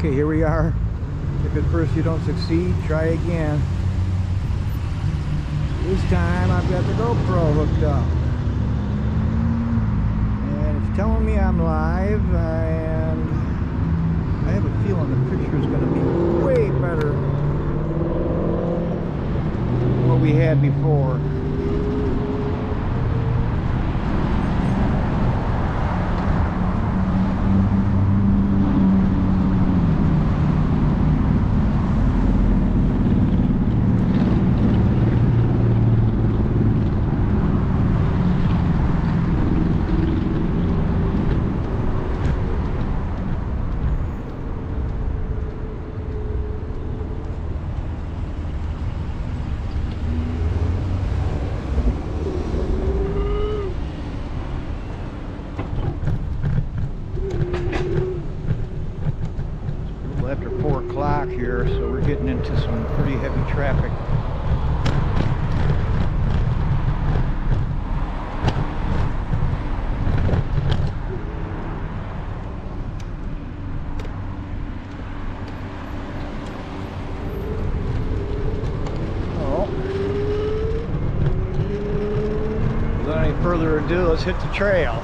Okay, here we are. If at first you don't succeed, try again. This time I've got the GoPro hooked up. And it's telling me I'm live, and I have a feeling the picture is going to be way better than what we had before. After 4 o'clock here, so we're getting into some pretty heavy traffic. Oh. Without any further ado, let's hit the trail.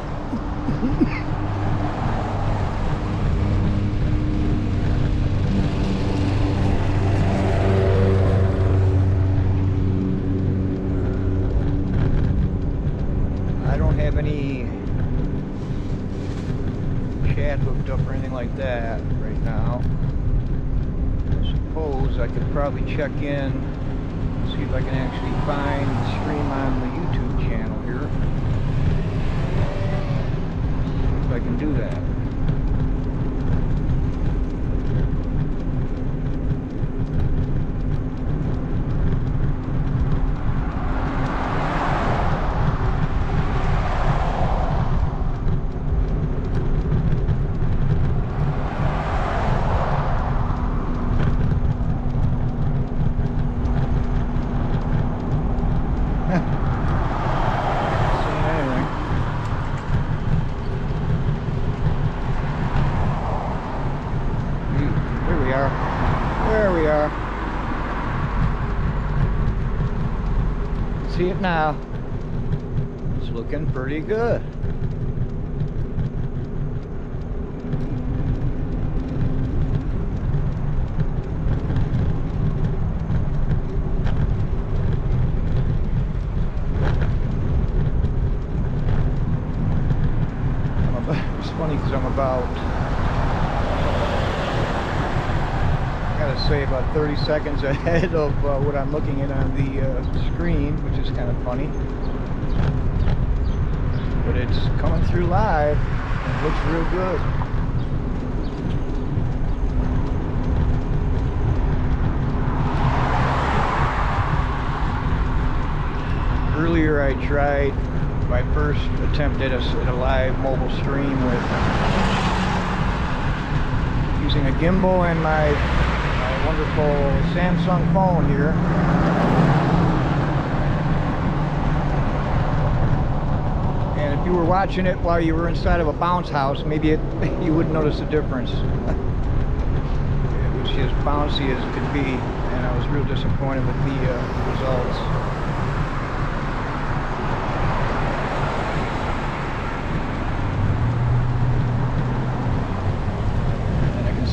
Have any chat hooked up or anything like that right now. I suppose I could probably check in, see if I can actually find the stream on the YouTube channel here. See if I can do that. There we are. See it now. It's looking pretty good. It's funny because I'm say about 30 seconds ahead of what I'm looking at on the screen, which is kind of funny. But it's coming through live. It looks real good. Earlier I tried my first attempt at a live mobile stream with using a gimbal and my wonderful Samsung phone here. And if you were watching it while you were inside of a bounce house, maybe you wouldn't notice a difference. It was as bouncy as it could be, and I was real disappointed with the results.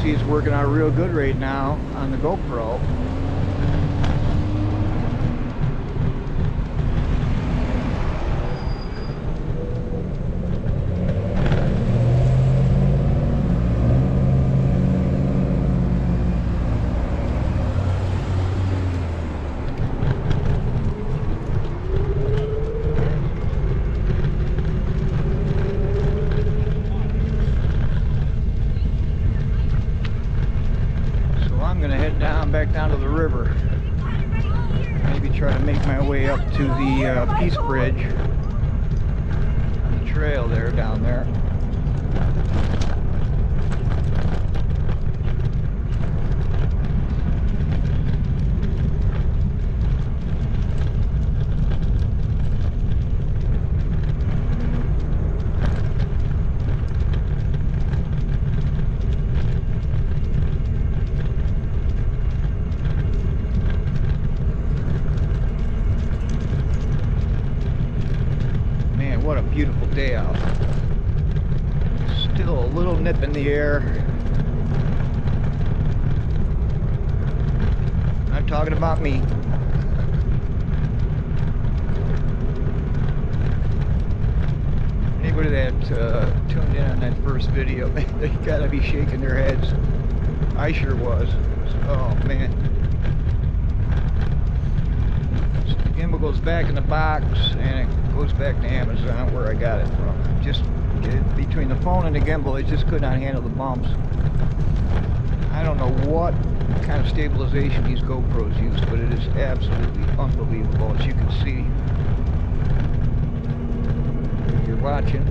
It's working out real good right now on the GoPro. Back down to the river. Maybe try to make my way up to the Peace Bridge on the trail there, down there. what a beautiful day out. Still a little nip in the air. I'm talking about me. Anybody that tuned in on that first video, they gotta be shaking their heads. I sure was. Oh man. So the gimbal goes back in the box and it goes back to Amazon where I got it from. Just between the phone and the gimbal, it just could not handle the bumps. I don't know what kind of stabilization these GoPros use, but it is absolutely unbelievable, as you can see. If you're watching.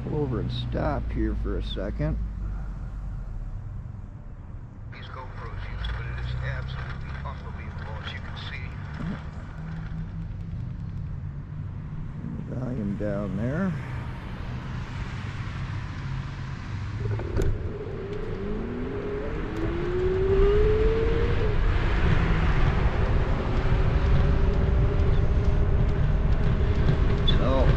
Pull over and stop here for a second. These GoPros use, but it is absolutely unbelievable, as you can see. Volume down there. So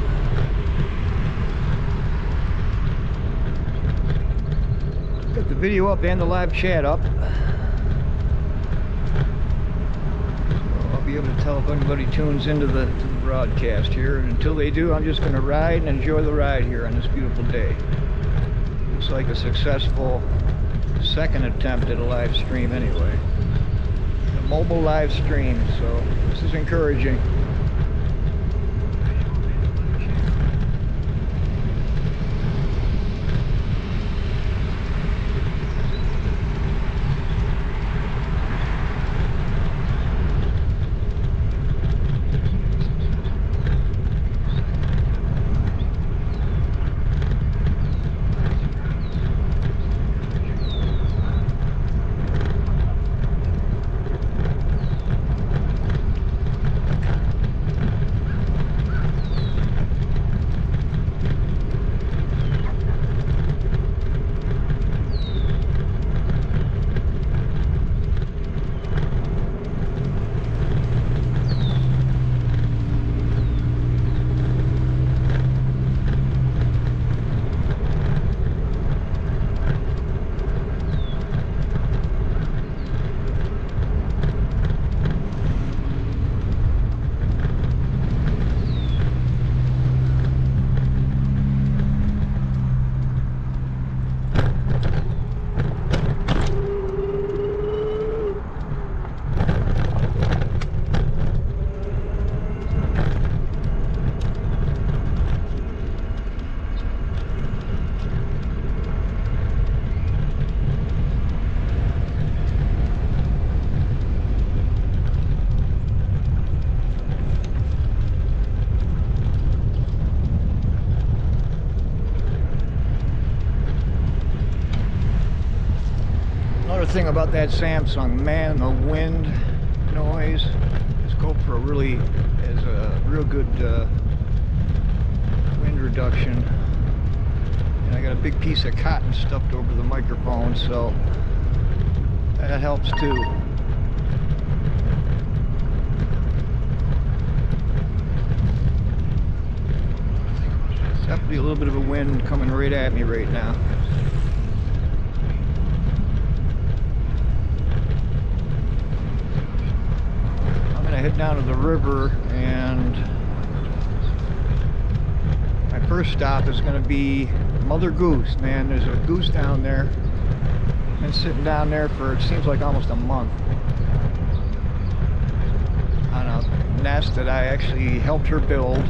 got the video up and the live chat up. I'll be able to tell if anybody tunes into the broadcast here, and until they do, I'm just going to ride and enjoy the ride here on this beautiful day. Looks like a successful second attempt at a live stream anyway. A mobile live stream, so this is encouraging. Thing about that Samsung, man, the wind noise. This GoPro really is a real good wind reduction, and I got a big piece of cotton stuffed over the microphone, so that helps too. Definitely a little bit of a wind coming right at me right now. Head down to the river, and my first stop is going to be Mother Goose. Man, there's a goose down there. Been sitting down there for, it seems like, almost a month on a nest that I actually helped her build.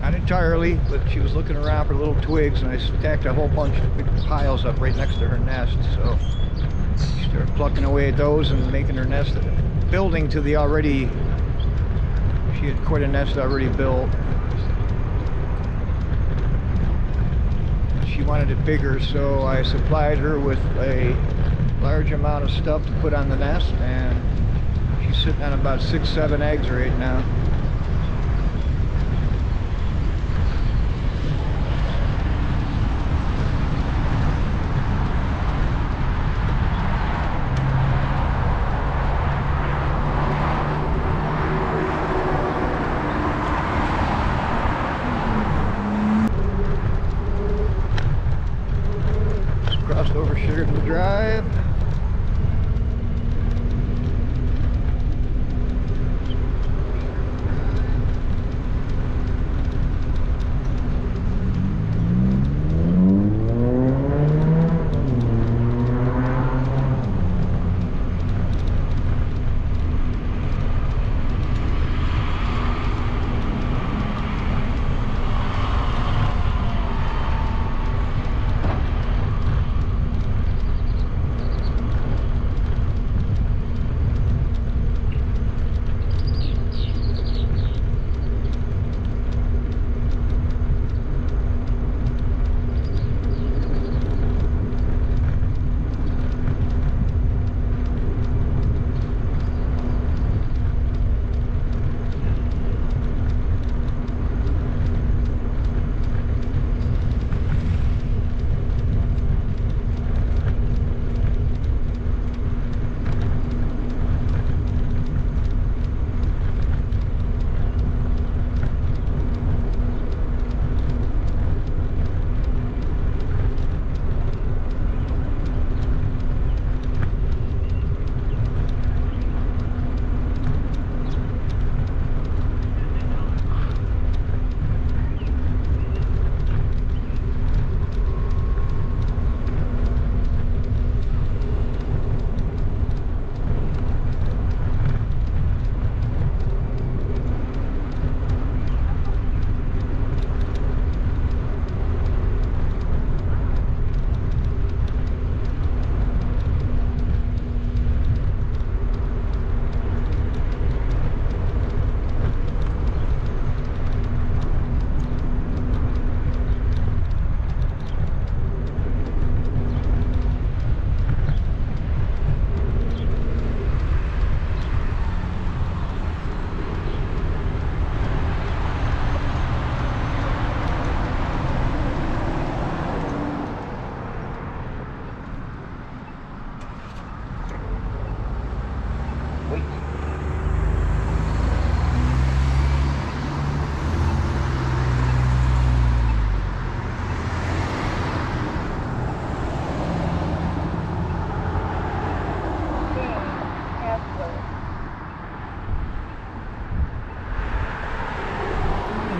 Not entirely, but she was looking around for little twigs, and I stacked a whole bunch of big piles up right next to her nest. So she started plucking away at those and making her nest, building to the already, she had quite a nest already built. She wanted it bigger, so I supplied her with a large amount of stuff to put on the nest, and she's sitting on about 6-7 eggs right now. Crossed over Sugarton Drive.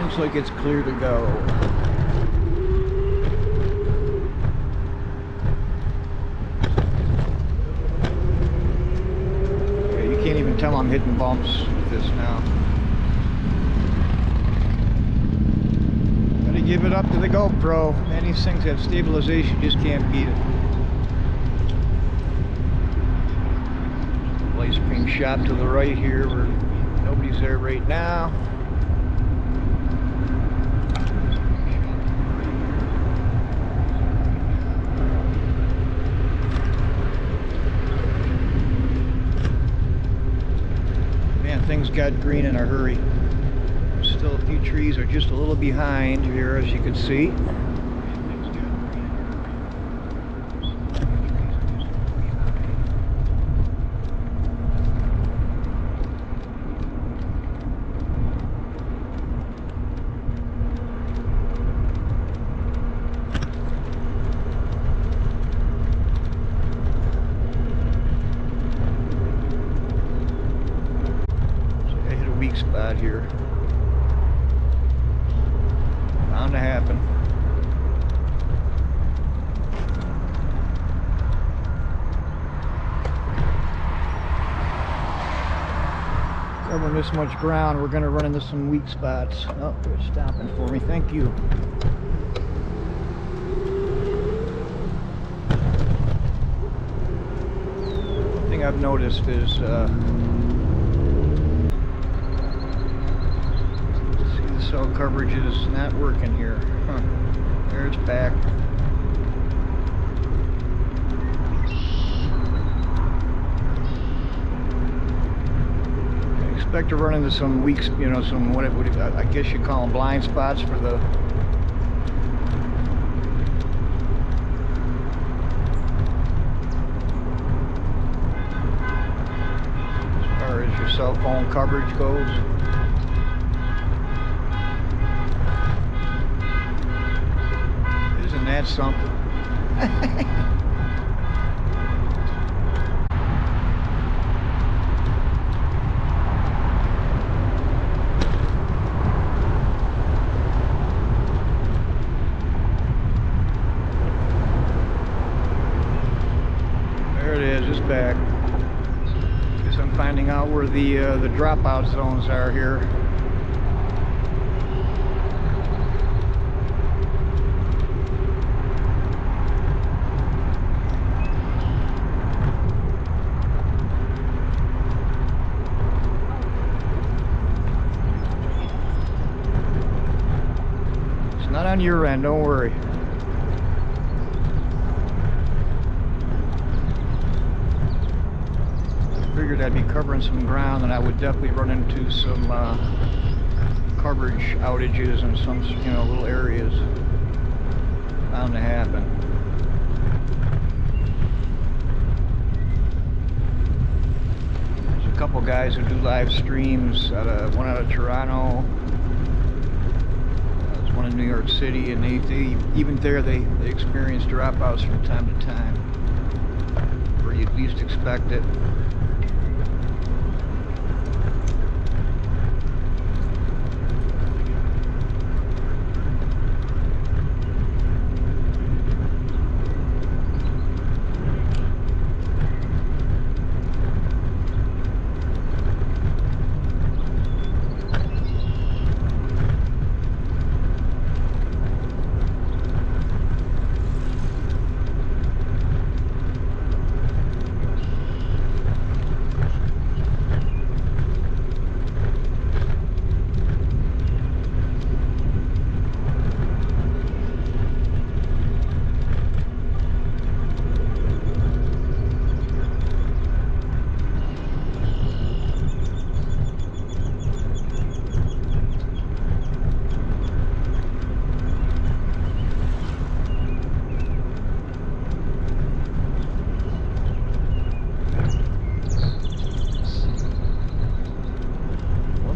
Looks like it's clear to go. Yeah, you can't even tell I'm hitting bumps with this now. Gotta give it up to the GoPro. Man, these things have stabilization, just can't beat it. Ice cream shop to the right here, where nobody's there right now. Things got green in a hurry. Still a few trees are just a little behind here, as you can see. Spot here. Bound to happen. Covering this much ground, we're going to run into some weak spots. Oh, they're stopping for me. Thank you. One thing I've noticed is cell coverage is not working here. Huh. There it's back. I expect to run into some weak, some what I guess you call them blind spots for the as far as your cell phone coverage goes. That's something. is back. Guess I'm finding out where the dropout zones are here. It's not on your end, don't worry. Figured I'd be covering some ground, and I would definitely run into some coverage outages in some, little areas. Bound to happen. There's a couple guys who do live streams. One out of Toronto. There's one in New York City, and they even there they experience dropouts from time to time, where you'd least expect it.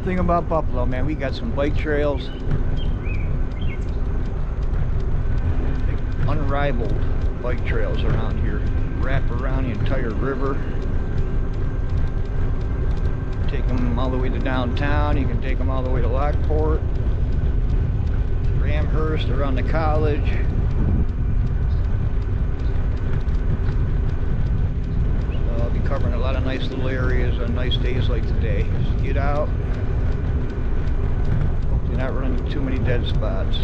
Thing about Buffalo, man, we got some bike trails, unrivaled bike trails around here. Wrap around the entire river. Take them all the way to downtown. You can take them all the way to Lockport, Amherst, around the college. So I'll be covering a lot of nice little areas on nice days like today. Just get out. Not running into too many dead spots.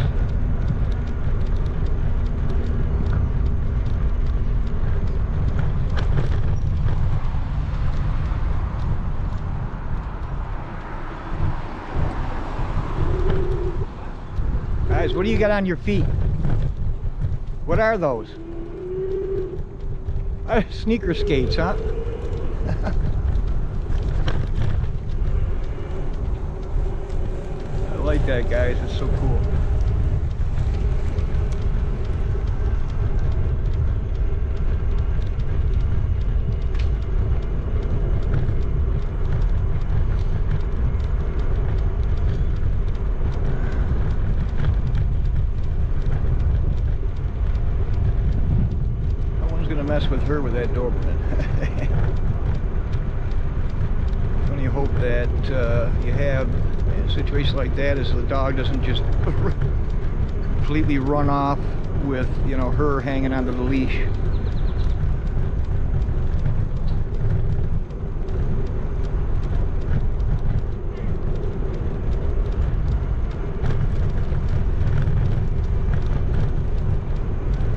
Guys, what do you got on your feet? What are those? Sneaker skates, huh? I like that, guys. It's so cool. No one's gonna mess with her with that door. Only hope that you have a situation like that is the dog doesn't just completely run off with, her hanging onto the leash.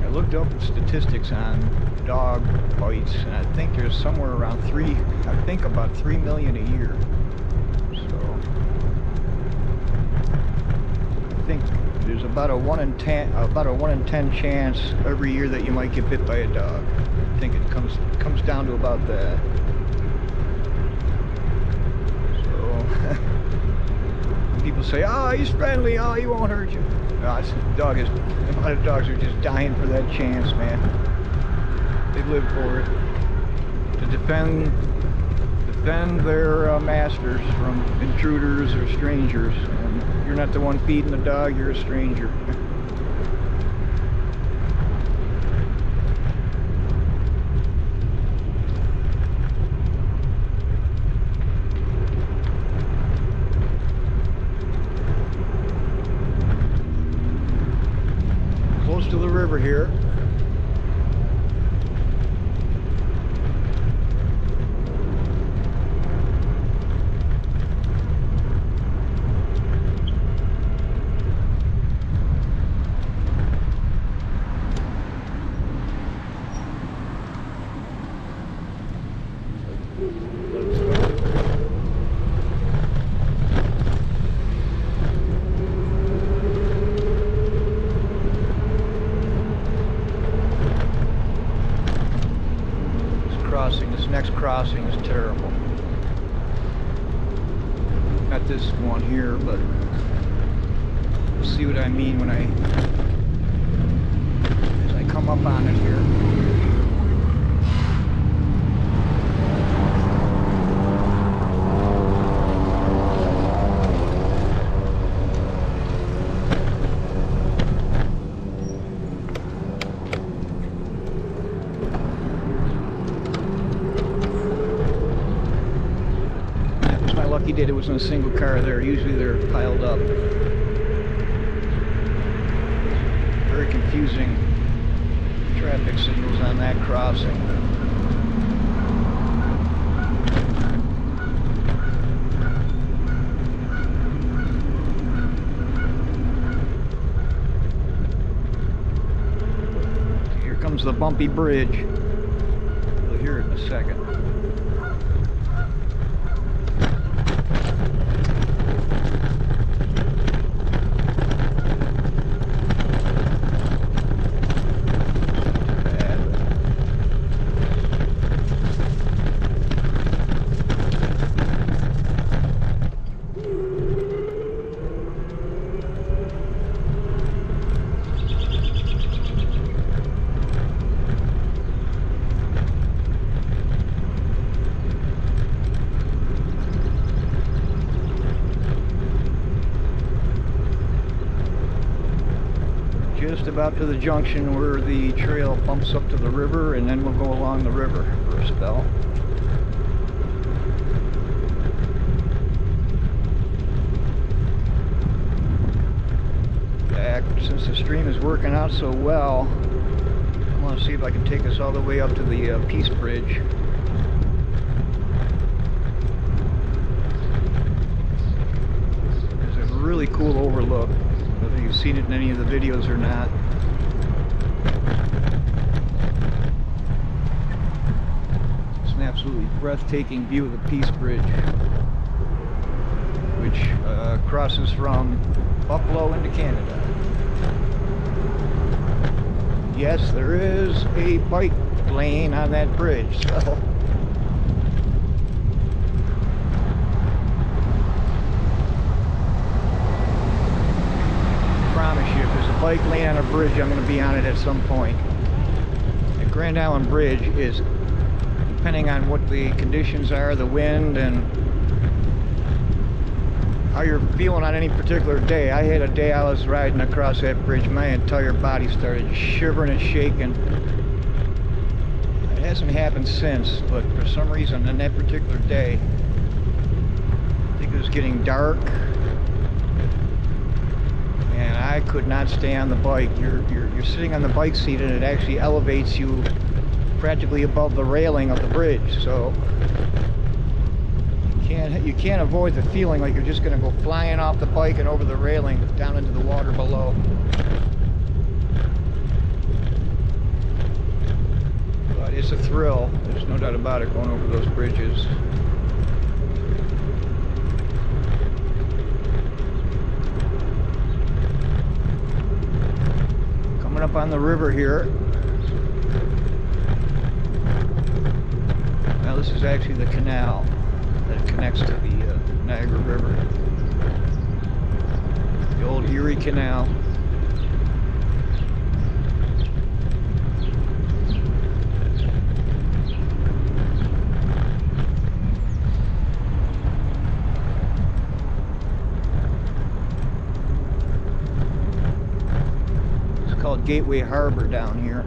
I looked up statistics on dog bites, and I think there's somewhere around about 3 million a year. I think there's about a 1 in 10 chance every year that you might get bit by a dog. I think it comes down to about that. So people say, "Oh, he's friendly. Oh, he won't hurt you." No, a lot of dogs are just dying for that chance, man. They live for it, to defend their masters from intruders or strangers. And you're not the one feeding the dog, you're a stranger. Close to the river here. This next crossing is terrible. Not this one here, but you'll see what I mean when as I come up on it here. Lucky day it wasn't a single car there. Usually they're piled up. Very confusing traffic signals on that crossing. Here comes the bumpy bridge. You'll hear it in a second. Just about to the junction where the trail bumps up to the river, and then we'll go along the river for a spell. Since the stream is working out so well, I want to see if I can take us all the way up to the Peace Bridge. There's a really cool overlook. Whether you've seen it in any of the videos or not. It's an absolutely breathtaking view of the Peace Bridge, which crosses from Buffalo into Canada. Yes, there is a bike lane on that bridge, so bike lane on a bridge, I'm going to be on it at some point. The Grand Island Bridge is, depending on what the conditions are, the wind, and how you're feeling on any particular day. I had a day I was riding across that bridge, my entire body started shivering and shaking. It hasn't happened since, but for some reason on that particular day, I think it was getting dark, and I could not stay on the bike. You're sitting on the bike seat, and it actually elevates you practically above the railing of the bridge, so you can't avoid the feeling like you're just going to go flying off the bike and over the railing down into the water below. But it's a thrill, there's no doubt about it, going over those bridges. Coming up on the river here. Now this is actually the canal that connects to the Niagara River. The old Erie Canal. It's called Gateway Harbor down here.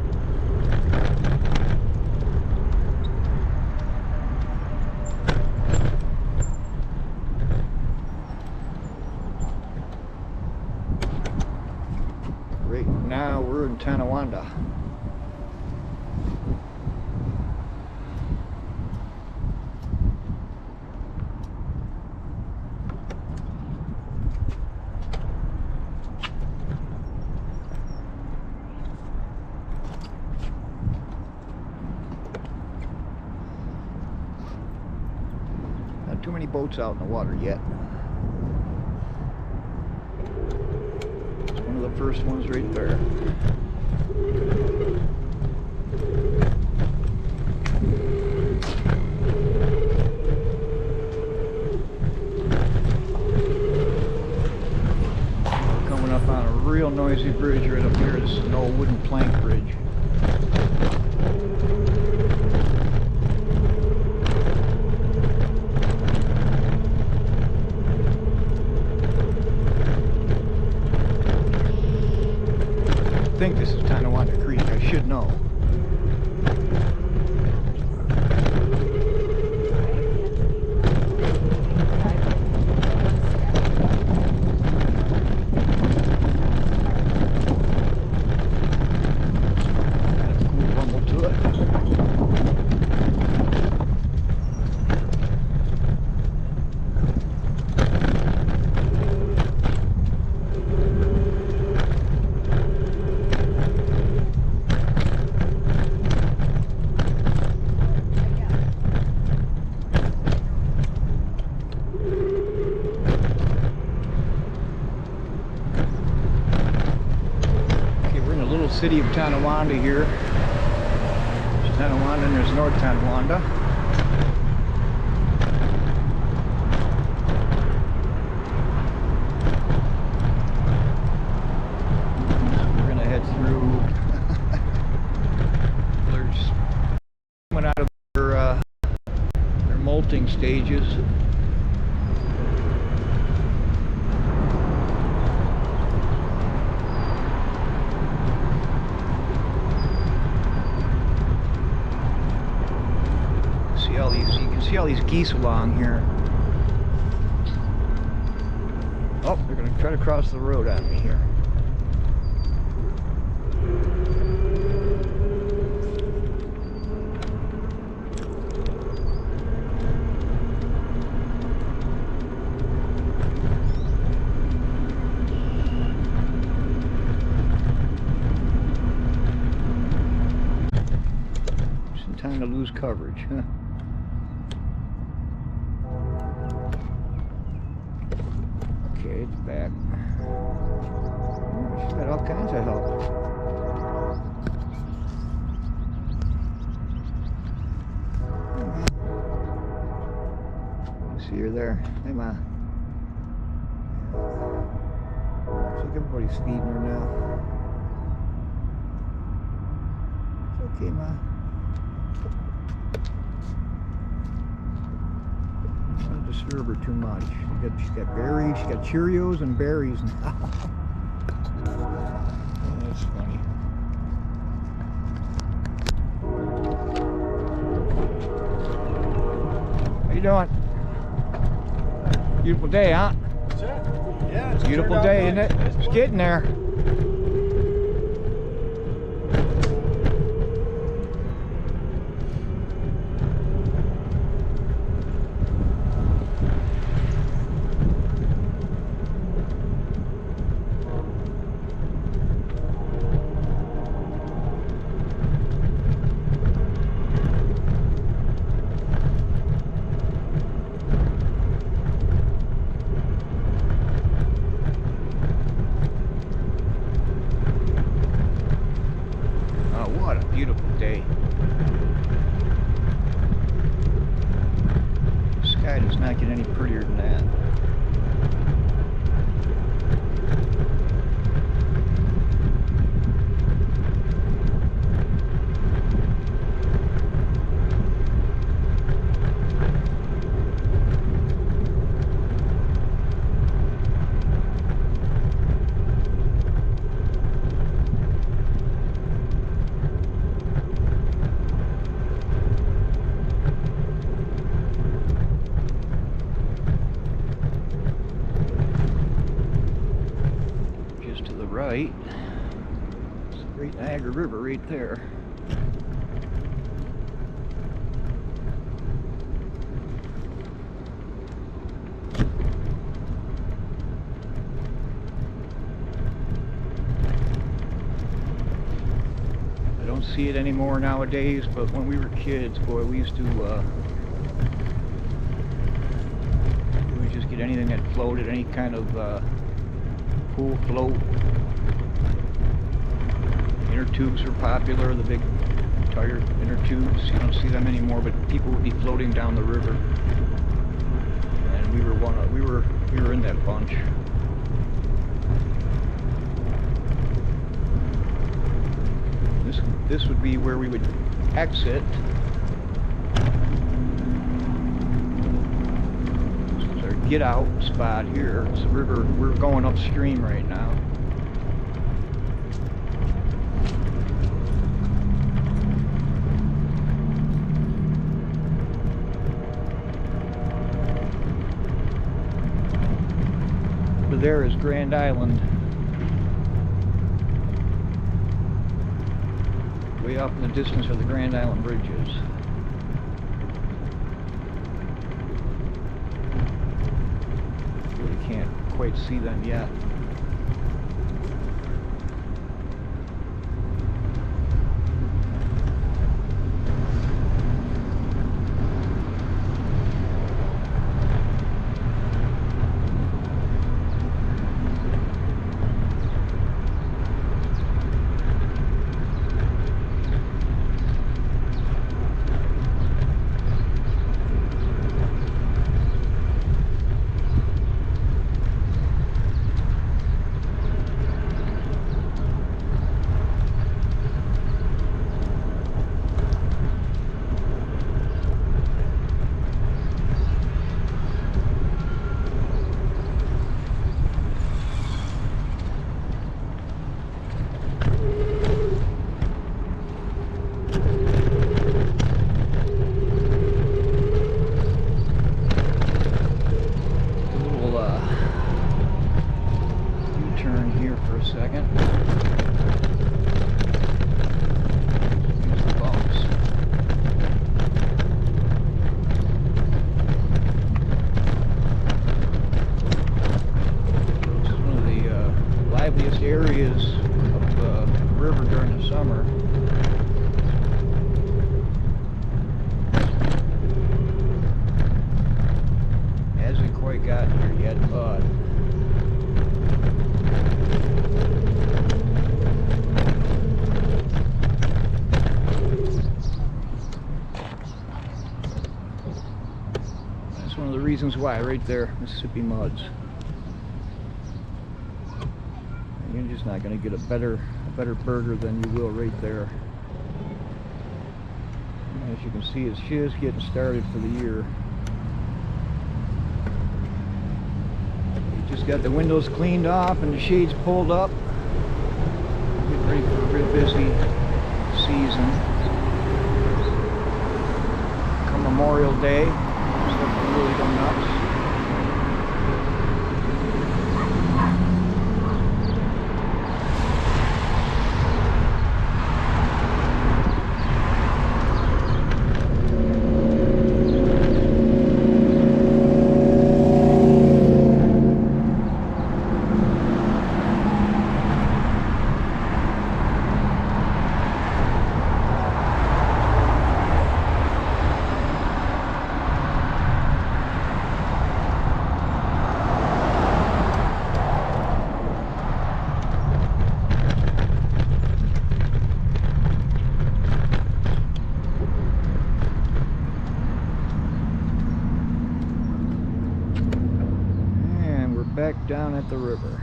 Now we're in Tonawanda. Not too many boats out in the water yet. The first one's right there. wooden plank bridge. I think this is Tonawanda Creek. I should know. City of Tonawanda here. There's Tonawanda and there's North Tonawanda. We're going to head through. There's coming out of their molting stages. See all these geese along here. Oh, they're going to try to cross the road on me here. Some time to lose coverage, huh? Okay, it's back. Oh, she's got all kinds of help. See her there. Hey, Ma. Looks like everybody's feeding her now. It's okay, Ma. Don't disturb her too much. She's got berries, she's got Cheerios and berries now. Oh, that's funny. How you doing? Beautiful day, huh? Yeah, it's beautiful day, isn't it? It's getting there. What a beautiful day. The sky does not get any prettier than that. Right, it's the great Niagara River right there. I don't see it anymore nowadays, but when we were kids, boy, we used to we would just get anything that floated, any kind of pool float. Inner tubes are popular, the big tire inner tubes. You don't see them anymore, but people would be floating down the river, and we were in that bunch. This would be where we would exit. This is our get out spot here. It's the river. We're going upstream right now. Over there is Grand Island. Way off in the distance are the Grand Island bridges. Really can't quite see them yet. Areas of the river during the summer. Hasn't quite gotten here yet, but that's one of the reasons why, right there, Mississippi muds. You're just not going to get a better burger than you will right there. As you can see, it's just getting started for the year. We just got the windows cleaned off and the shades pulled up. Getting ready for a real busy season. Come Memorial Day, stuff will really go nuts. Back down at the river.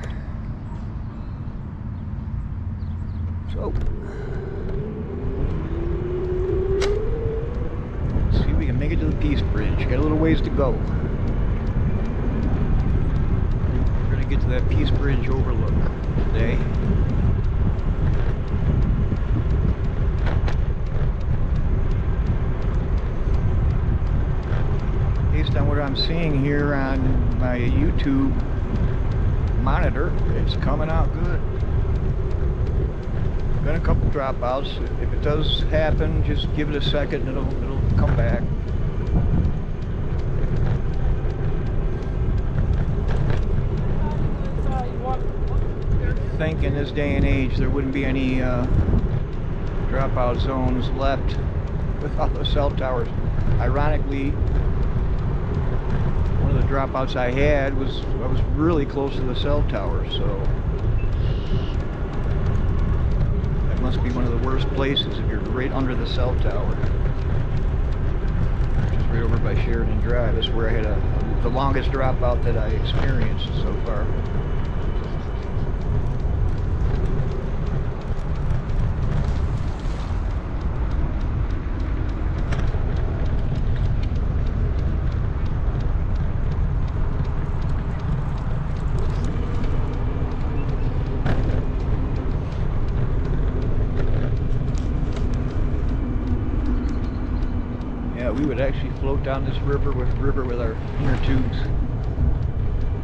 So let's see if we can make it to the Peace Bridge. Got a little ways to go. We're gonna get to that Peace Bridge overlook today. Based on what I'm seeing here on my YouTube monitor, it's coming out good. Been a couple dropouts. If it does happen, just give it a second and it'll come back. I think in this day and age there wouldn't be any dropout zones left with all the cell towers. Ironically, one of the dropouts I had I was really close to the cell tower, so that must be one of the worst places if you're right under the cell tower. Just right over by Sheridan Drive. That's where I had the longest dropout that I experienced so far. Yeah, we would actually float down this river with our inner tubes.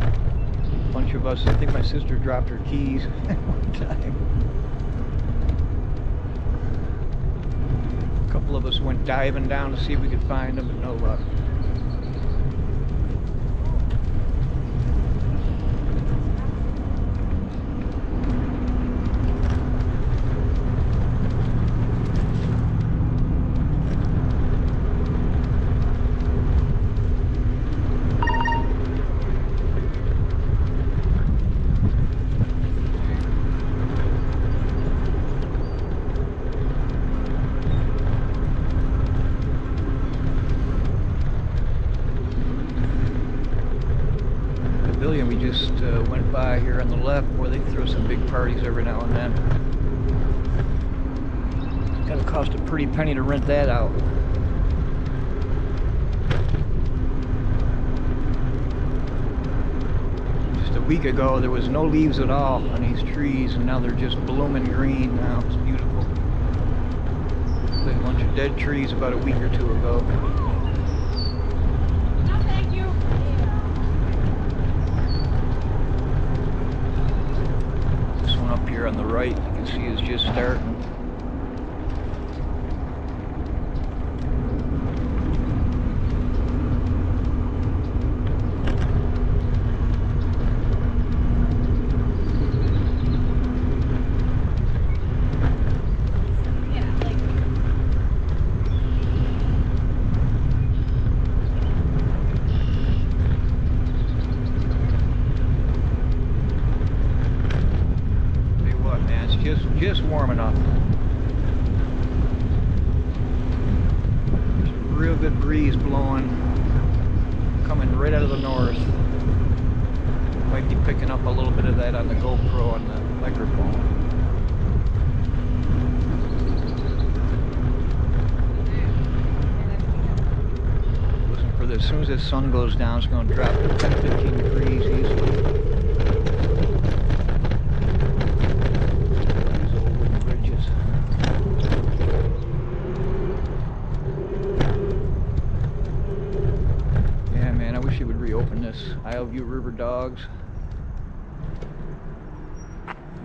A bunch of us, I think my sister dropped her keys one time. A couple of us went diving down to see if we could find them, but no luck. We just went by here on the left where they throw some big parties every now and then. It's gotta cost a pretty penny to rent that out. Just a week ago there was no leaves at all on these trees, and now they're just blooming green now. It's beautiful. There's a bunch of dead trees about a week or two ago. On the right, you can see is just starting. Just warm enough. There's a real good breeze blowing, coming right out of the north. Might be picking up a little bit of that on the GoPro on the microphone. Listen for this. As soon as this sun goes down, it's going to drop to 10-15 degrees easily. River Dogs.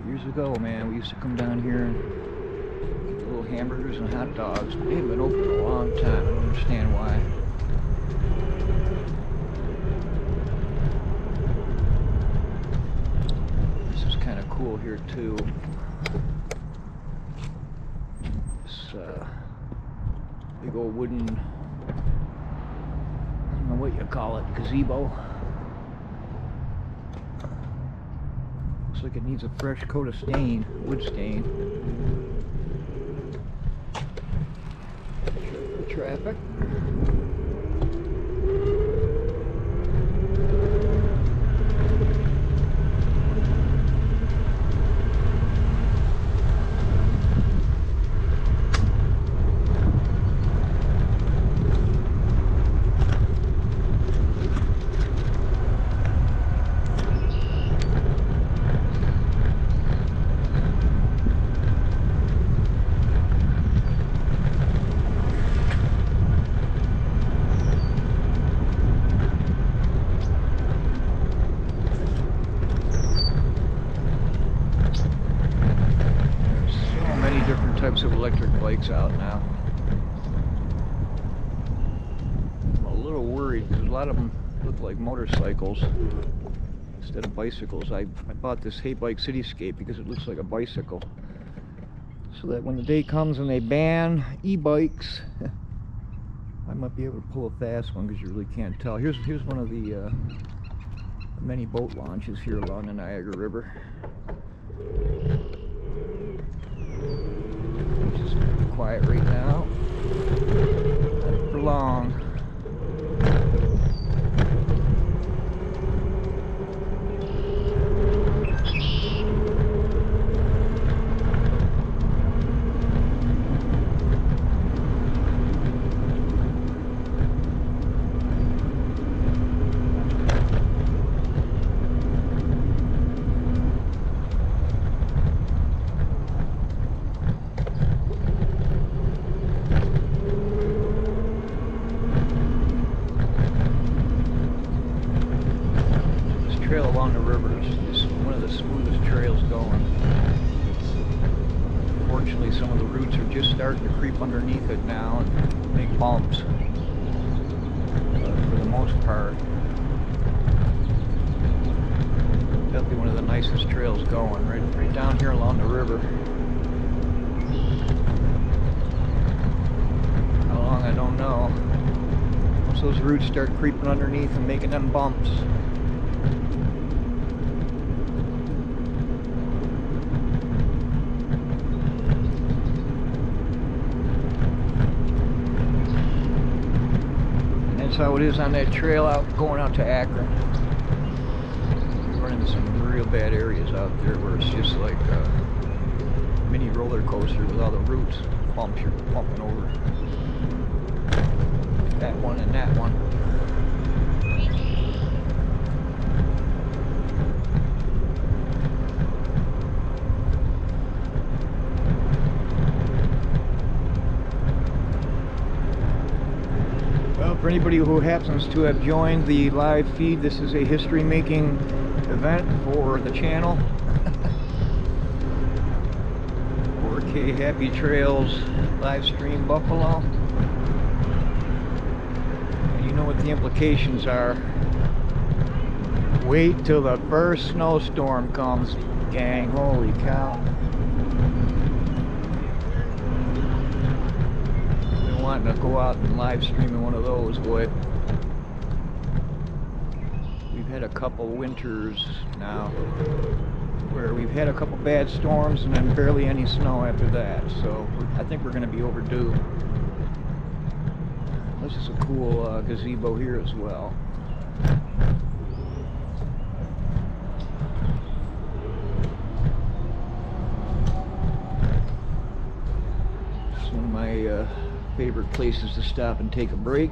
Years ago, man, we used to come down here and get little hamburgers and hot dogs. They haven't been open in a long time. I don't understand why. This is kind of cool here too. This big old wooden, I don't know what you call it, gazebo. Looks like it needs a fresh coat of stain, wood stain. Check the traffic. Types of electric bikes out now. I'm a little worried because a lot of them look like motorcycles instead of bicycles. I bought this Ebike Cityscape because it looks like a bicycle, so that when the day comes and they ban e-bikes, I might be able to pull a fast one because you really can't tell. Here's one of the many boat launches here along the Niagara River. Quiet right now, not for long. trail along the river is one of the smoothest trails going. Fortunately, some of the roots are just starting to creep underneath it now and make bumps. But for the most part, definitely one of the nicest trails going, right down here along the river. How long, I don't know. Once those roots start creeping underneath and making them bumps. And that's how it is on that trail going out to Akron. We run into some real bad areas out there where it's just like a mini roller coaster with all the roots bumps you're bumping over. That one and that one. Well, for anybody who happens to have joined the live feed, this is a history-making event for the channel. 4K Happy Trails live stream Buffalo. You know what the implications are. Wait till the first snowstorm comes, gang. Holy cow. Been wanting to go out and live stream in one of those, boy. We've had a couple winters now where we've had a couple bad storms and then barely any snow after that. So I think we're going to be overdue. This is a cool gazebo here as well. It's one of my favorite places to stop and take a break.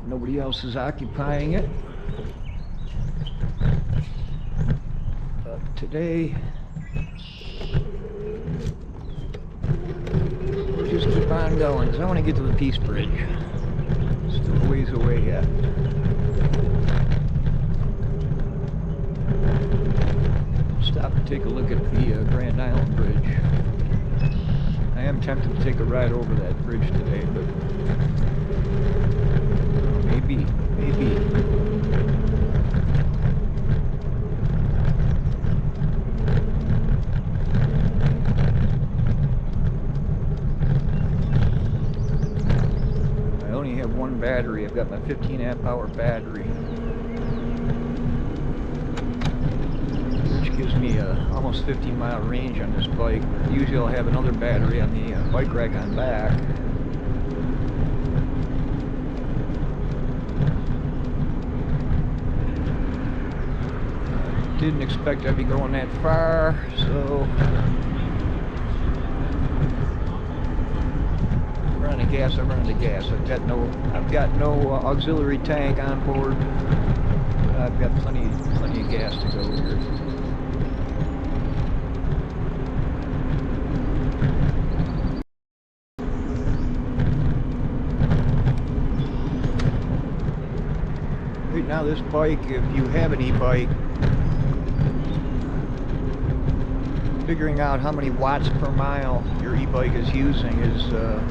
Nobody else is occupying it. But today, just keep on going, because I want to get to the Peace Bridge. Still a ways away yet. Stop and take a look at the Grand Island Bridge. I am tempted to take a ride over that bridge today, but maybe. One battery. I've got my 15 amp hour battery, which gives me almost 50-mile range on this bike. Usually I'll have another battery on the bike rack on back. Didn't expect I'd be going that far, so I run out of gas. I've got no auxiliary tank on board. But I've got plenty of gas to go here. Right now, this bike, if you have an e-bike, figuring out how many watts per mile your e-bike is using is a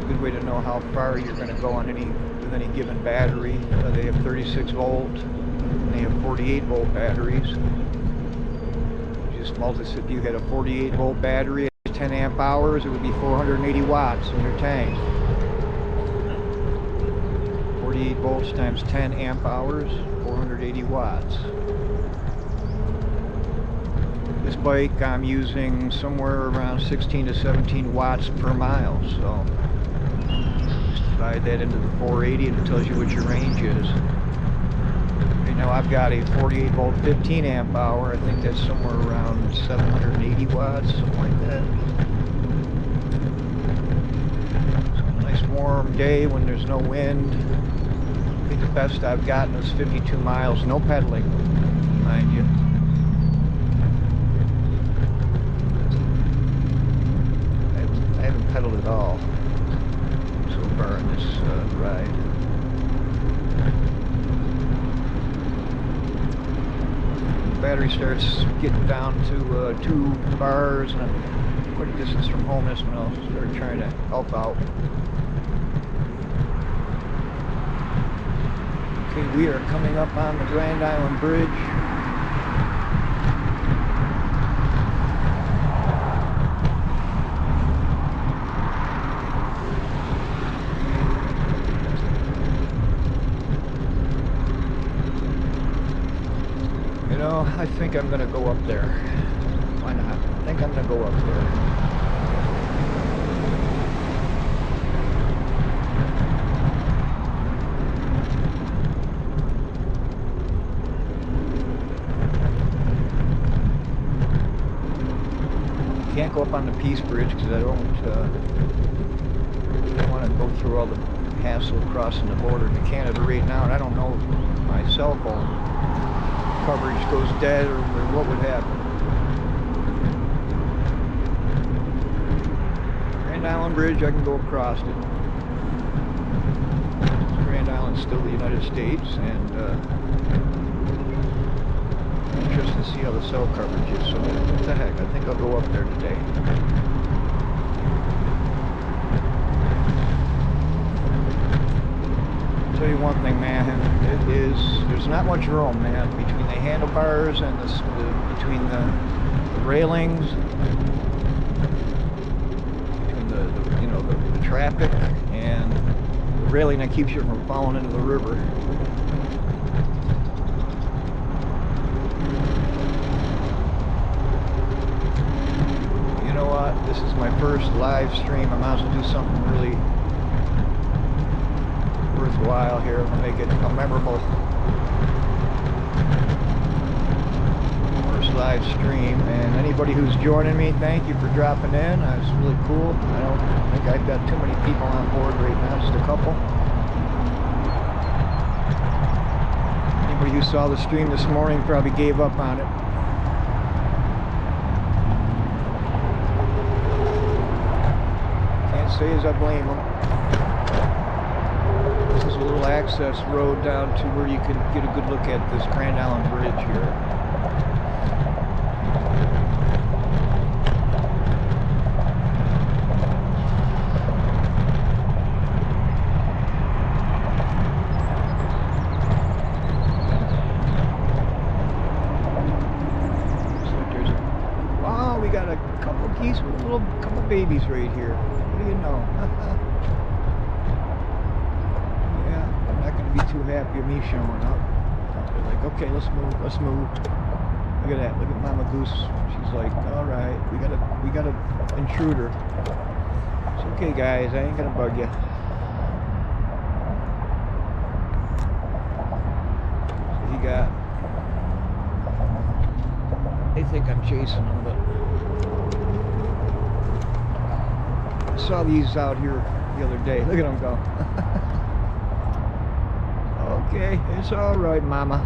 good way to know how far you're going to go on with any given battery. They have 36 volt and they have 48 volt batteries. Just multiply, if you had a 48 volt battery at 10 amp hours, it would be 480 watts in your tank. 48 volts times 10 amp hours, 480 watts. This bike I'm using somewhere around 16 to 17 watts per mile, so divide that into the 480 and it tells you what your range is. Right now I've got a 48 volt 15 amp hour. I think that's somewhere around 780 watts, something like that. So a nice warm day when there's no wind. I think the best I've gotten is 52 miles, no pedaling, mind you. I haven't pedaled at all so far in this ride. battery starts getting down to 2 bars and I'm quite a distance from home, that's when I'll start trying to help out. Okay, we are coming up on the Grand Island Bridge. You know, I think I'm gonna go up there. Why not? I think I'm gonna go up there. Can't go up on the Peace Bridge because I don't want to go through all the hassle of crossing the border to Canada right now, and I don't know if my cell phone coverage goes dead or what would happen. Grand Island Bridge, I can go across it. Grand Island's still the United States, and interested to see how the cell coverage is, so what the heck, I think I'll go up there today. I'll tell you one thing, man, there's not much room, man, between the handlebars and between the railings, between the traffic and the railing that keeps you from falling into the river. This is my first live stream. I might as well do something really worthwhile here to make it a memorable first live stream. And anybody who's joining me, thank you for dropping in. It's really cool. I don't think I've got too many people on board right now, just a couple. Anybody who saw the stream this morning probably gave up on it. Say as I blame them. This is a little access road down to where you can get a good look at this Grand Island Bridge here. Looks like there's wow, we got a couple of geese with a couple babies right here. What do you know? Yeah, I'm not going to be too happy with me showing up. They're like, okay, let's move, let's move. Look at that, look at Mama Goose. She's like, all right, we got an intruder. It's okay, guys, I ain't gonna bug you. So he got. They think I'm chasing him, but. Saw these out here the other day. Look at them go. Okay, it's all right, Mama.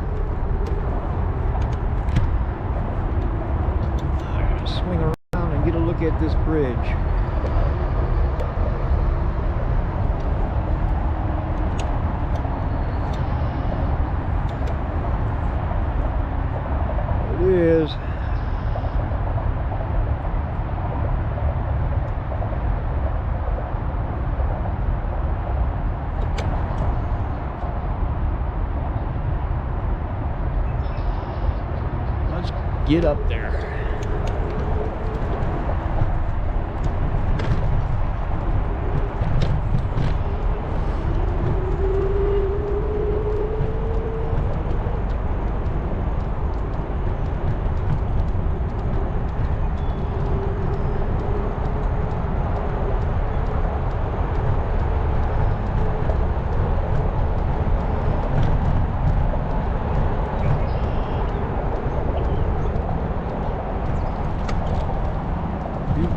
I'm gonna swing around and get a look at this bridge. It is. Get up there.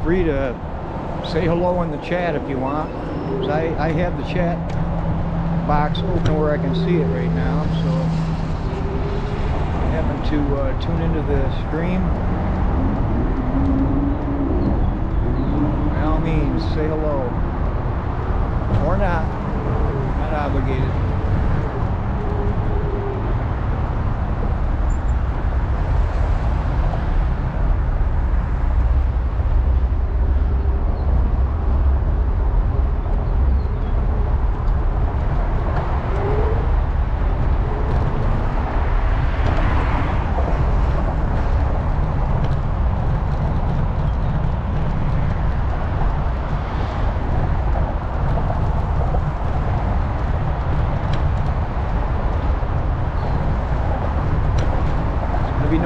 Free to say hello in the chat if you want. I have the chat box open where I can see it right now, so if you happen to tune into the stream, by all means say hello, or not obligated.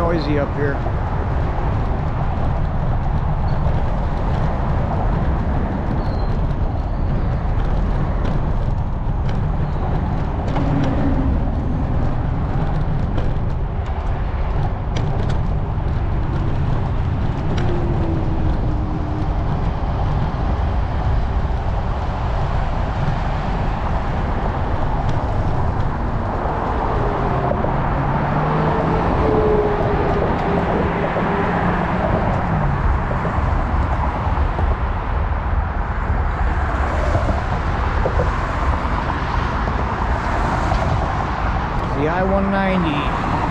noisy up here. The I-190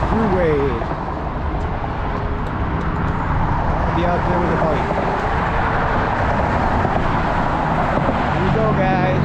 Thruway. I'll be out there with a bike. Here we go, guys.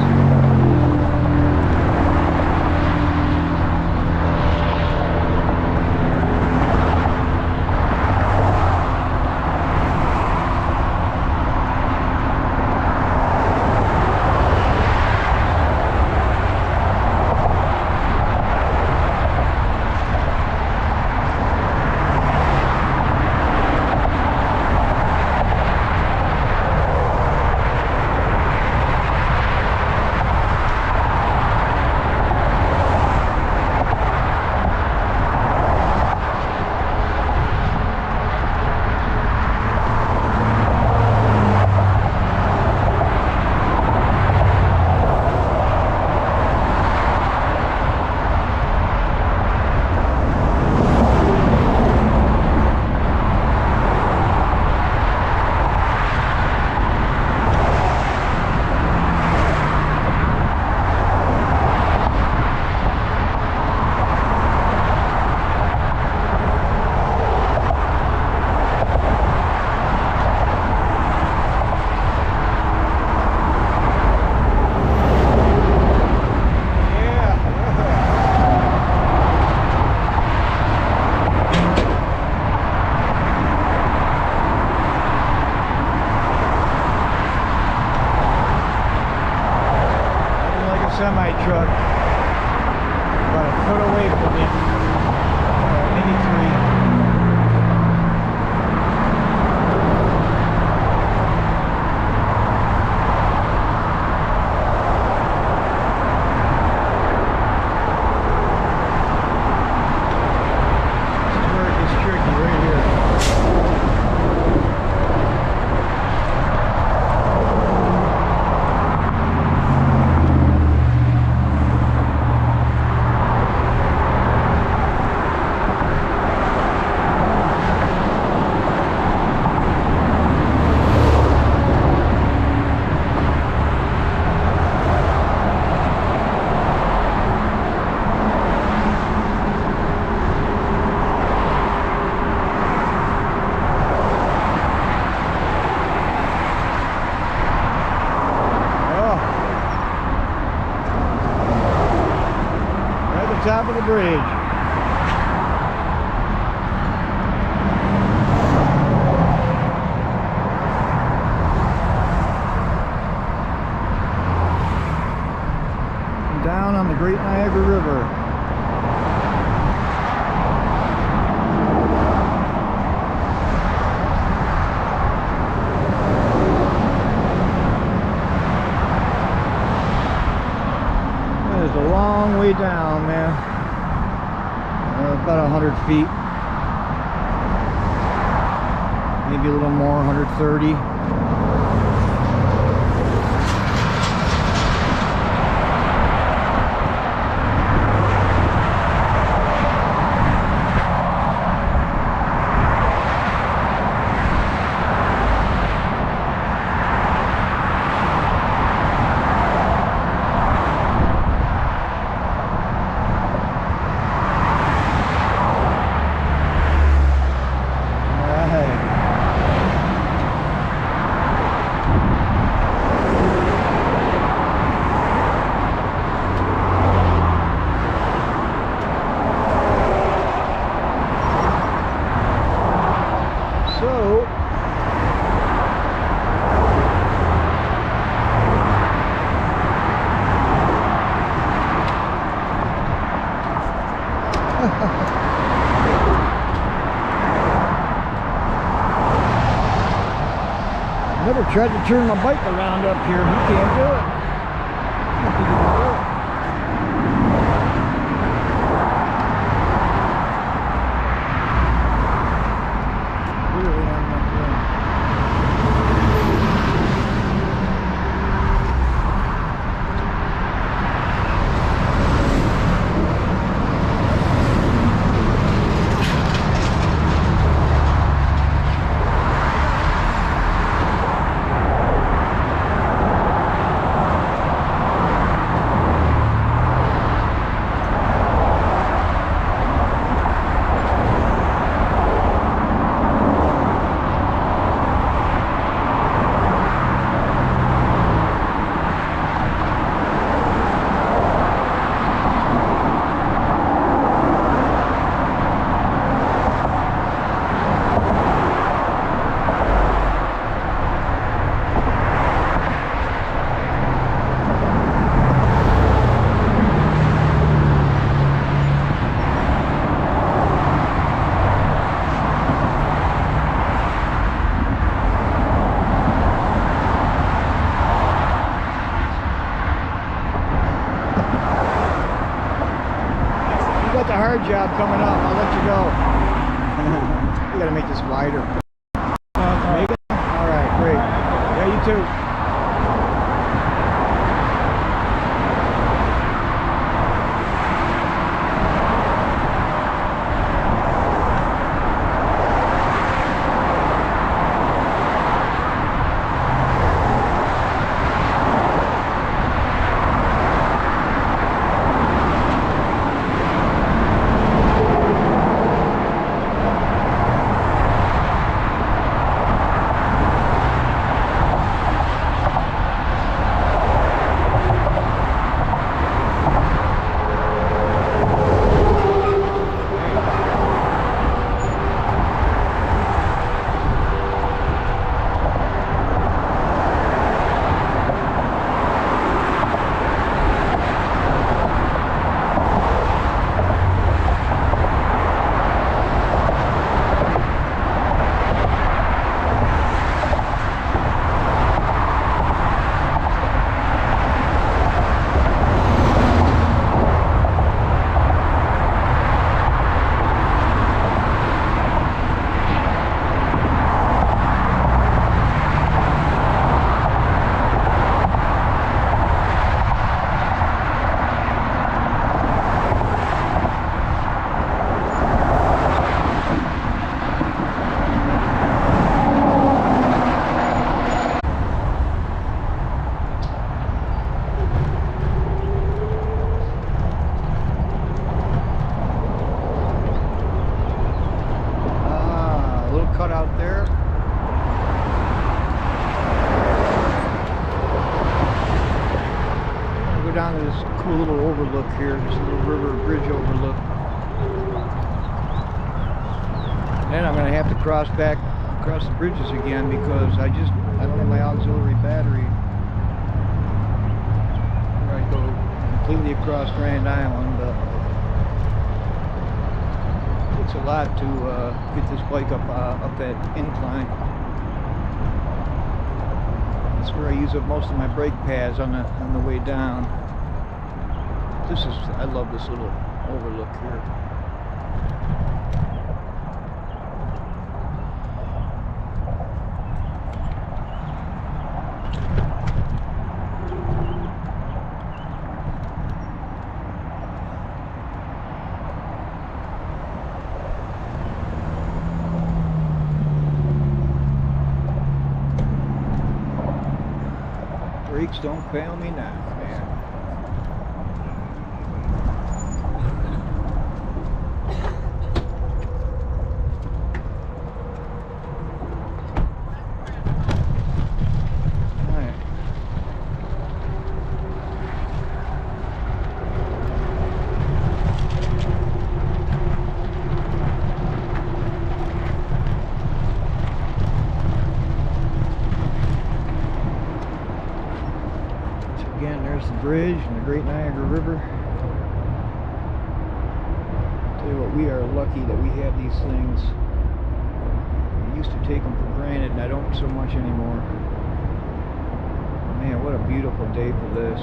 Semi-truck about a foot away from me, maybe 3. This is where it gets tricky, right here. Top of the bridge. Down on the Great Niagara River. There's a long way down, man. About 100 feet. Maybe a little more, 130. tried to turn my bike around up here. He can't do it. I don't think he can do it. Really not enough room. Got the hard job coming up. I'll let you go. We gotta make this wider. Make it? All right, great. Yeah, you too. Cut out there. Go down to this cool little overlook here, this little river bridge overlook. Then I'm going to have to cross back across the bridges again because I don't have my auxiliary battery. I go completely across Grand Island, but it's a lot to get this bike up that incline. That's where I use up most of my brake pads on the way down. I love this little overlook here. Brakes don't fail me now, man. Again, there's the bridge and the Great Niagara River. Tell you what, we are lucky that we have these things. I used to take them for granted, and I don't so much anymore. a beautiful day for this.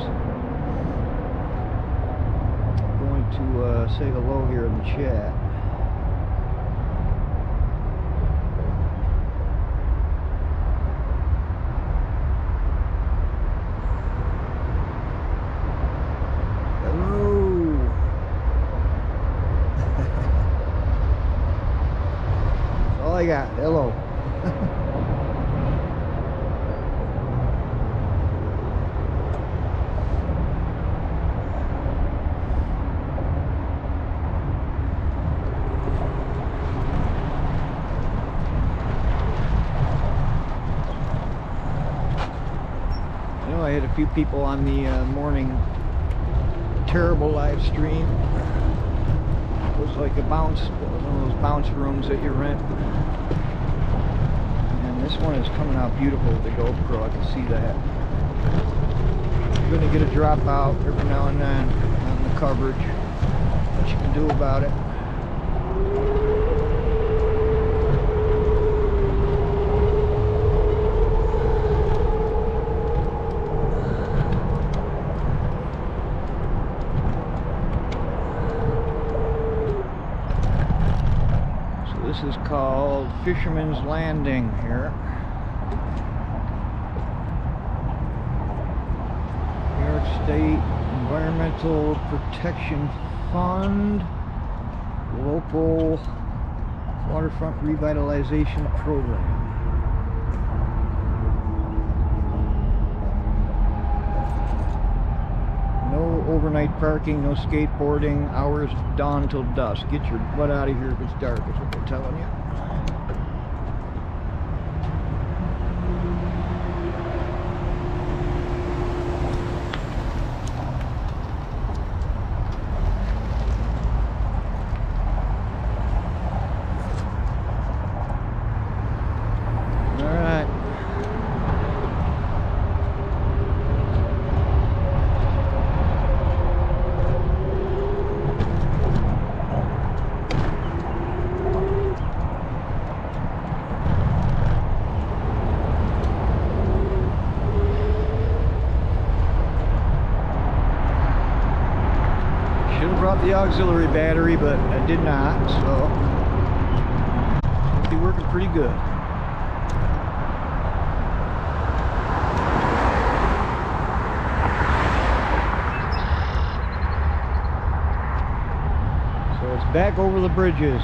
I'm going to say hello here in the chat. I got. Hello. I know I had a few people on the morning terrible live stream. It was like a bounce, one of those bounce rooms that you rent. And this one is coming out beautiful with the GoPro, I can see that. You're going to get a dropout every now and then on the coverage. What you can do about it. This is called Fisherman's Landing here. New York State Environmental Protection Fund, local waterfront revitalization program. No overnight parking, no skateboarding, hours dawn till dusk. Get your butt out of here if it's dark, is what they're telling you. The auxiliary battery, but I did not, so it'll be working pretty good. So it's back over the bridges.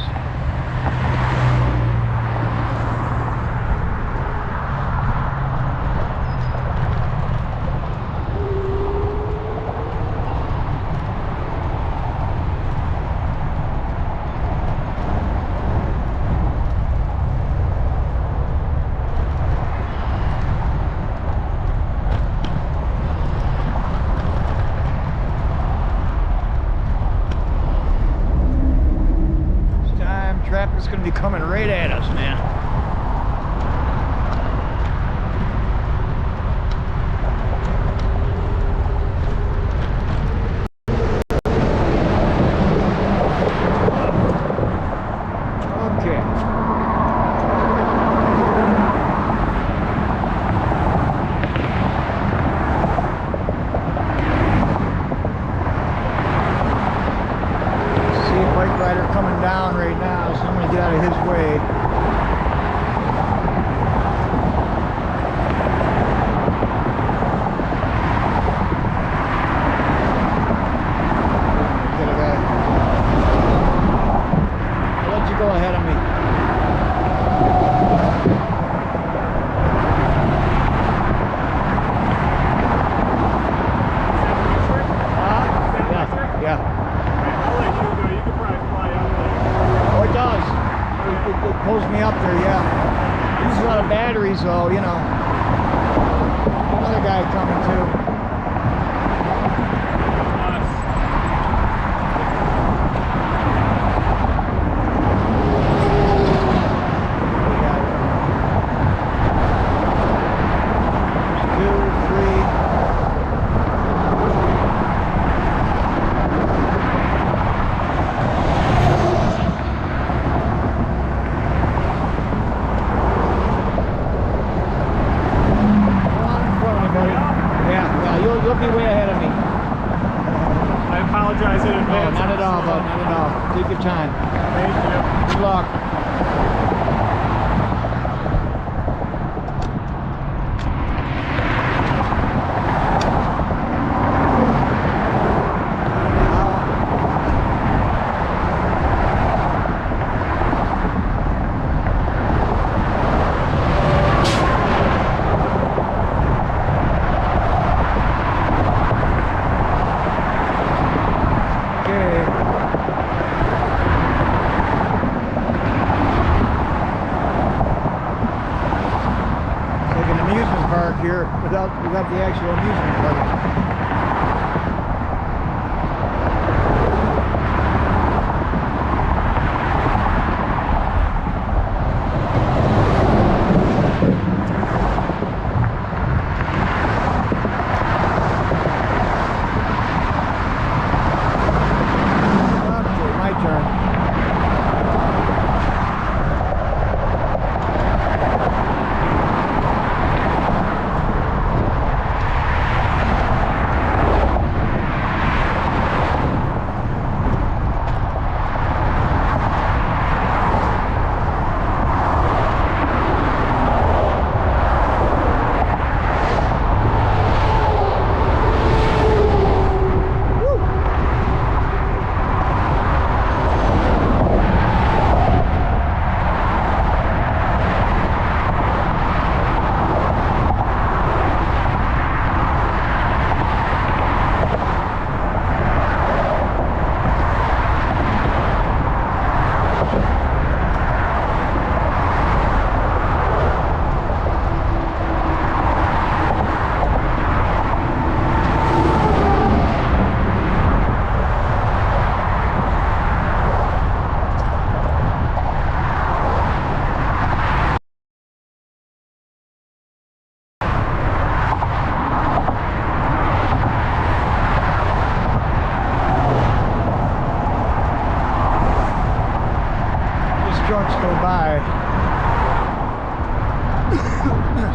Traffic's going to be coming right at us, man. Coming down right now, so I'm going to get out of his way. Get a guy. I'll let you go ahead of me. Yeah. It pulls me up there, yeah. Uses a lot of batteries, though, you know. Another guy coming too. You'll be way ahead of me. I apologize in No, advance. not at all, bud. Not at all. Take your time. Thank you. Good luck. Here without the actual amusement park. Okay, my turn. Trucks go by.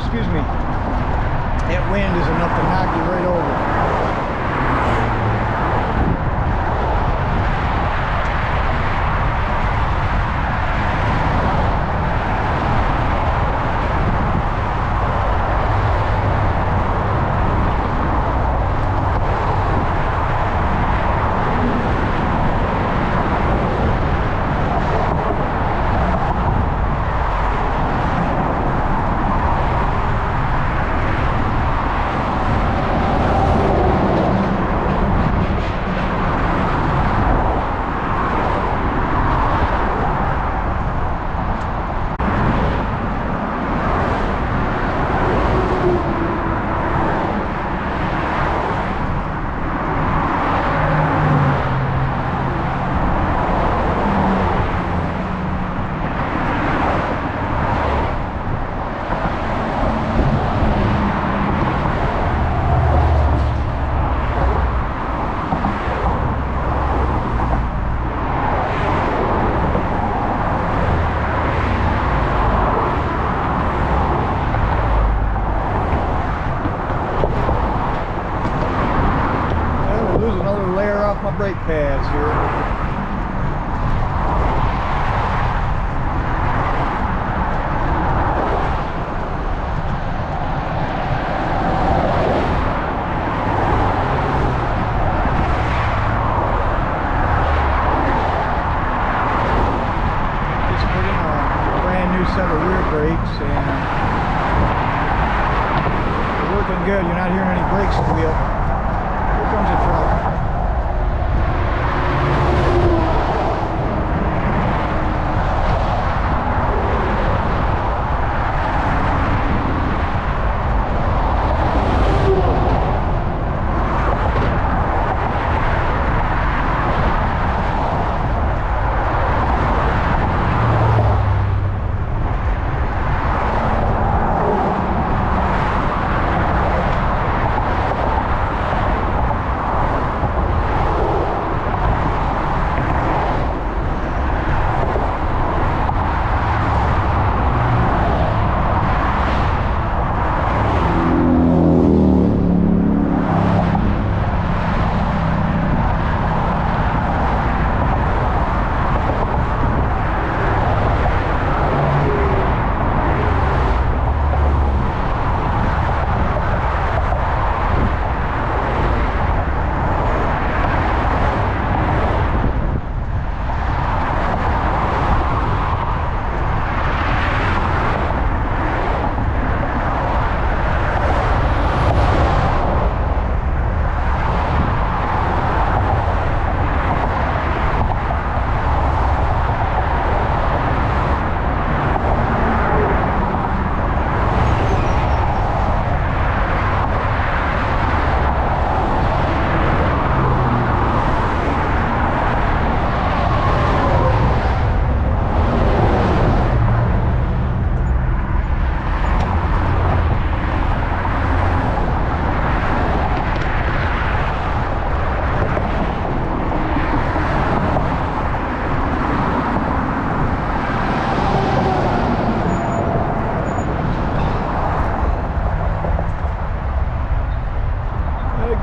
Excuse me. That wind is enough to knock you right over. My brake pads here. Just put in a brand new set of rear brakes and they're working good. You're not hearing any brakes squeal. Here comes a truck.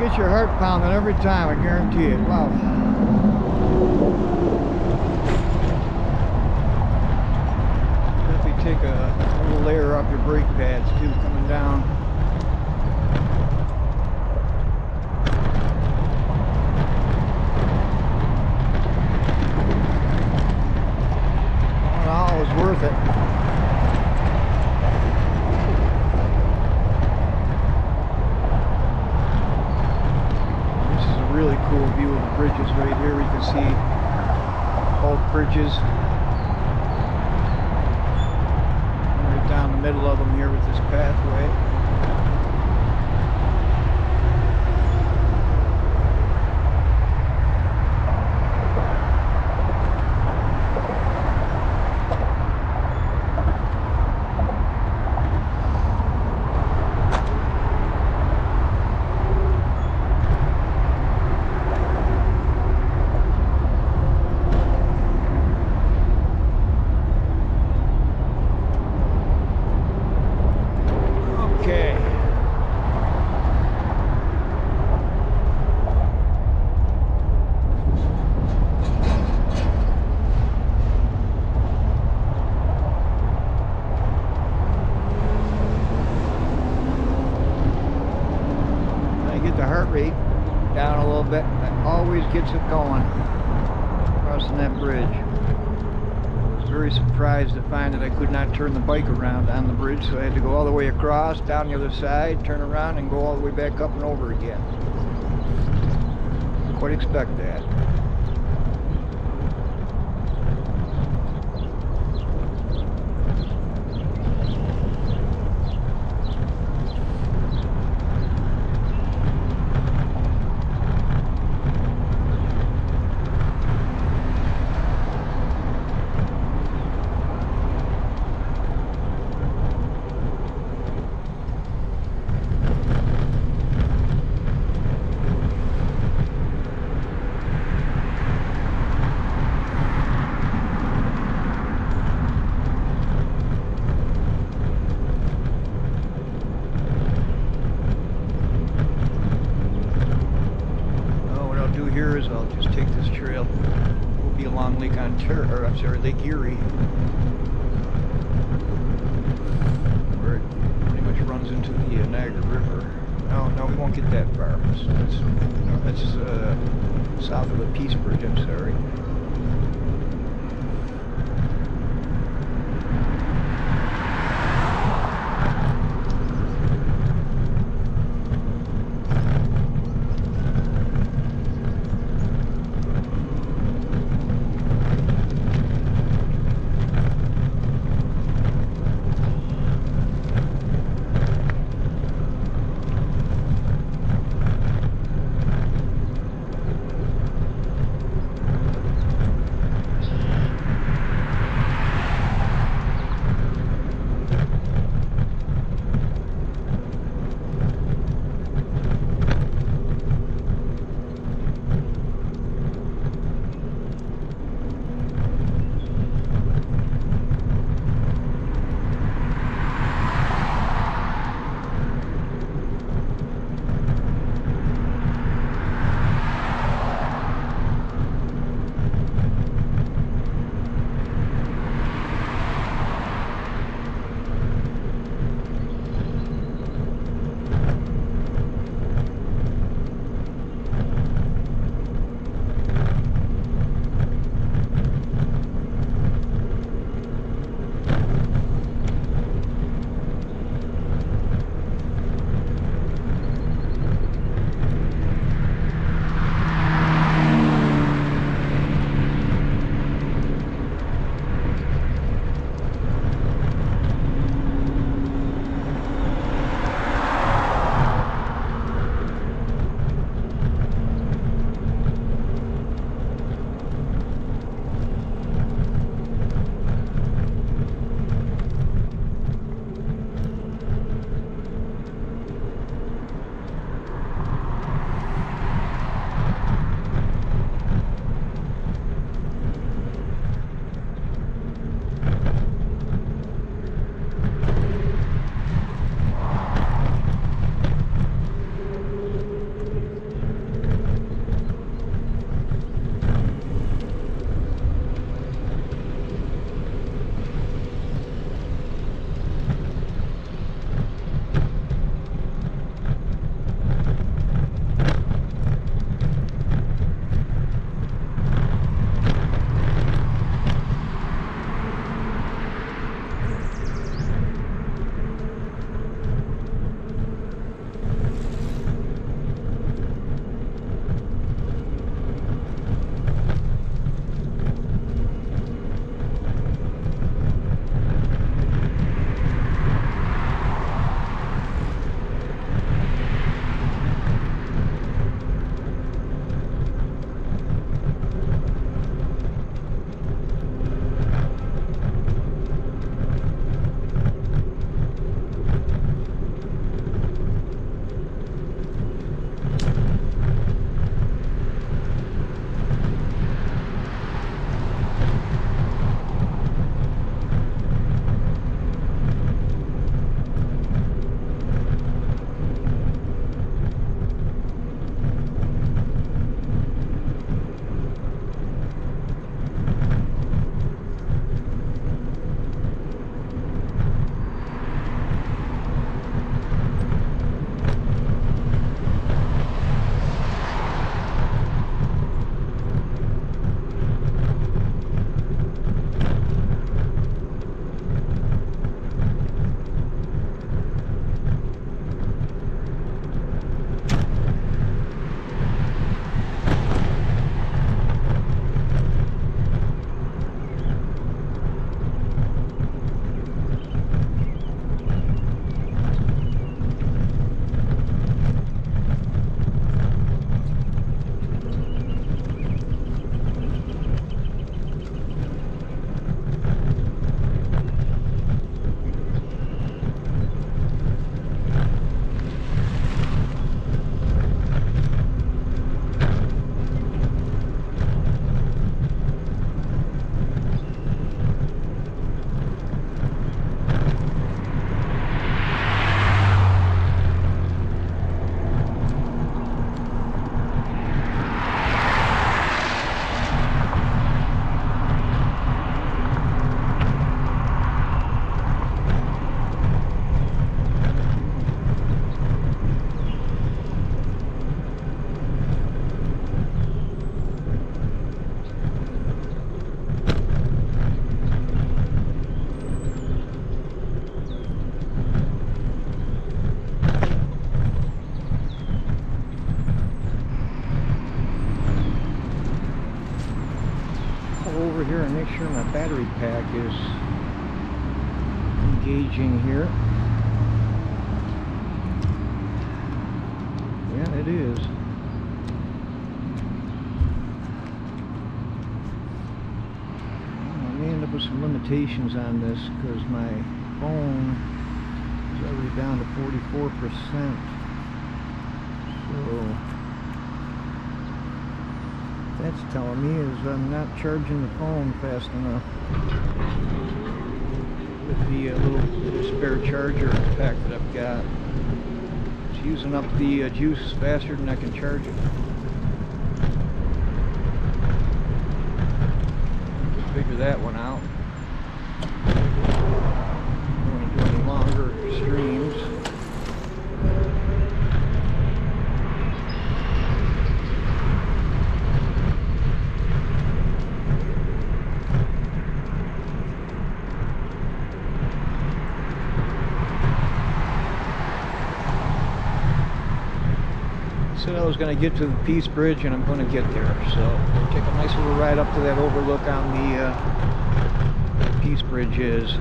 get your heart pounding every time, I guarantee it. Wow. Definitely take a little layer off your brake pads too, coming down. All in all, it was worth it. Really cool view of the bridges right here. You can see both bridges right down the middle of them here with this pathway. The heart rate down a little bit. That always gets it going, crossing that bridge. I was very surprised to find that I could not turn the bike around on the bridge, so I had to go all the way across, down the other side, turn around, and go all the way back up and over again. Didn't quite expect that. Here is I'll just take this trail. We'll be along Lake Ontario, or I'm sorry, Lake Erie, where it pretty much runs into the Niagara River. No, we won't get that far. That's south of the Peace Bridge. I'm sorry. over here and make sure my battery pack is engaging here. Yeah, it is. I may end up with some limitations on this because my phone is already down to 44%. So that's telling me is I'm not charging the phone fast enough with the little spare charger pack that I've got. It's using up the juice faster than I can charge it. Just figure that one out. Don't want to do any longer streams. Said I was going to get to the Peace Bridge, and I'm going to get there. So we'll take a nice little ride up to that overlook on the Peace Bridge is.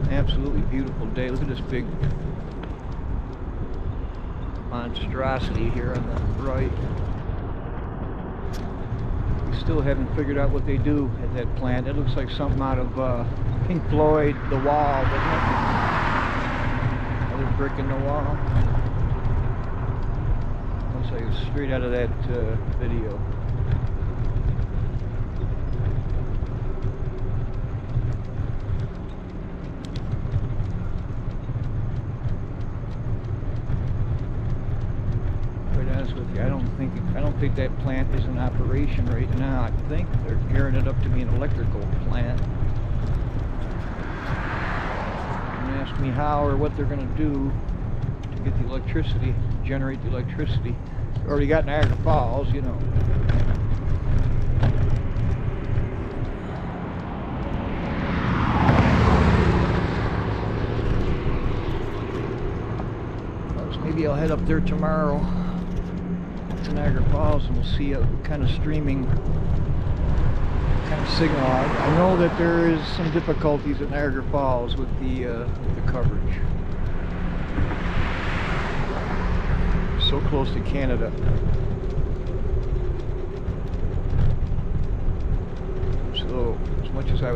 Absolutely beautiful day. Look at this big monstrosity here on the right. We still haven't figured out what they do at that plant. It looks like something out of Pink Floyd, The Wall, doesn't it? Another brick in the wall. Looks like it's straight out of that video. I don't think that plant is in operation right now. I think they're gearing it up to be an electrical plant. Don't ask me how or what they're going to do to get the electricity, generate the electricity. Already got Niagara Falls, you know. Maybe I'll head up there tomorrow to Niagara Falls and we'll see what kind of streaming kind of signal. I know that there is some difficulties at Niagara Falls with the coverage. So close to Canada. So as much as I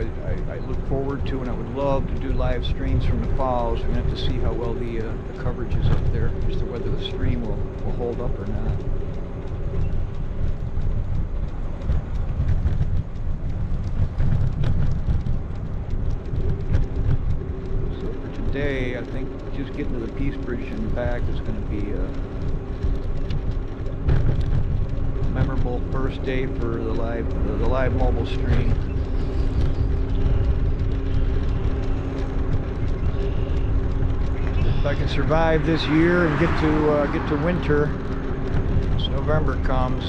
look forward to and I would love to do live streams from the falls, we're going to have to see how well the coverage is up there as to whether the stream will hold up or not. Today, I think just getting to the Peace Bridge and back is going to be a memorable first day for the live mobile stream. If I can survive this year and get to winter, as November comes.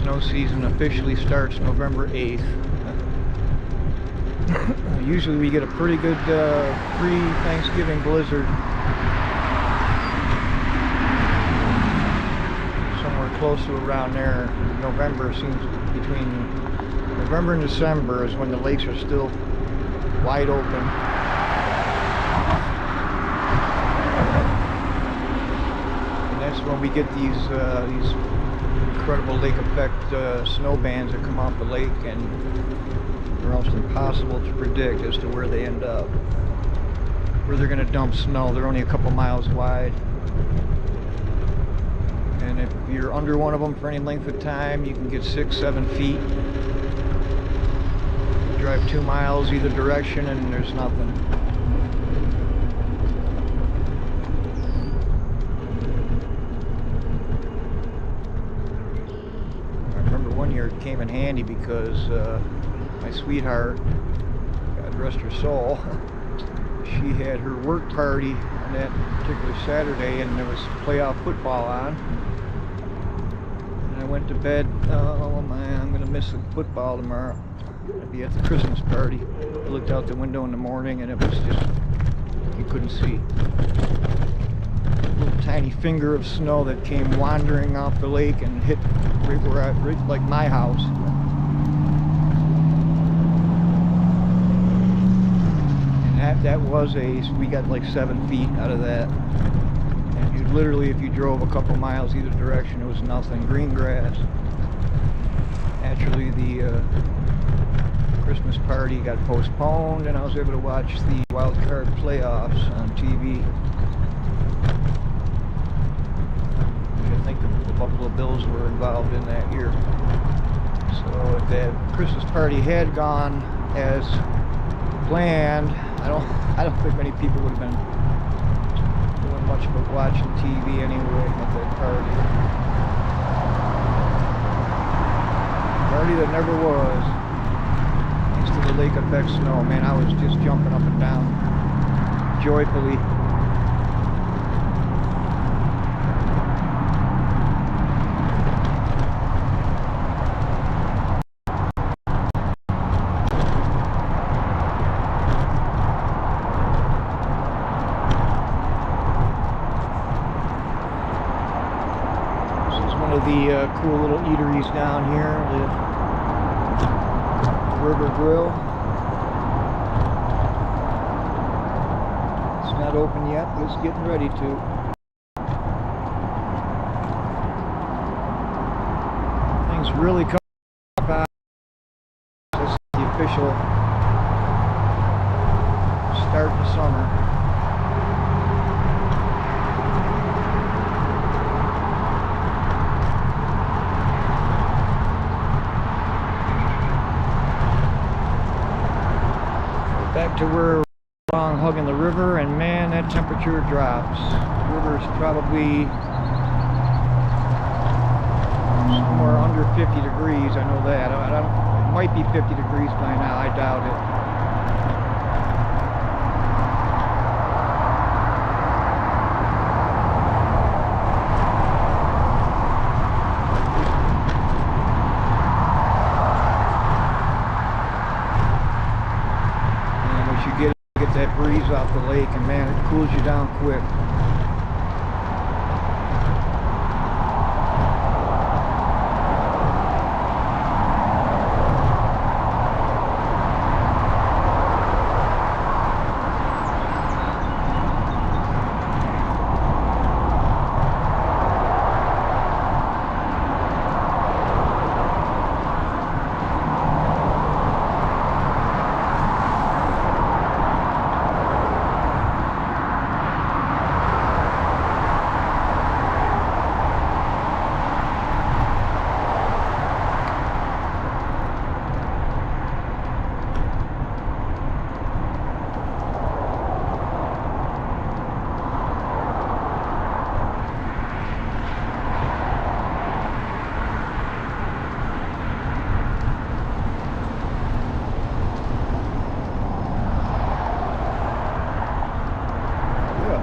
Snow season officially starts November 8th. Usually we get a pretty good pre-Thanksgiving blizzard. Somewhere close to around there. November seems between November and December is when the lakes are still wide open. And that's when we get these incredible lake effect snow bands that come off the lake, and they're almost impossible to predict as to where they end up, where they're going to dump snow. They're only a couple miles wide, and if you're under one of them for any length of time, you can get 6-7 feet. You drive 2 miles either direction and there's nothing. it came in handy because my sweetheart, God rest her soul, she had her work party on that particular Saturday, and there was playoff football on. And I went to bed, oh man, I'm going to miss the football tomorrow. I'll be at the Christmas party. I looked out the window in the morning and it was just, you couldn't see. A little tiny finger of snow that came wandering off the lake and hit right where right like my house. That was we got like 7 feet out of that, and you literally, if you drove a couple miles either direction, it was nothing, green grass. Naturally, the Christmas party got postponed, and I was able to watch the wild card playoffs on TV. I think the Buffalo Bills were involved in that year. So if that Christmas party had gone as planned, I don't think many people would have been doing much but watching TV anyway at that party. Party that never was. Thanks to the lake effect snow, man, I was just jumping up and down joyfully. The cool little eateries down here, the River Grill. It's not open yet, but it's getting ready to. Things really come up. This is the official start to summer. Back to where we're hugging the river, and man, that temperature drops. The river is probably somewhere under 50 degrees. I know that. It might be 50 degrees by now. I doubt it. Get that breeze off the lake, and man, it cools you down quick.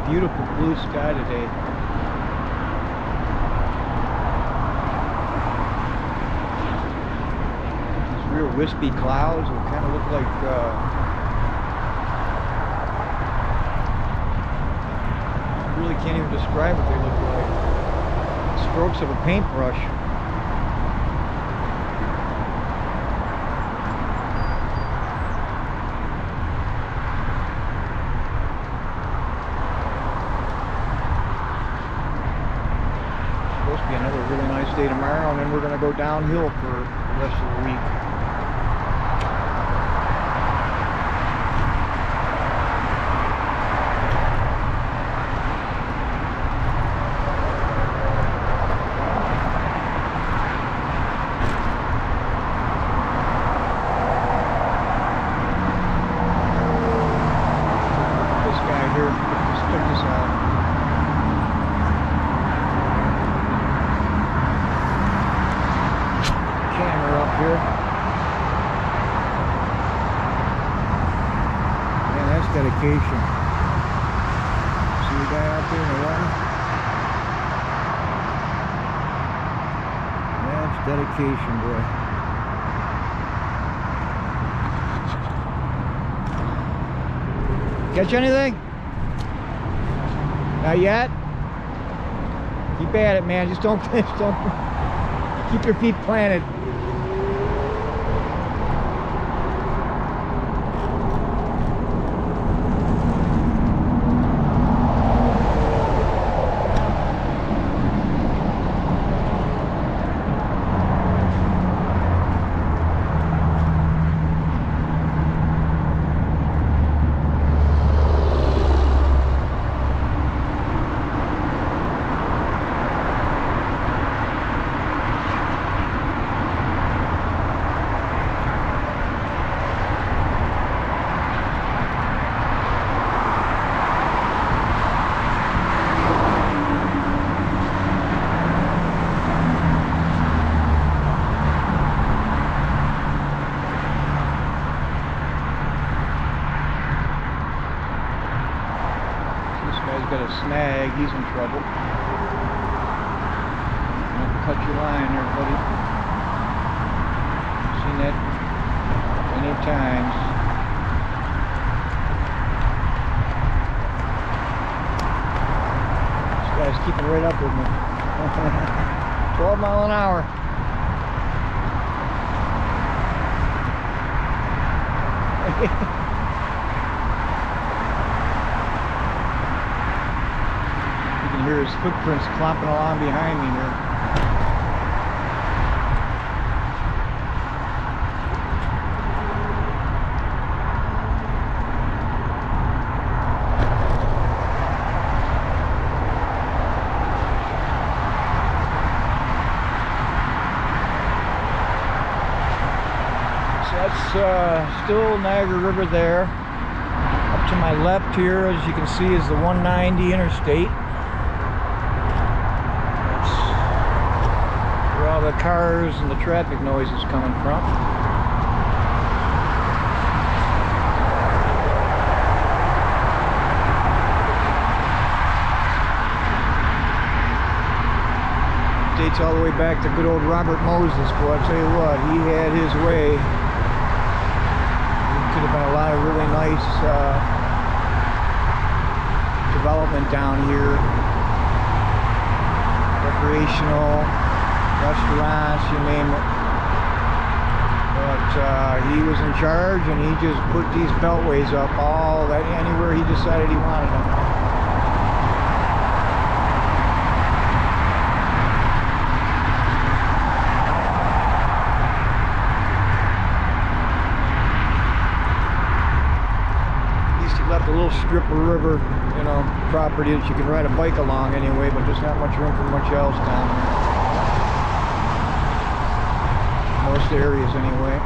Beautiful blue sky today. These real wispy clouds that kind of look like I really can't even describe what they look like. Strokes of a paintbrush. Supposed to be another really nice day tomorrow, and then we're going to go downhill for the rest of the week. This guy here, let's check this out. Camera up. dedication. See the guy out there in the water? That's dedication, boy. Catch anything? Not yet? Keep at it, man. Just don't keep your feet planted. Got a snag, he's in trouble. Cut your line there, buddy. Seen that many times. This guy's keeping right up with me. 12 miles an hour. Hear his footprints clomping along behind me here. So that's still Niagara River there. Up to my left here, as you can see, is the 190 interstate. The cars and the traffic noise is coming from. Dates all the way back to good old Robert Moses, boy. I'll tell you what, he had his way. There could have been a lot of really nice development down here. Recreational restaurants, you name it. But he was in charge, and he just put these beltways up anywhere he decided he wanted them. At least he left a little strip of river, you know, property that you can ride a bike along anyway, but there's not much room for much else down there. Most areas anyway.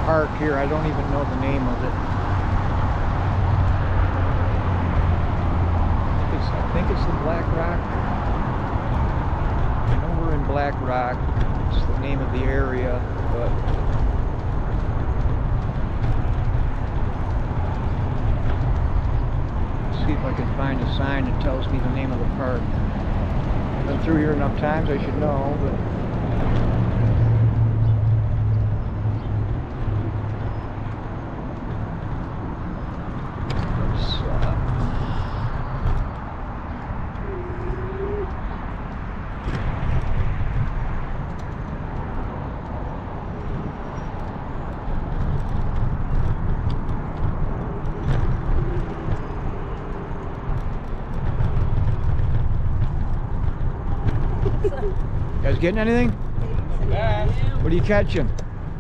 Park here, I don't even know the name of it. I think it's the Black Rock. I know we're in Black Rock. It's the name of the area, but let's see if I can find a sign that tells me the name of the park. I've been through here enough times, I should know, but guys getting anything? Bass. What are you catching?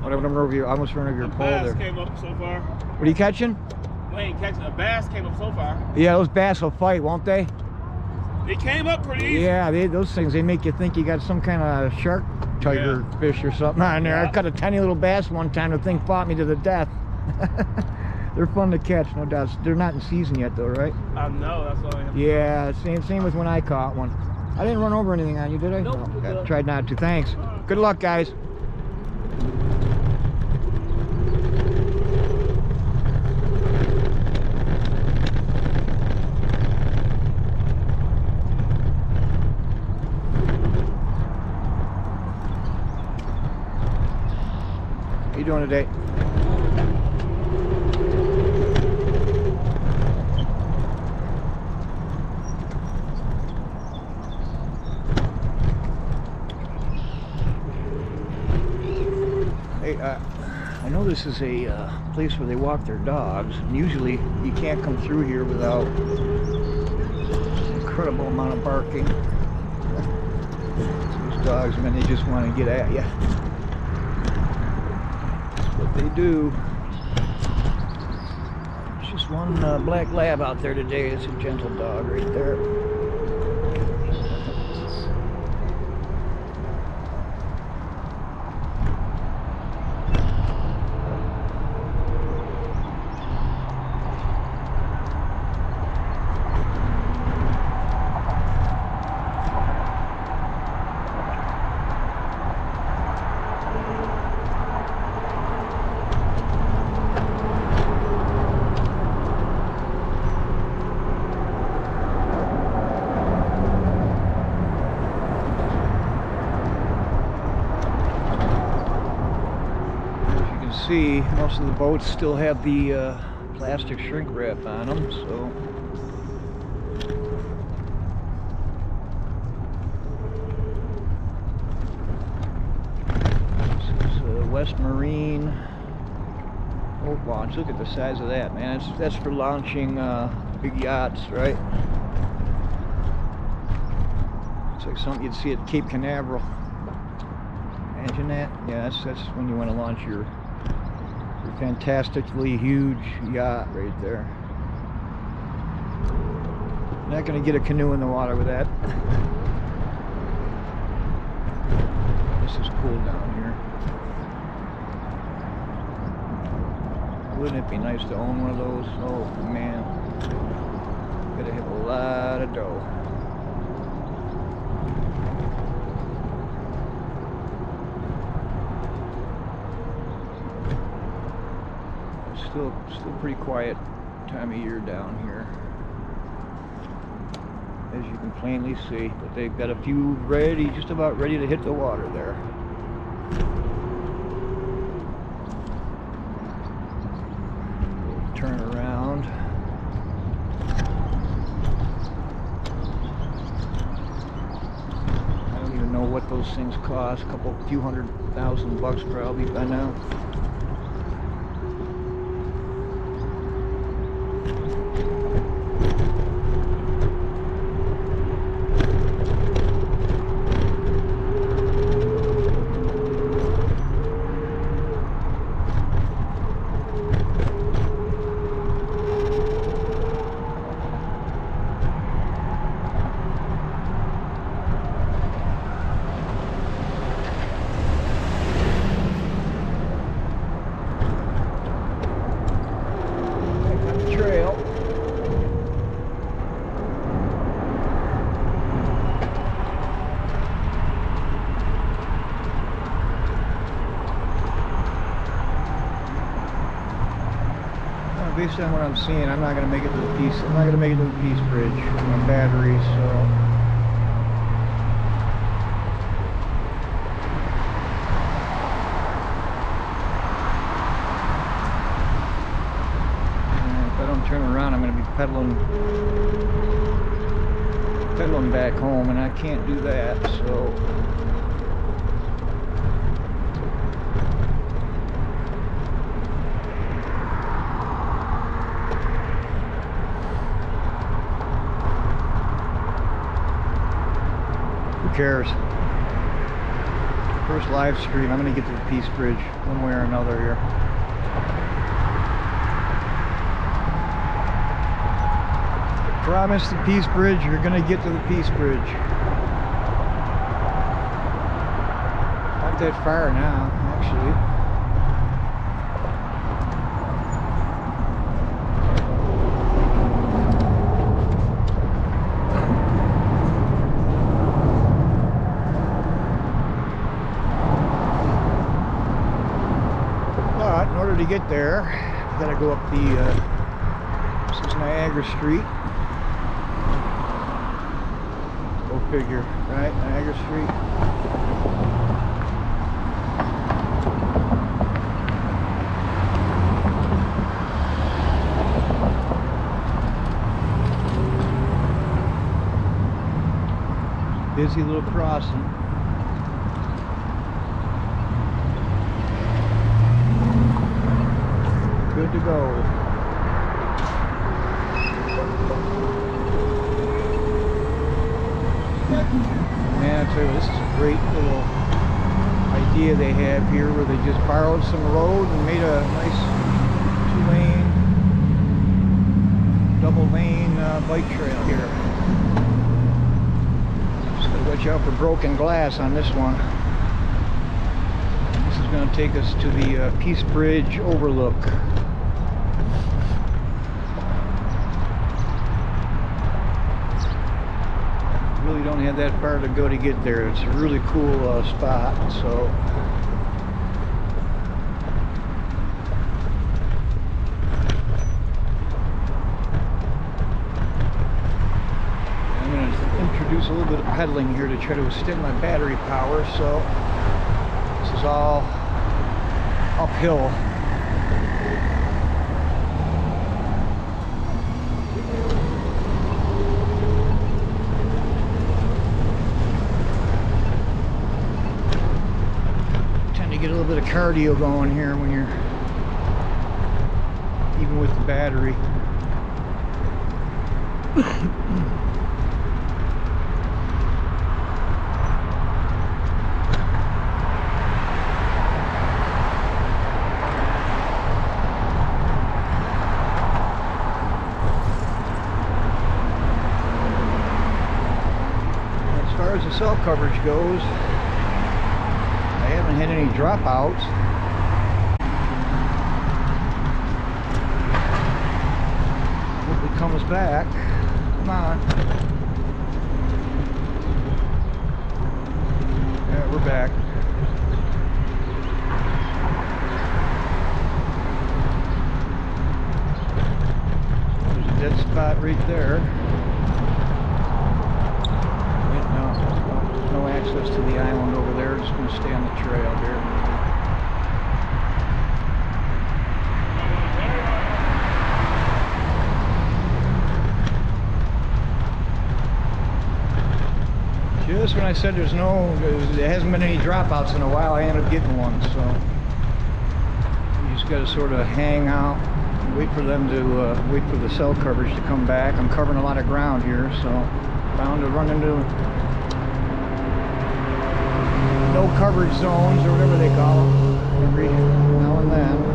I almost ran over your pole there. Bass came up so far. What are you catching? We ain't catching. A bass came up so far. Yeah, those bass will fight, won't they? They came up pretty easy. Yeah, those things, they make you think you got some kind of shark tiger fish or something on there. Yeah. I caught a tiny little bass one time. The thing fought me to the death. They're fun to catch, no doubt. They're not in season yet, though, right? No, that's all I have. Yeah, same with when I caught one. I didn't run over anything on you, did I? Nope. No, I tried not to. Thanks. Good luck, guys. How you doing today? Hey, I know this is a place where they walk their dogs, and usually you can't come through here without an incredible amount of barking. These dogs, man, they just want to get at you. What they do. There's just one black lab out there today. It's a gentle dog right there. See, most of the boats still have the plastic shrink wrap on them, so this is West Marine boat launch. Look at the size of that, man. That's for launching big yachts, right? Looks like something you'd see at Cape Canaveral. Imagine that. Yeah, that's when you want to launch your fantastically huge yacht right there. Not gonna get a canoe in the water with that. This is cool down here. Wouldn't it be nice to own one of those? Oh man, gotta have a lot of dough. Still pretty quiet time of year down here, as you can plainly see, but they've got a few ready, just about ready to hit the water there. Turn around. I don't even know what those things cost. A few $100,000 probably by now. Based on what I'm seeing, I'm not going to make it to the Peace. I'm not going to make it to the Peace Bridge with my battery, so. And if I don't turn around, I'm going to be pedaling back home, and I can't do that, so. Who cares? First live stream. I'm going to get to the Peace Bridge one way or another here. Promise the Peace Bridge, you're gonna get to the Peace Bridge. Not that far now, actually. But in order to get there, you gotta go up the this is Niagara Street. Go figure, right? Niagara Street. Busy little crossing. Good to go. Man, I tell you, this is a great little idea they have here, where they just borrowed some road and made a nice two-lane, double-lane bike trail here. Just gotta watch out for broken glass on this one. This is going to take us to the Peace Bridge overlook. Really don't have that far to go to get there. It's a really cool spot. So I'm going to introduce a little bit of pedaling here to try to extend my battery power. So this is all uphill. Get a little bit of cardio going here when you're even with the battery. As far as the cell coverage goes, I haven't had any dropouts. Hope it comes back. Come on. Yeah, we're back. There's a dead spot right there. No access to the island over there. Just going to stay on the trail here. Just when I said there hasn't been any dropouts in a while, I ended up getting one. So you just got to sort of hang out, and wait for them to wait for the cell coverage to come back. I'm covering a lot of ground here, so bound to run into no coverage zones or whatever they call them every now and then.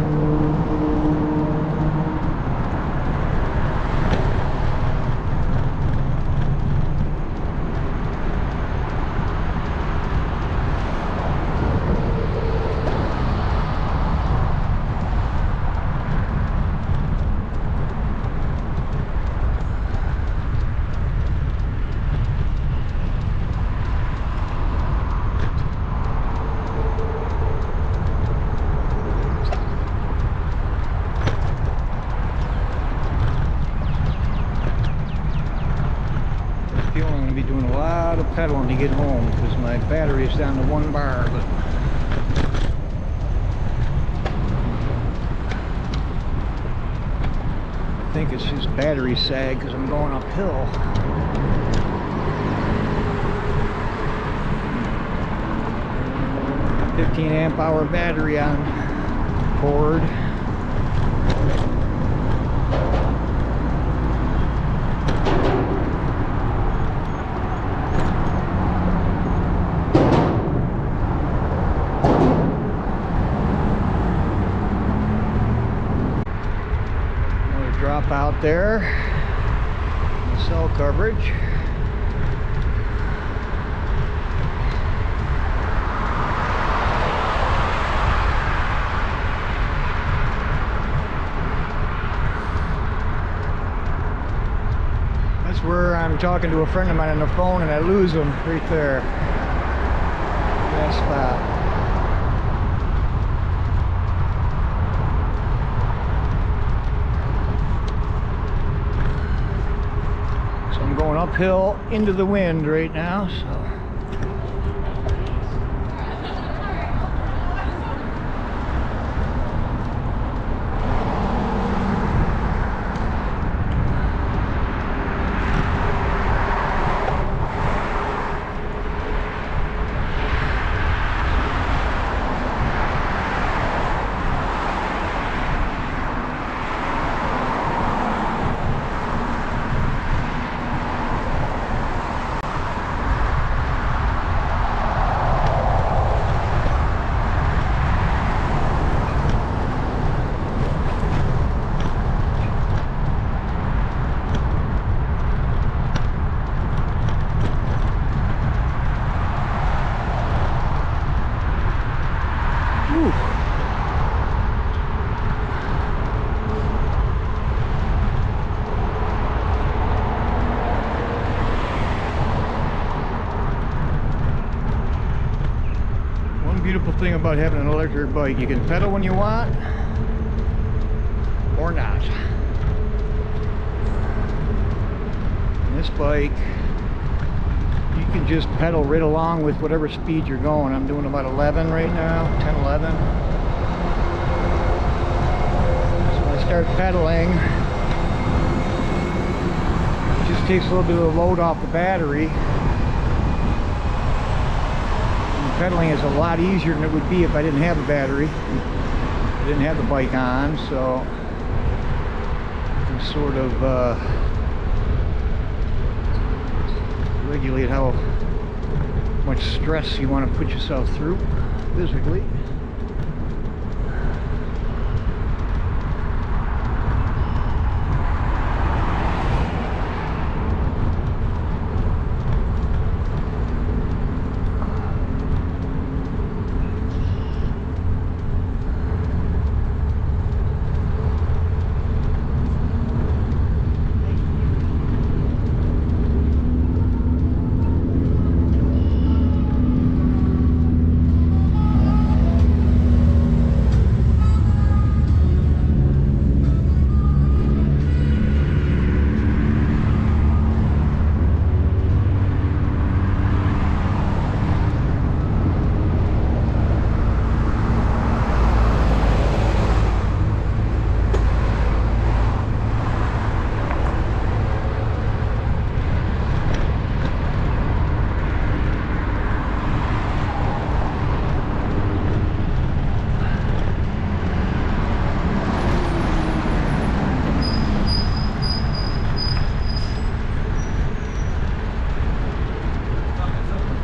Pedaling to get home because my battery is down to 1 bar, but I think it's just battery sag because I'm going uphill. A 15 amp hour battery on board. Drop out there. Cell coverage. That's where I'm talking to a friend of mine on the phone and I lose him right there. That spot. I'm going uphill into the wind right now, so beautiful thing about having an electric bike, you can pedal when you want or not. And this bike, you can just pedal right along with whatever speed you're going. I'm doing about 11 right now, 10, 11. So when I start pedaling, it just takes a little bit of the load off the battery. Pedaling is a lot easier than it would be if I didn't have a battery. I didn't have the bike on, so you can sort of regulate how much stress you want to put yourself through physically.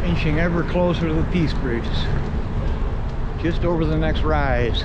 Inching ever closer to the Peace Bridges, just over the next rise.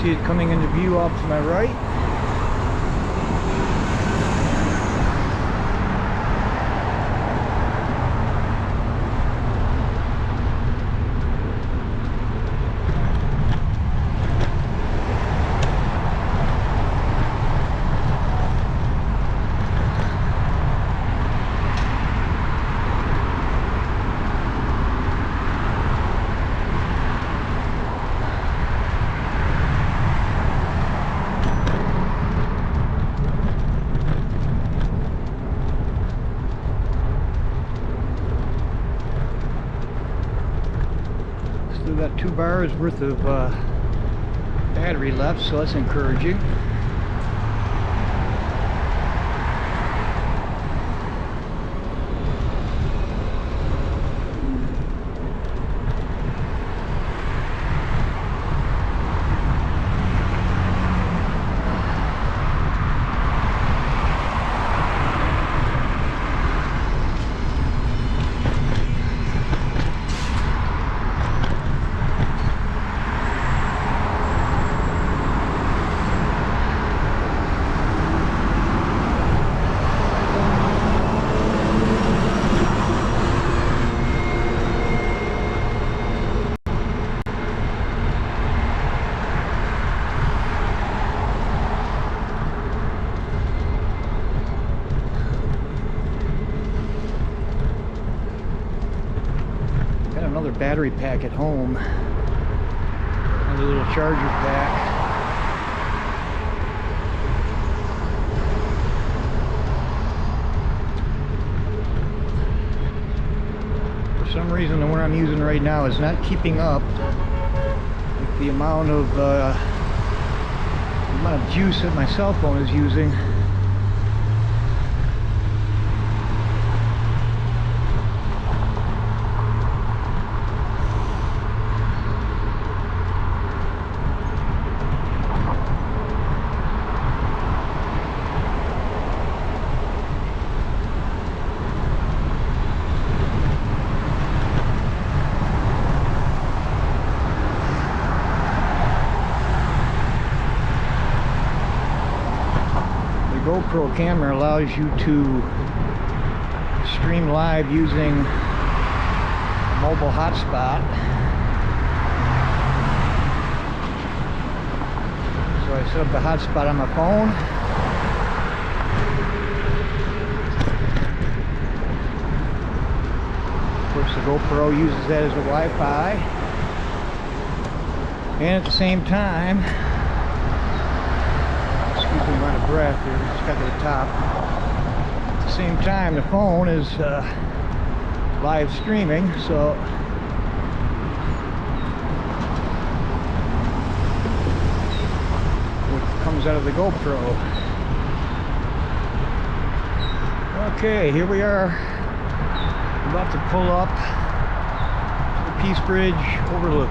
See it coming into view off to my right. 2 bars worth of battery left, so that's encouraging. Another battery pack at home, another little charger pack. For some reason the one I'm using right now is not keeping up with the amount of juice that my cell phone is using. GoPro camera allows you to stream live using a mobile hotspot. So I set up the hotspot on my phone. Of course, the GoPro uses that as a Wi-Fi. And at the same time, I'm out of breath here, just got to the top. At the same time, the phone is live streaming, so what comes out of the GoPro. Okay, here we are, about to pull up to the Peace Bridge overlook.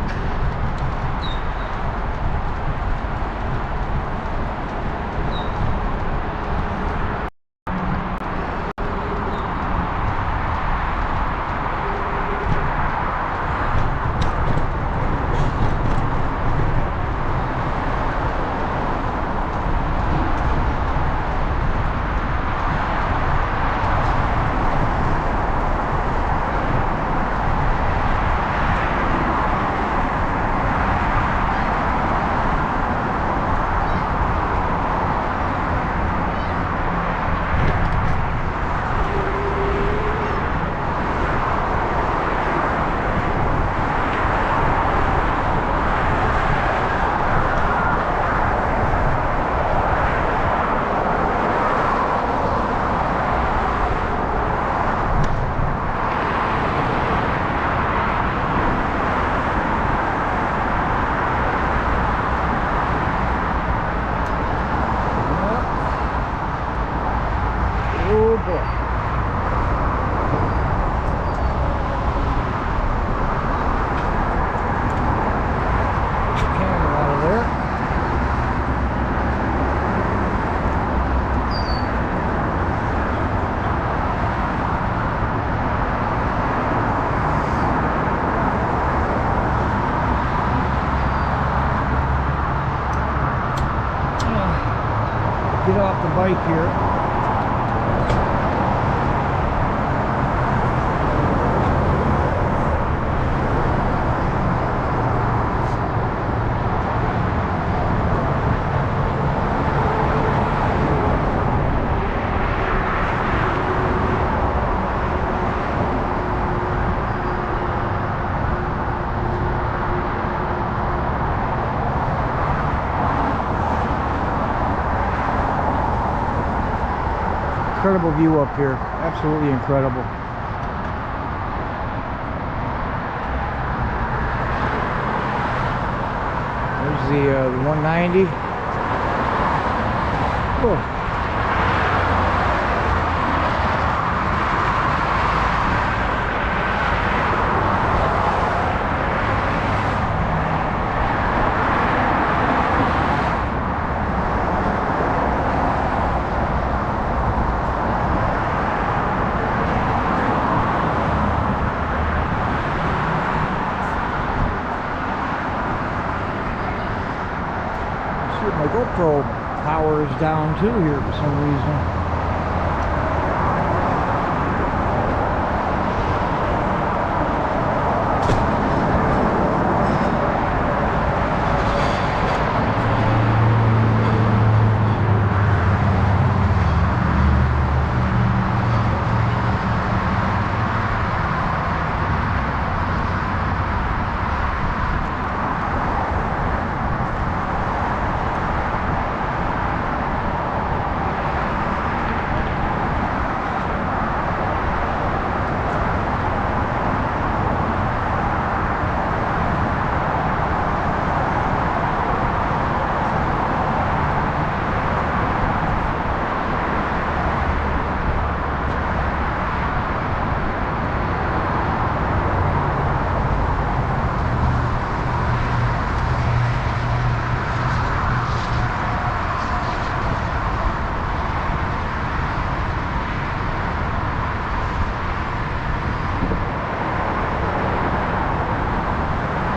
Get off the bike here. Incredible view up here, absolutely incredible. There's the 190. Oh. My GoPro power is down too here for some reason.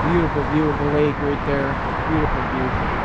Beautiful view of the lake right there. Beautiful view.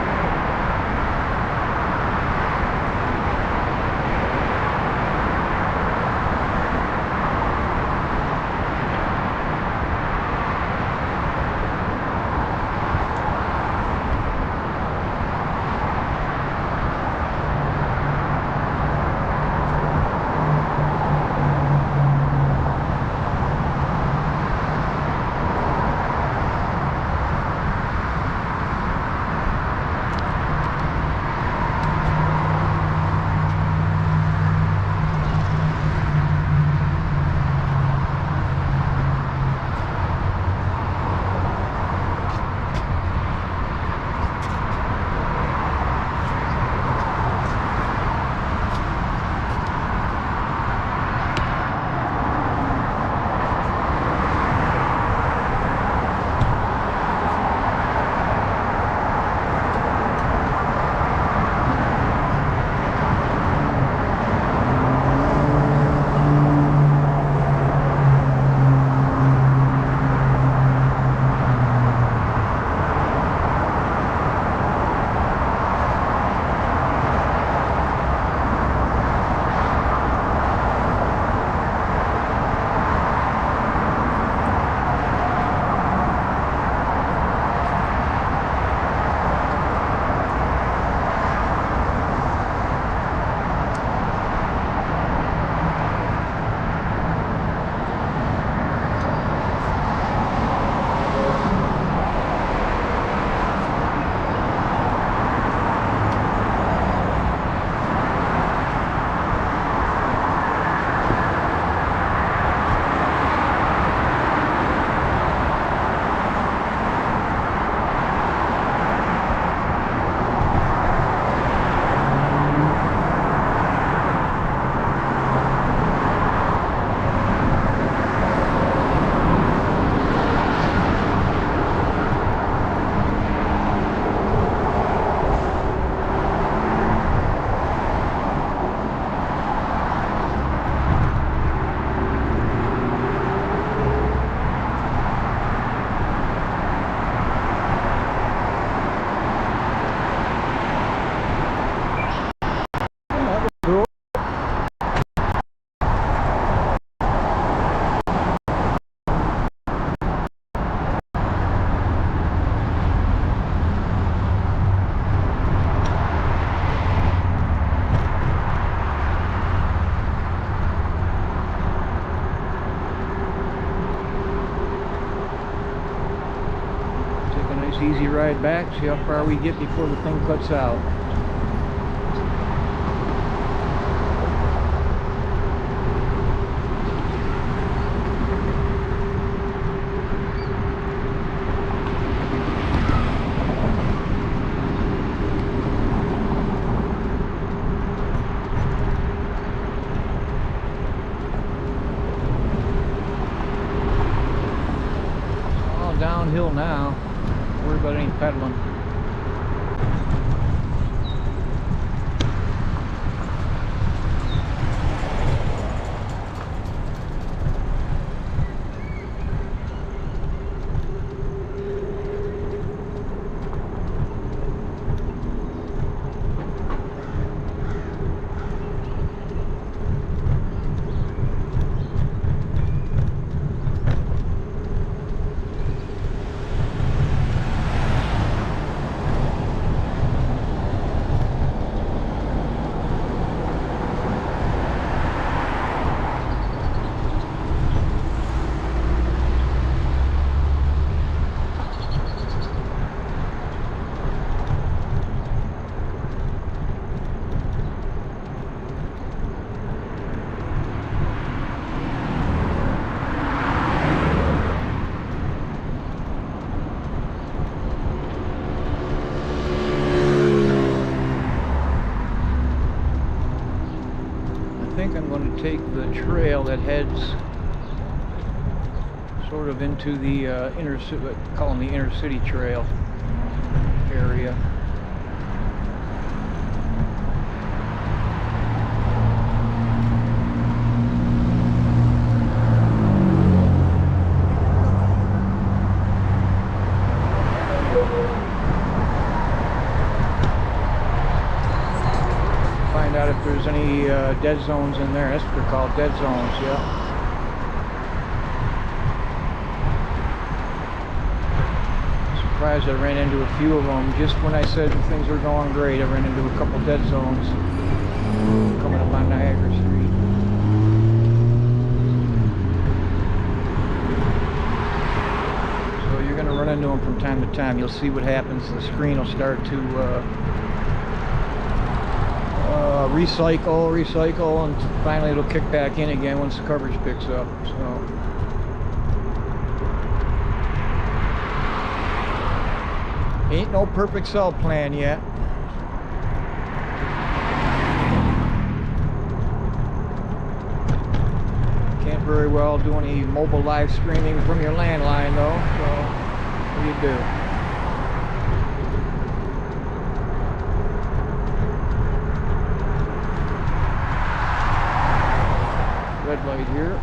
Easy ride back, see how far we get before the thing cuts out. but it ain't pedaling. I'm going to take the trail that heads sort of into the inner city, call them the inner city trail area. Find out if there's any dead zones in there. That's what they're called, dead zones, yeah. Surprised I ran into a few of them. Just when I said things were going great, I ran into a couple dead zones coming up on Niagara Street. So you're going to run into them from time to time. You'll see what happens. The screen will start to recycle, and finally it'll kick back in again once the coverage picks up. So ain't no perfect cell plan yet. Can't very well do any mobile live streaming from your landline though, so what do you do? Red light here.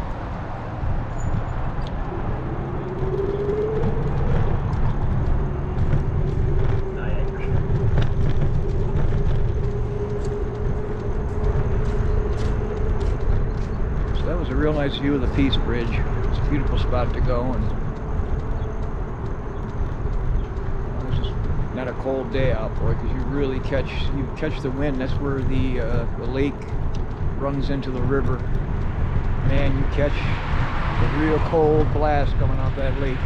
So that was a real nice view of the Peace Bridge. It's a beautiful spot to go, and it's just not a cold day out for it because you really catch the wind. That's where the lake runs into the river. Man, you catch a real cold blast coming off that lake.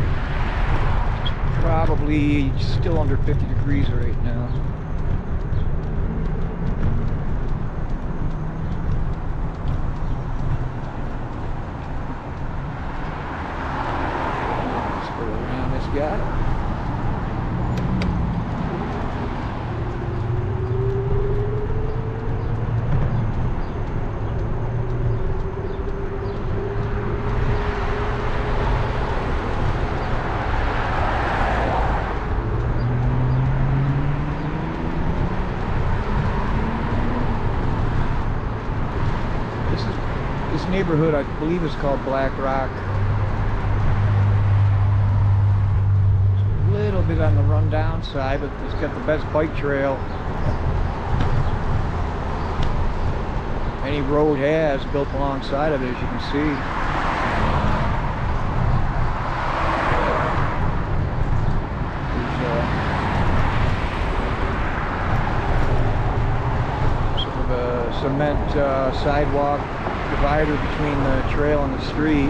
It's probably still under 50 degrees right now. Let's go around this guy. This neighborhood, I believe, is called Black Rock. It's a little bit on the rundown side, but it's got the best bike trail any road has built alongside of it, as you can see. There's sort of a cement sidewalk divider between the trail and the street.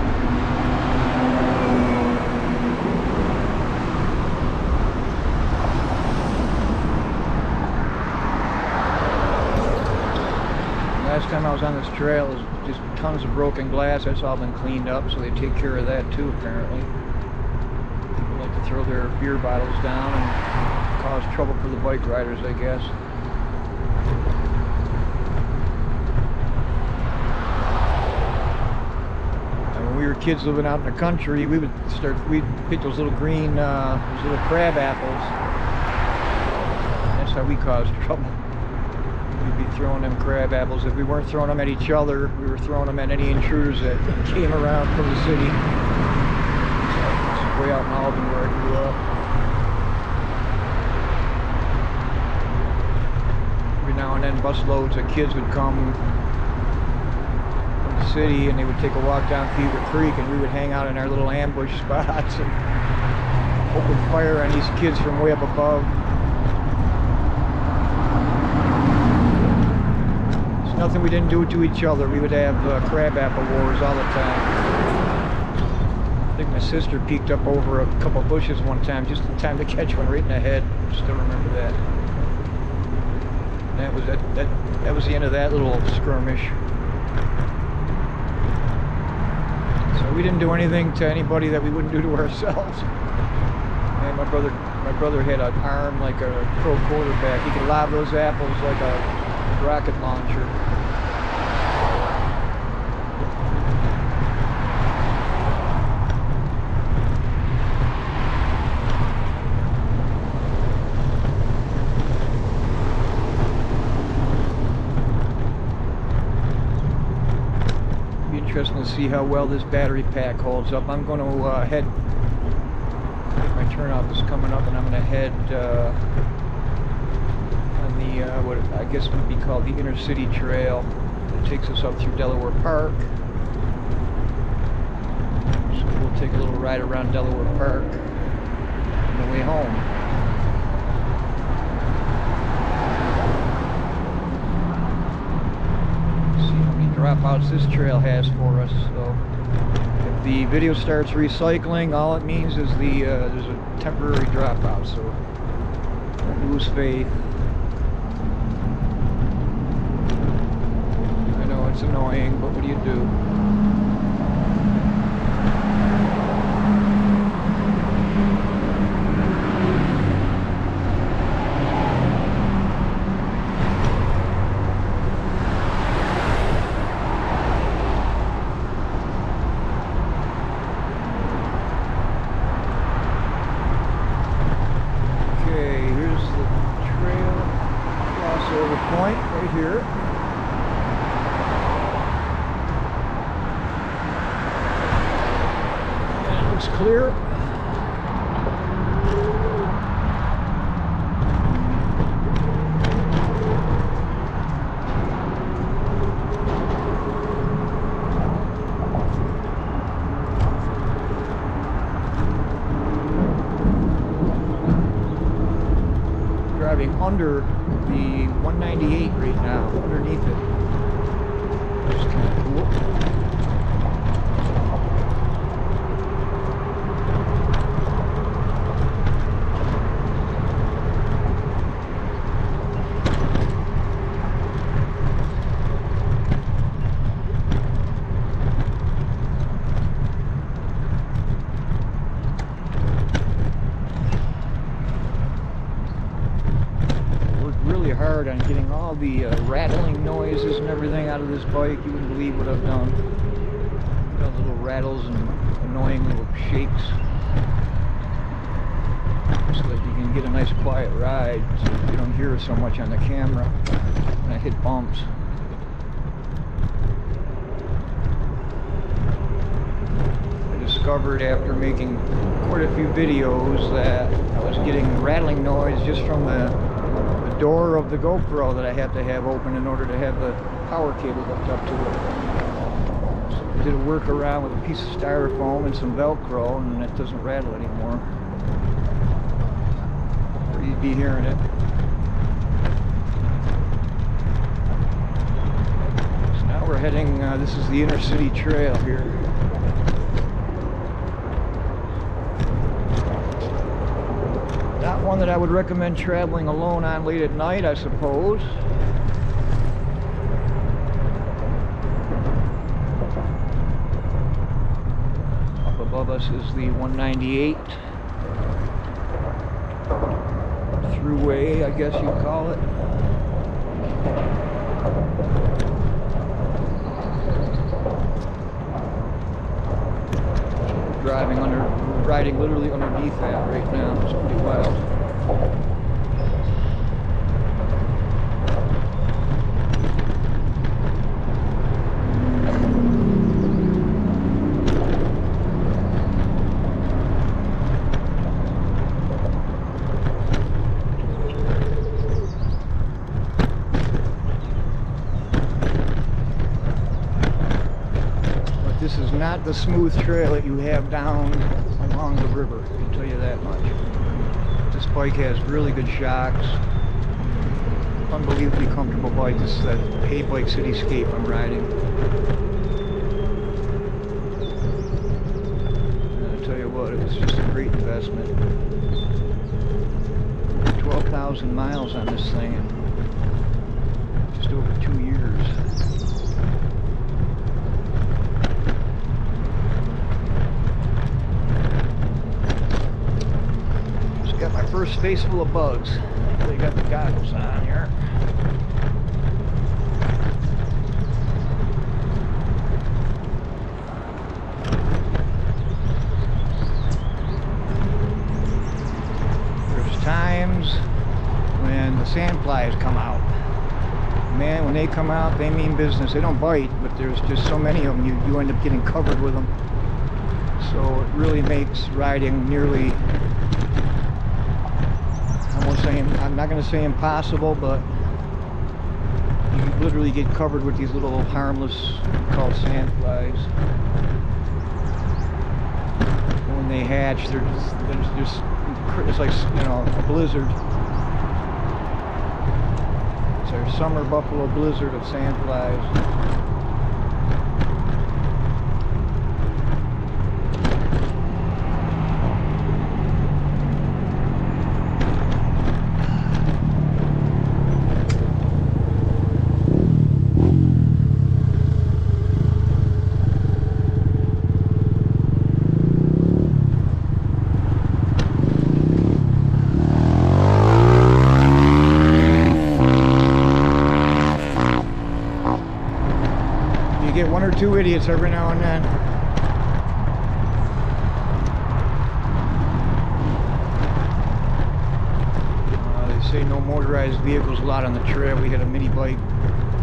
Last time I was on this trail, there was just tons of broken glass. That's all been cleaned up, so they take care of that too, apparently. People like to throw their beer bottles down and cause trouble for the bike riders, I guess. We we were kids living out in the country, we'd pick those little green, those little crab apples. That's how we caused trouble. We'd be throwing them crab apples. If we weren't throwing them at each other, we were throwing them at any intruders that came around from the city. So, this is way out in Albany where I grew up. Every now and then busloads of kids would come from the city and they would take a walk down Fever Creek, and we would hang out in our little ambush spots and open fire on these kids from way up above. It's nothing we didn't do to each other. We would have crab apple wars all the time. I think my sister peeked up over a couple of bushes one time just in time to catch one right in the head. Still remember that. That was the end of that little skirmish. So we didn't do anything to anybody that we wouldn't do to ourselves. And my brother had an arm like a pro quarterback. He could lob those apples like a rocket launcher. Interesting to see how well this battery pack holds up. I'm going to head, I think my turnoff is coming up, and I'm going to head on the what I guess would be called the Inner City Trail that takes us up through Delaware Park. So we'll take a little ride around Delaware Park on the way home. Dropouts this trail has for us. So if the video starts recycling, all it means is there's a temporary dropout, so don't lose faith. I know it's annoying, but what do you do? Point right here. And it looks clear. Driving under the 198 right now, underneath it. Which is kind of cool. Hard on getting all the rattling noises and everything out of this bike. You wouldn't believe what I've done. Got little rattles and annoying little shakes so that you can get a nice quiet ride so you don't hear it so much on the camera when I hit bumps. I discovered after making quite a few videos that I was getting rattling noise just from the door of the GoPro that I have to have open in order to have the power cable hooked up to it. So I did a workaround with a piece of styrofoam and some Velcro, and it doesn't rattle anymore. Or you'd be hearing it. So now we're heading, this is the Inner City Trail here. Not one that I would recommend traveling alone on late at night, I suppose. Up above us is the 198 throughway, I guess you'd call it. riding literally underneath that right now. It's pretty wild. This is not the smooth trail that you have down along the river, I can tell you that much. This bike has really good shocks. Unbelievably comfortable bike. This is that Ebike Cityscape I'm riding. And I tell you what, it was just a great investment. 12,000 miles on this thing in just over 2 years. First face full of bugs. They got the goggles on here. There's times when the sandflies come out. Man, when they come out, they mean business. They don't bite, but there's just so many of them, you end up getting covered with them. So it really makes riding nearly, I'm not going to say impossible, but you literally get covered with these little harmless, called sandflies. And when they hatch, they're just it's like, you know, a blizzard. It's our summer buffalo blizzard of sandflies. Get one or two idiots every now and then. They say no motorized vehicles allowed on the trail. We got a mini bike,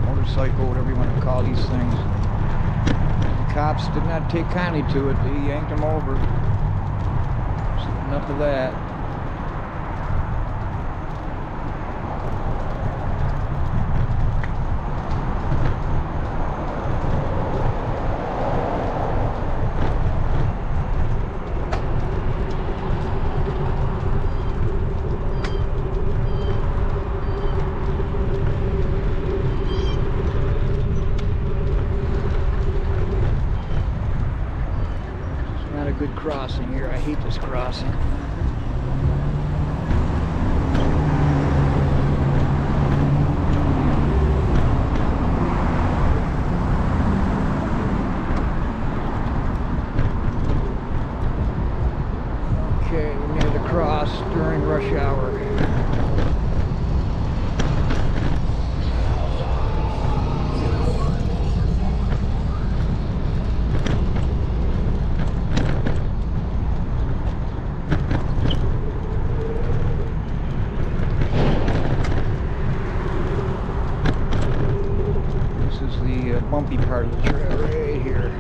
motorcycle, whatever you want to call these things. The cops did not take kindly to it. They yanked them over. So enough of that. Good crossing here. I hate this crossing. Okay, we made it across during rush hour. Bumpy part of the trail right here.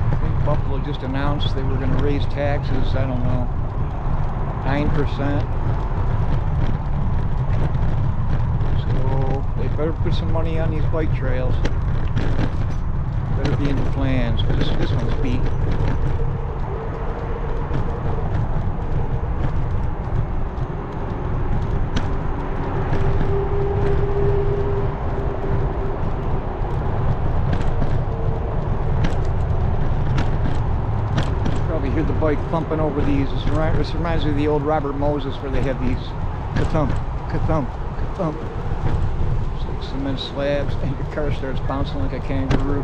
I think Buffalo just announced they were going to raise taxes, I don't know, 9%. So they better put some money on these bike trails. Better be in the plans, because this one's beat. Probably hear the bike thumping over these. This reminds me of the old Robert Moses, where they have these ka-thump, ka-thump, ka-thump. It's like cement slabs, and your car starts bouncing like a kangaroo.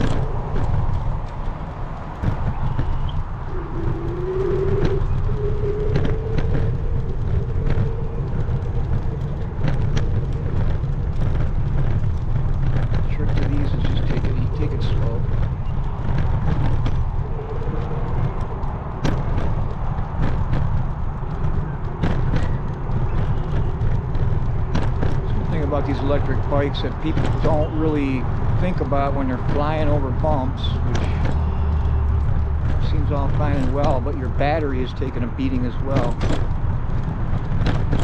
electric bikes that people don't really think about when they're flying over bumps, which seems all fine and well, but your battery is taking a beating as well.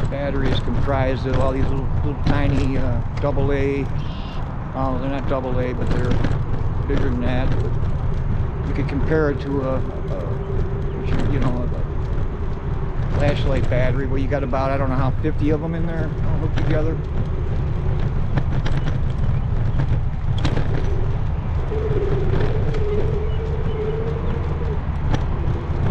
The battery is comprised of all these little tiny AA. Oh, they're not AA, but they're bigger than that. But you could compare it to a flashlight battery, where you got about, I don't know how, 50 of them in there all hooked together.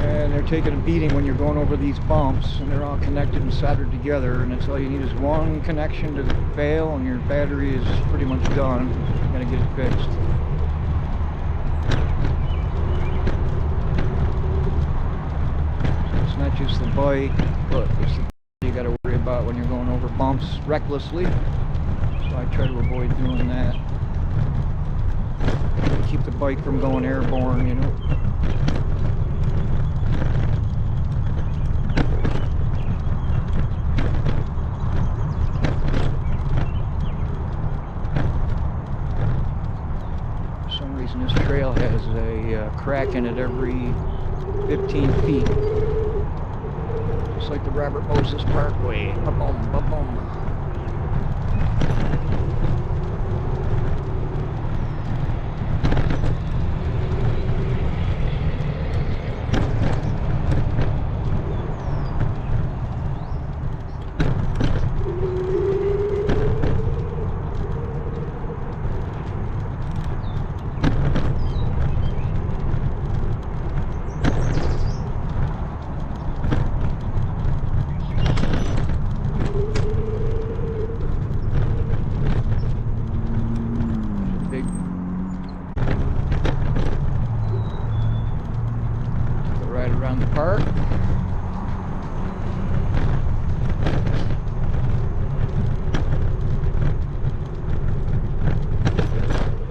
And they're taking a beating when you're going over these bumps, and they're all connected and soldered together, and that's all you need is one connection to fail and your battery is pretty much done. You gotta get it fixed. Not just the bike, but it's the you got to worry about when you're going over bumps recklessly. So I try to avoid doing that. Keep the bike from going airborne, you know. For some reason this trail has a crack in it every 15 feet. Just like the Robert Moses Parkway. Ba-boom, ba-boom. Around the park.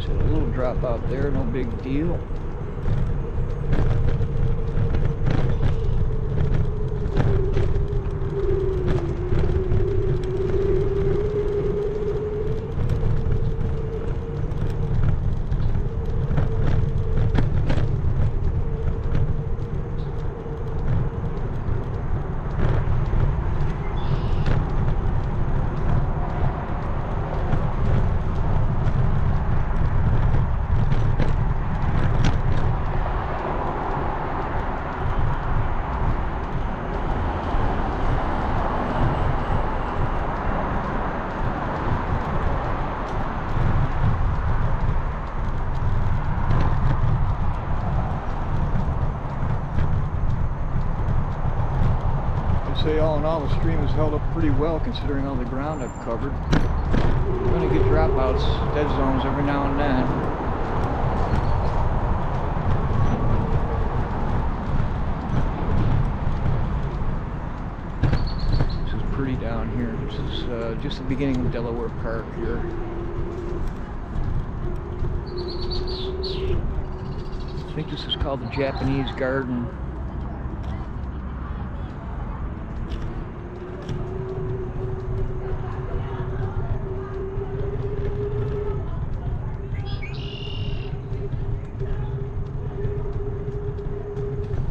So a little drop out there, no big deal. Say all in all, the stream has held up pretty well considering all the ground I've covered. I'm going to get dropouts, dead zones every now and then. This is pretty down here. This is just the beginning of Delaware Park here. I think this is called the Japanese Garden.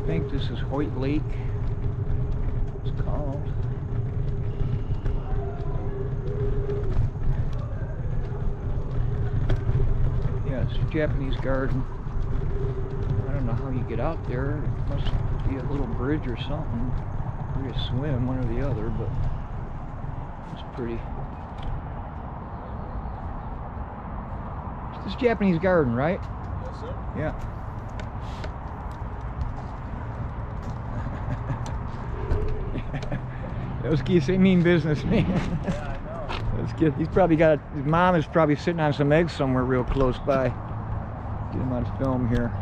I think this is Hoyt Lake, it's called. Yeah, it's a Japanese garden. I don't know how you get out there. It must be a little bridge or something. Or you swim, one or the other, but it's pretty. It's this Japanese garden, right? Yes, sir. Yeah. Those geese, they mean business, man. Yeah, I know. Those geese, he's probably got, his mom is probably sitting on some eggs somewhere real close by. Get him on film here.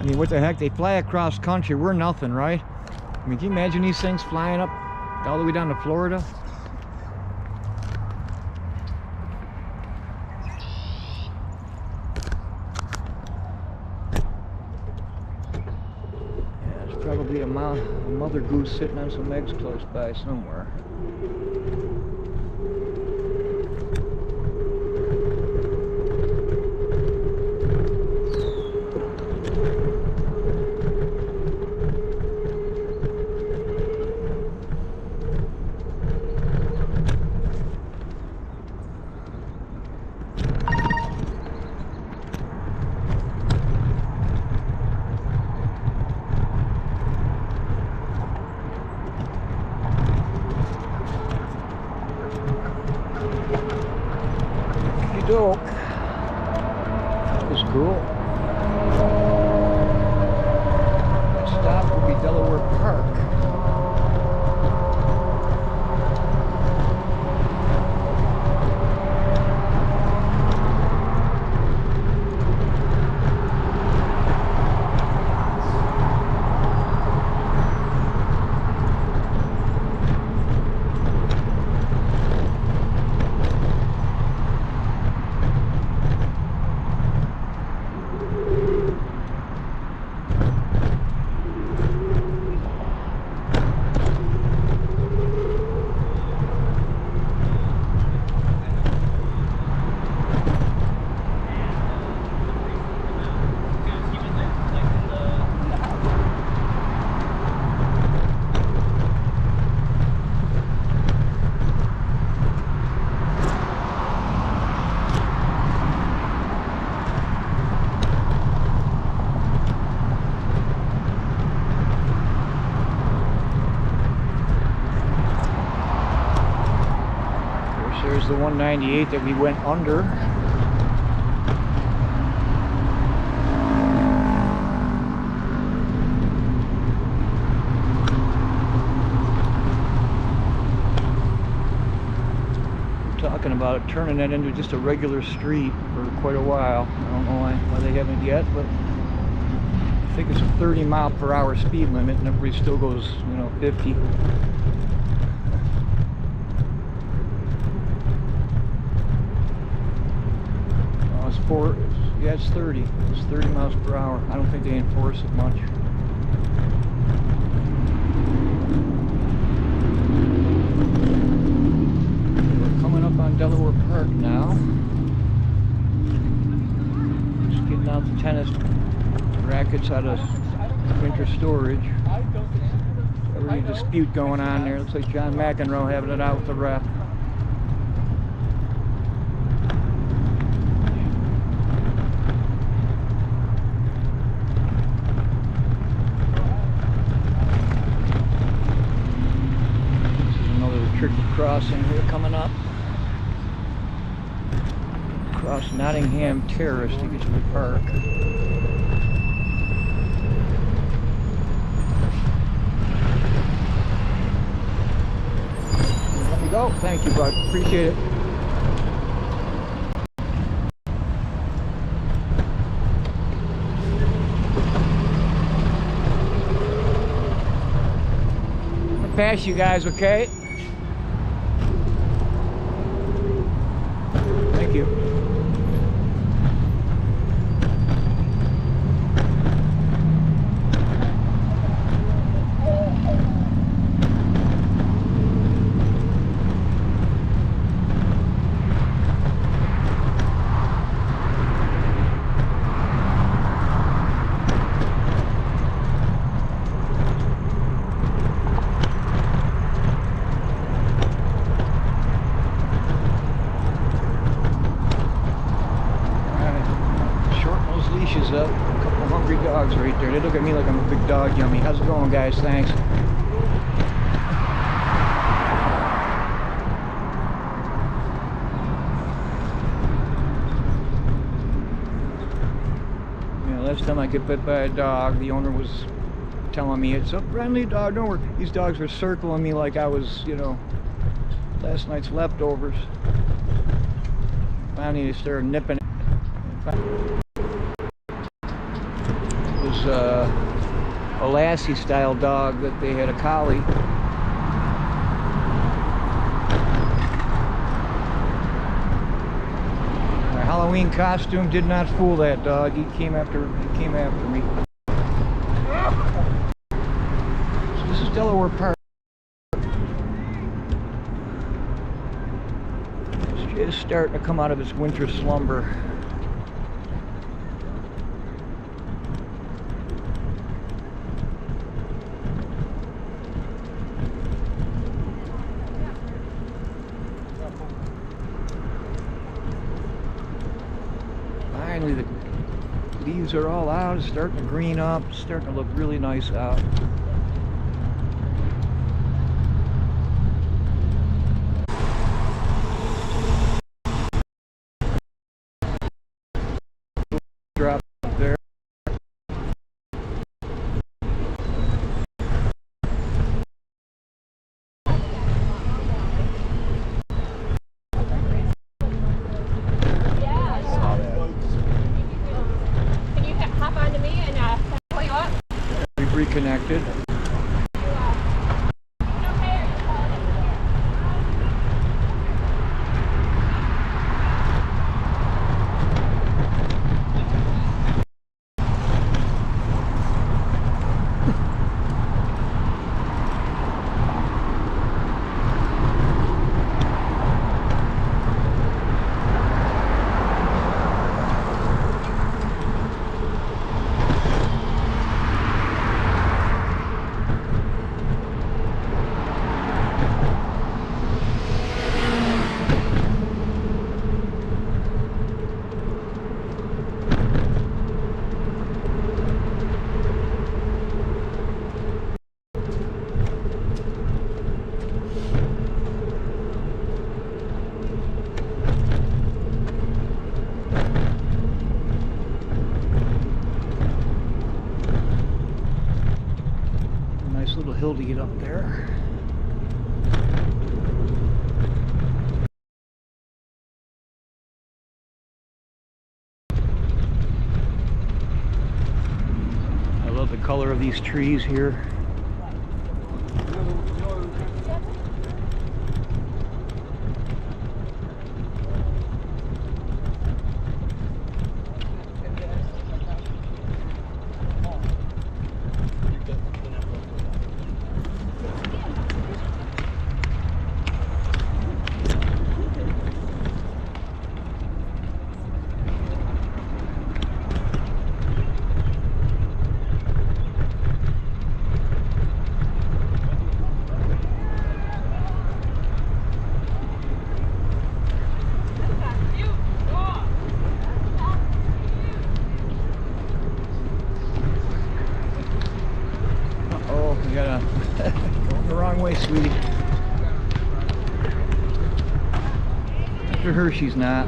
I mean, what the heck? They fly across country. We're nothing, right? I mean, can you imagine these things flying up all the way down to Florida? be a mother goose sitting on some eggs close by somewhere. That was cool. Next stop will be Delaware Park. There's the 198 that we went under. We're talking about turning that into just a regular street for quite a while. I don't know why they haven't yet, but I think it's a 30-mile-per-hour speed limit, and everybody still goes, you know, 50. Yeah, it's 30. It's 30 miles per hour. I don't think they enforce it much. We're coming up on Delaware Park now. Just getting out the tennis rackets out of winter storage. Every dispute going on there. Looks like John McEnroe having it out with the ref. Tricky crossing here coming up. Across Nottingham Terrace to get to the park. Let me go. Thank you, bud. Appreciate it. I'll pass you guys, okay? Thank you. Up. A couple of hungry dogs right there. They look at me like I'm a big dog yummy. How's it going, guys? Thanks. Yeah, last time I got bit by a dog, the owner was telling me it's a friendly dog. Don't worry. These dogs were circling me like I was, you know, last night's leftovers. Finally, they started nipping it. A Lassie style dog that they had, a collie. My Halloween costume did not fool that dog. He came after me. Delaware Park is just starting to come out of its winter slumber. Finally, the leaves are all out. It's starting to green up. It's starting to look really nice out. Drop up there. We've reconnected. Nice little hill to get up there. I love the color of these trees here. You gotta go the wrong way, sweetie. After her, she's not.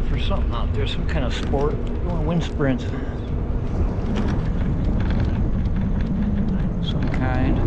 For something out there, some kind of sport, doing wind sprints, some kind.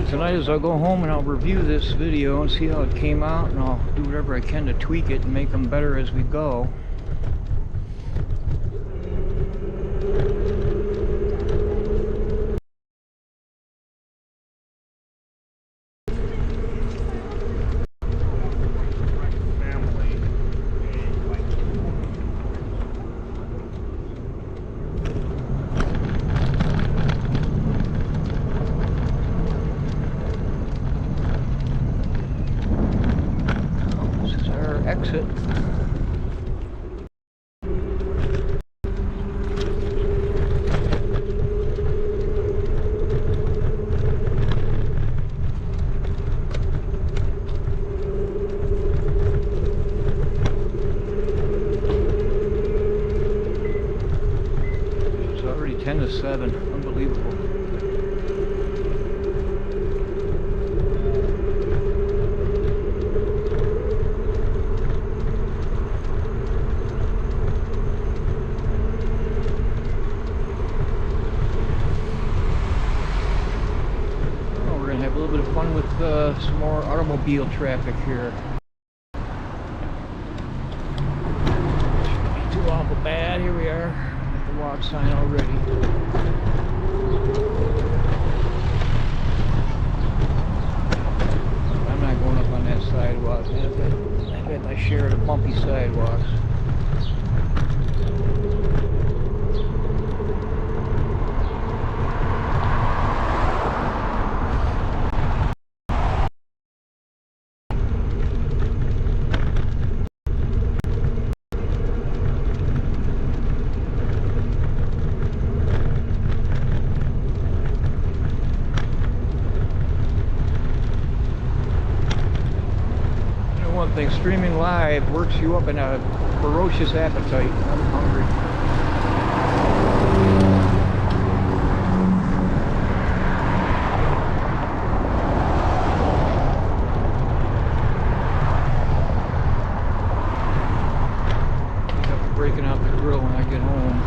Tonight is I'll go home and I'll review this video and see how it came out, and I'll do whatever I can to tweak it and make them better as we go. exit. It's already 10 to 7. Unbelievable. Have a little bit of fun with some more automobile traffic here. Shouldn't be too awful bad. Here we are at the walk sign already. I'm not going up on that sidewalk. I've had my share of the bumpy sidewalks. One thing, streaming live works you up in a ferocious appetite. I'm hungry. End up breaking out the grill when I get home.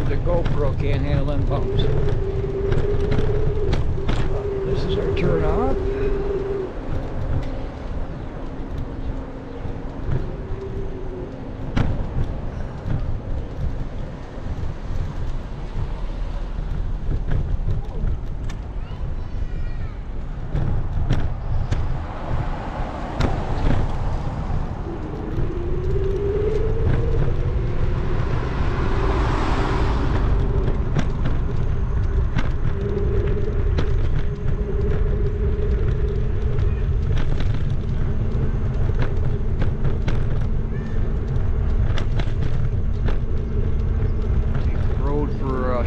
The GoPro can't handle them bumps. This is our turn off.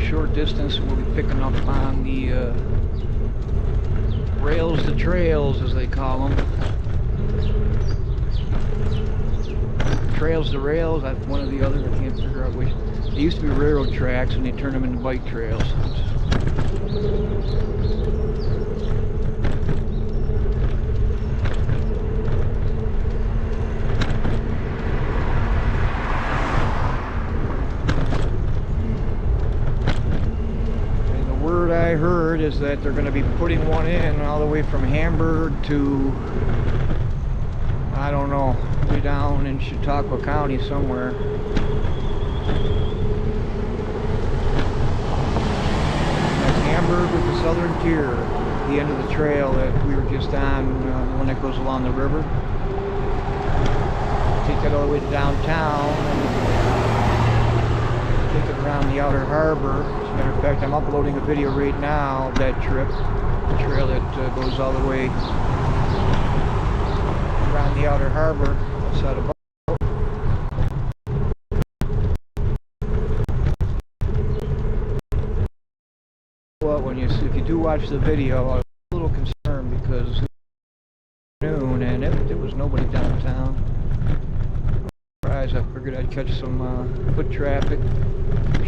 Short distance, we'll be picking up on the rails to trails, as they call them. Trails to rails, one or the other, I can't figure out which. They used to be railroad tracks and they turned them into bike trails. I heard is that they're going to be putting one in all the way from Hamburg to, I don't know, way down in Chautauqua County somewhere. That's Hamburg with the southern tier, the end of the trail that we were just on, the one that goes along the river. Take that all the way to downtown and take it around the outer harbor. As a matter of fact, I'm uploading a video right now of that trip, the trail that goes all the way around the outer harbor outside of. Well, if you do watch the video, I was a little concerned because it was noon and there was nobody downtown. I figured I'd catch some foot traffic,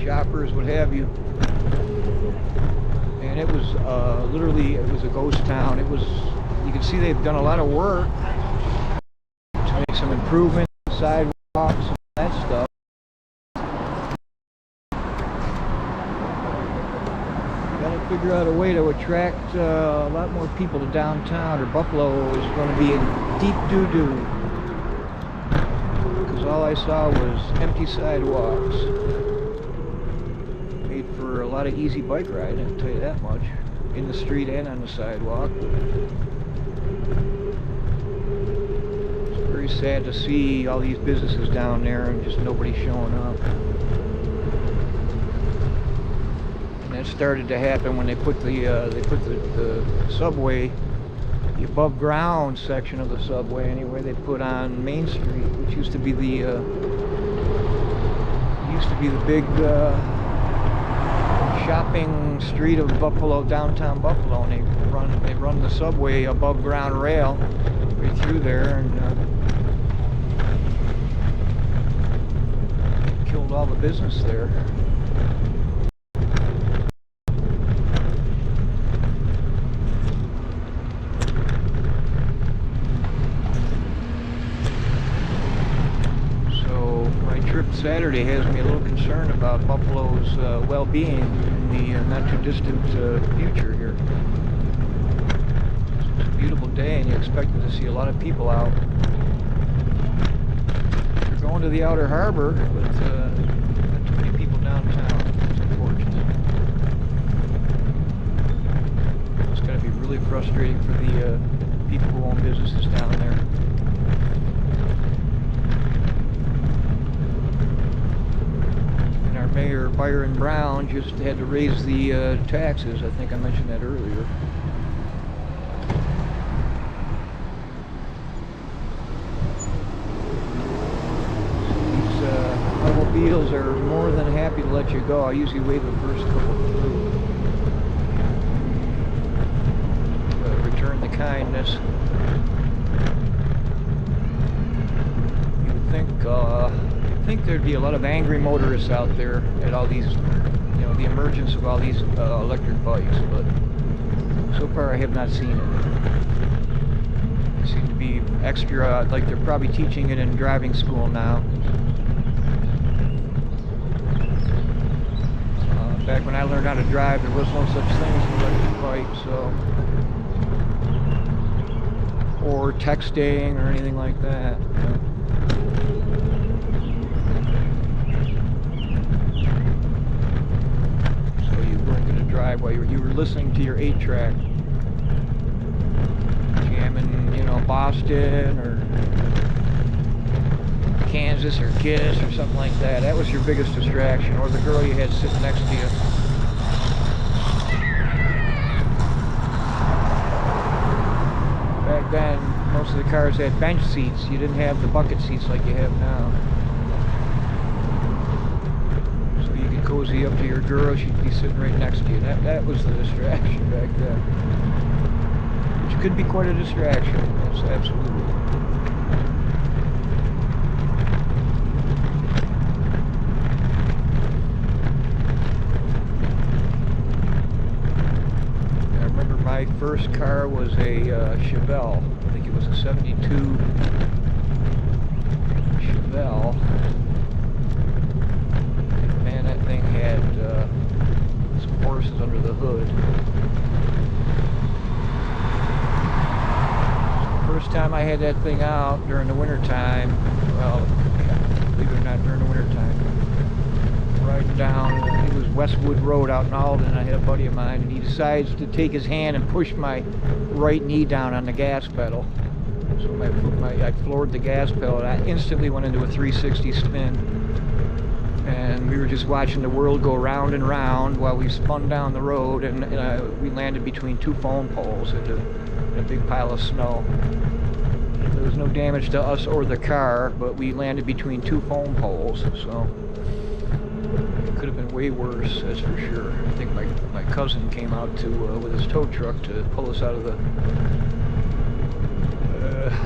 shoppers, what have you. And it was literally, it was a ghost town. It was, you can see they've done a lot of work to make some improvements, sidewalks, and that stuff. Gotta figure out a way to attract a lot more people to downtown, or Buffalo is going to be in deep doo-doo. All I saw was empty sidewalks. Made for a lot of easy bike riding, I'll tell you that much. In the street and on the sidewalk. very sad to see all these businesses down there and just nobody showing up. And that started to happen when they put the subway, the above ground section of the subway anyway, they put on Main Street, which used to be the big shopping street of Buffalo, downtown Buffalo, and they run the subway above ground rail right through there, and killed all the business there. Saturday has me a little concerned about Buffalo's well-being in the not-too-distant future here. It's a beautiful day and you expected to see a lot of people out. They're going to the outer harbor, but not too many people downtown. It's unfortunate. It's got to be really frustrating for the people who own businesses down there. Mayor Byron Brown just had to raise the taxes. I think I mentioned that earlier. These automobiles are more than happy to let you go. I usually wave the first couple through. Return the kindness. You'd think there'd be a lot of angry motorists out there at all these, you know, the emergence of all these electric bikes, but so far I have not seen it. They seem to be extra, like they're probably teaching it in driving school now. Back when I learned how to drive, there was no such thing as an electric bike, so, or texting or anything like that. While you were listening to your 8-track, jamming, you know, Boston or Kansas or Kiss or something like that. That was your biggest distraction, or the girl you had sitting next to you. Back then, most of the cars had bench seats. You didn't have the bucket seats like you have now. Cozy up to your girl, she'd be sitting right next to you. That was the distraction back then. Which could be quite a distraction. Yes, absolutely. I remember my first car was a Chevelle. I think it was a 72 Chevelle. That thing had some horses under the hood. So the first time I had that thing out during the winter time, well, believe it or not, during the winter time, riding down, I think it was Westwood Road out in Alden, I had a buddy of mine, and he decides to take his hand and push my right knee down on the gas pedal. So I floored the gas pedal, and I instantly went into a 360 spin. And we were just watching the world go round and round while we spun down the road, and we landed between two phone poles in a big pile of snow. There was no damage to us or the car, but we landed between two phone poles, so it could have been way worse, that's for sure. I think my cousin came out with his tow truck to pull us out of the...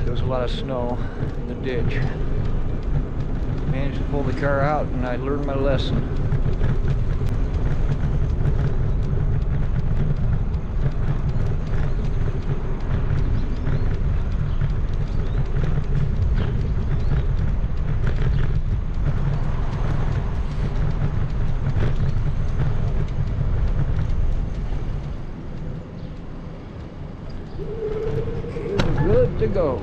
there was a lot of snow in the ditch. Managed to pull the car out, and I learned my lesson. Okay, we're good to go.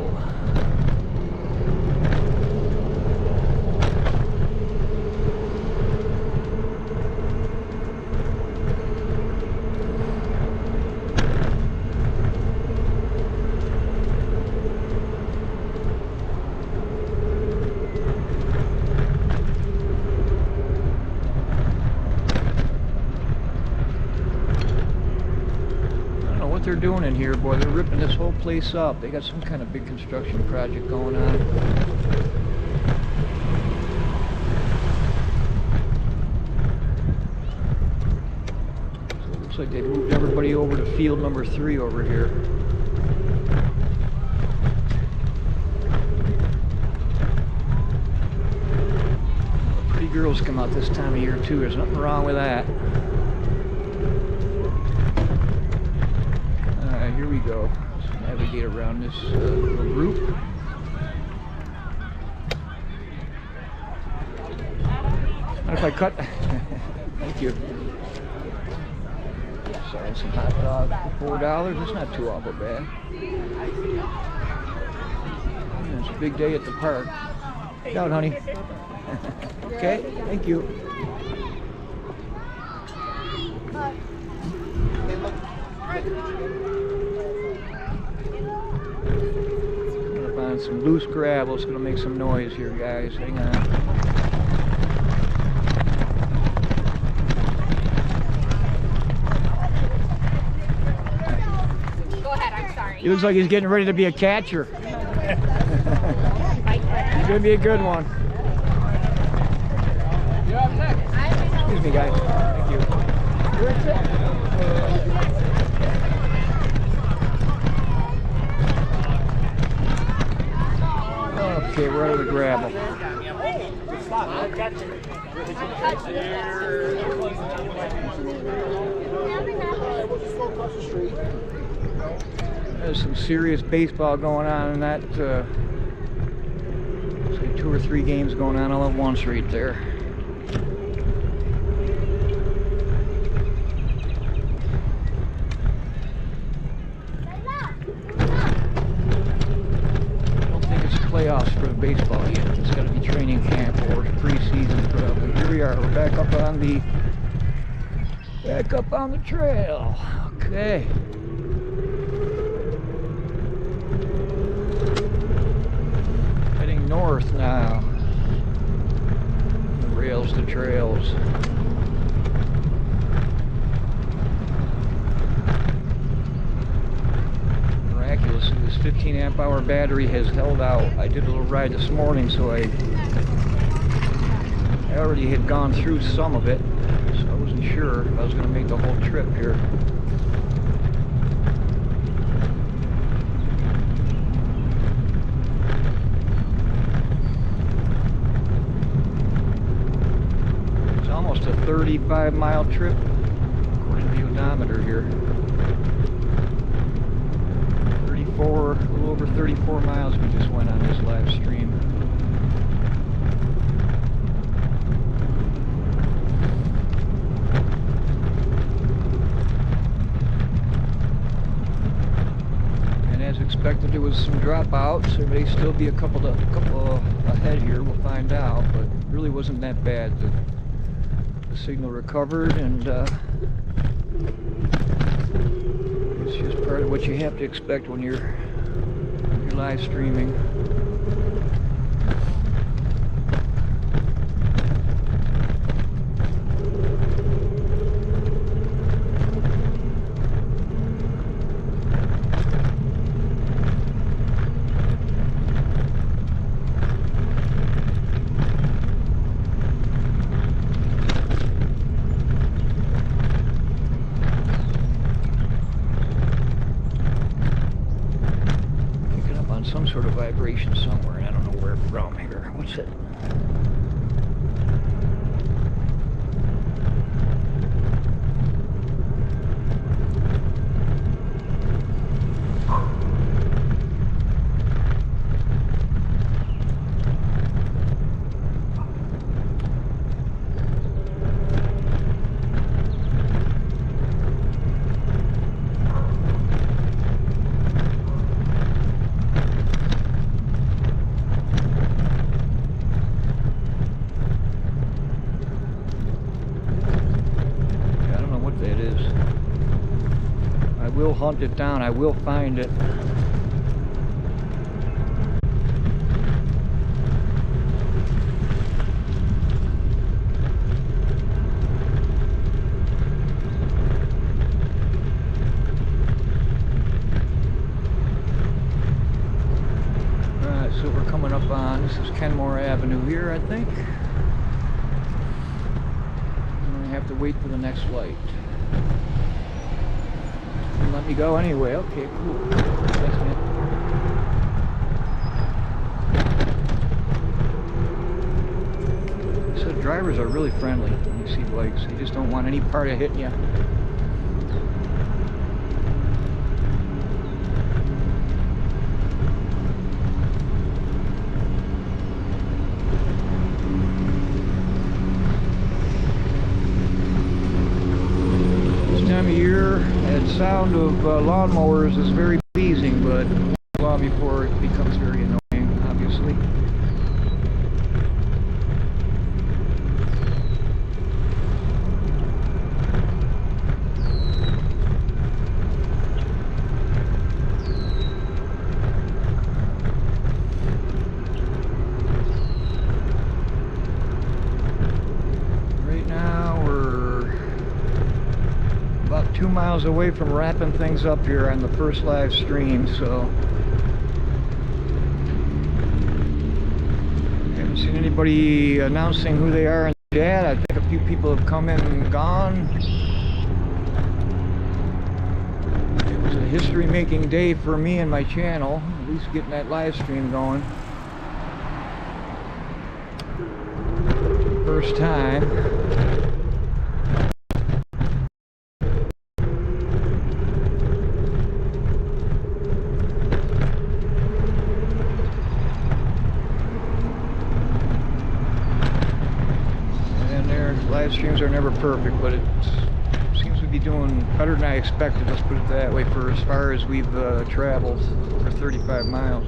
they're doing in here, boy. They're ripping this whole place up. They got some kind of big construction project going on. So it looks like they moved everybody over to field number 3 over here. Pretty girls come out this time of year too. There's nothing wrong with that. Here we go. Let's navigate around this little group. What if I cut? Thank you. Selling some hot dogs for $4. That's not too awful bad. Yeah, it's a big day at the park. Down, honey. Okay, thank you. Gonna find some loose gravel. It's gonna make some noise here, guys. Hang on. Go ahead, I'm sorry. He looks like he's getting ready to be a catcher. He's gonna be a good one. Excuse me, guys. Thank you. Okay, we're out of the gravel. There's some serious baseball going on in that. Say 2 or 3 games going on all at once right there. Playoffs for baseball yet. It's got to be training camp or preseason probably. Here we are. We're back up on the trail. Okay. Heading north now. The rails to trails. This 15 amp hour battery has held out. I did a little ride this morning, so I already had gone through some of it, so I wasn't sure if I was going to make the whole trip here. It's almost a 35-mile trip according to the odometer here. A little over 34 miles we just went on this live stream. And as expected, there was some dropouts. There may still be a couple ahead here. We'll find out, but it really wasn't that bad. The signal recovered, and it's just part of what you have to expect when you're live streaming. Some sort of vibration somewhere, and I don't know where from here. What's it? I will hunt it down. I will find it. up on. This is Kenmore Avenue here, I think. And I have to wait for the next light. And let me go anyway. Okay, cool. Thanks, man. So drivers are really friendly when you see bikes. They just don't want any part of hitting you. Sound of lawnmowers is very pleasing, but long before it becomes very annoying, obviously. Right now we're about 2 miles away from wrapping things up here on the first live stream, so haven't seen anybody announcing who they are in the chat. I think a few people have come in and gone. It was a history-making day for me and my channel, at least getting that live stream going. First time. Live streams are never perfect, but it seems to be doing better than I expected, let's put it that way, for as far as we've traveled, for 35 miles.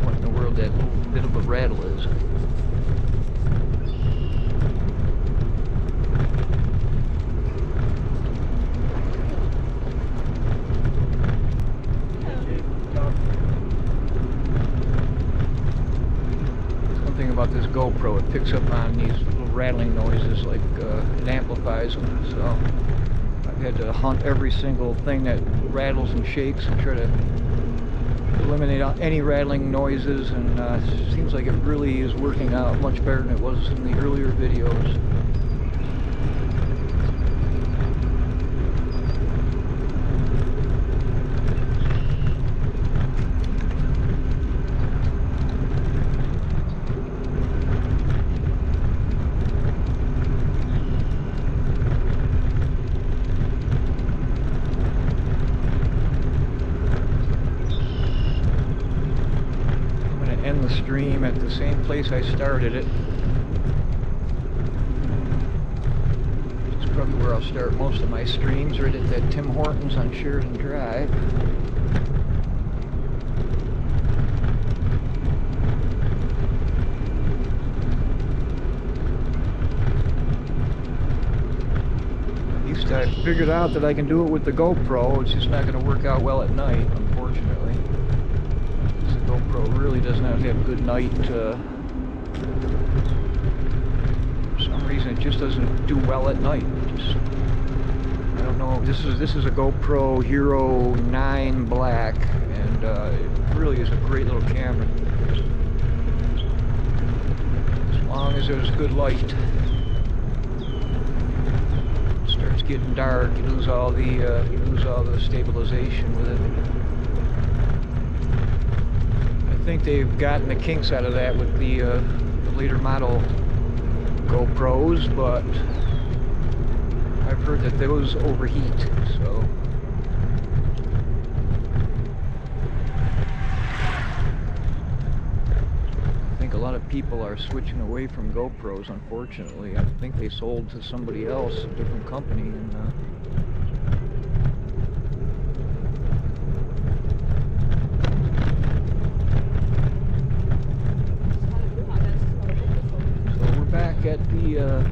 What in the world that little bit of a rattle is. Something about this GoPro, it picks up on these little rattling noises, like it amplifies them, so I've had to hunt every single thing that rattles and shakes and try to eliminate any rattling noises, and it seems like it really is working out much better than it was in the earlier videos. End the stream at the same place I started it. It's probably where I'll start most of my streams, right at that Tim Hortons on Sheridan Drive. At least I figured out that I can do it with the GoPro. It's just not going to work out well at night, unfortunately. GoPro really does not have good night. For some reason, it just doesn't do well at night. I don't know. This is a GoPro Hero 9 Black, and it really is a great little camera. As long as there's good light. It starts getting dark, you lose all the stabilization with it. I think they've gotten the kinks out of that with the later model GoPros, but I've heard that those overheat, so I think a lot of people are switching away from GoPros, unfortunately. I think they sold to somebody else, a different company, and at the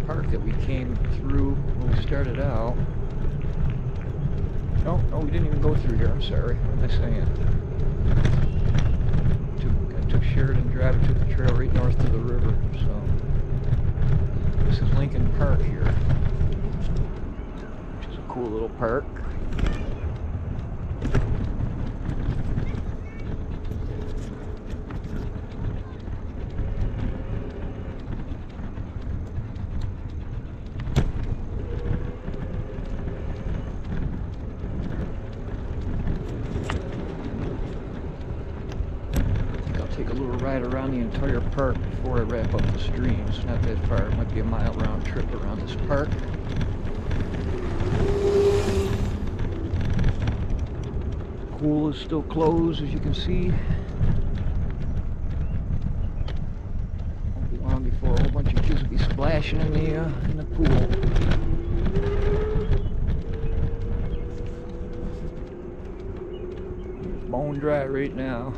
park that we came through when we started out. No, we didn't even go through here. I'm sorry. What am I saying? I took Sheridan Drive and took the trail right north to the river. So this is Lincoln Park here, which is a cool little park. Take a little ride around the entire park before I wrap up the stream. It's not that far. It might be a mile round trip around this park. Pool is still closed, as you can see. Won't be long before a whole bunch of kids will be splashing in the pool. Bone dry right now.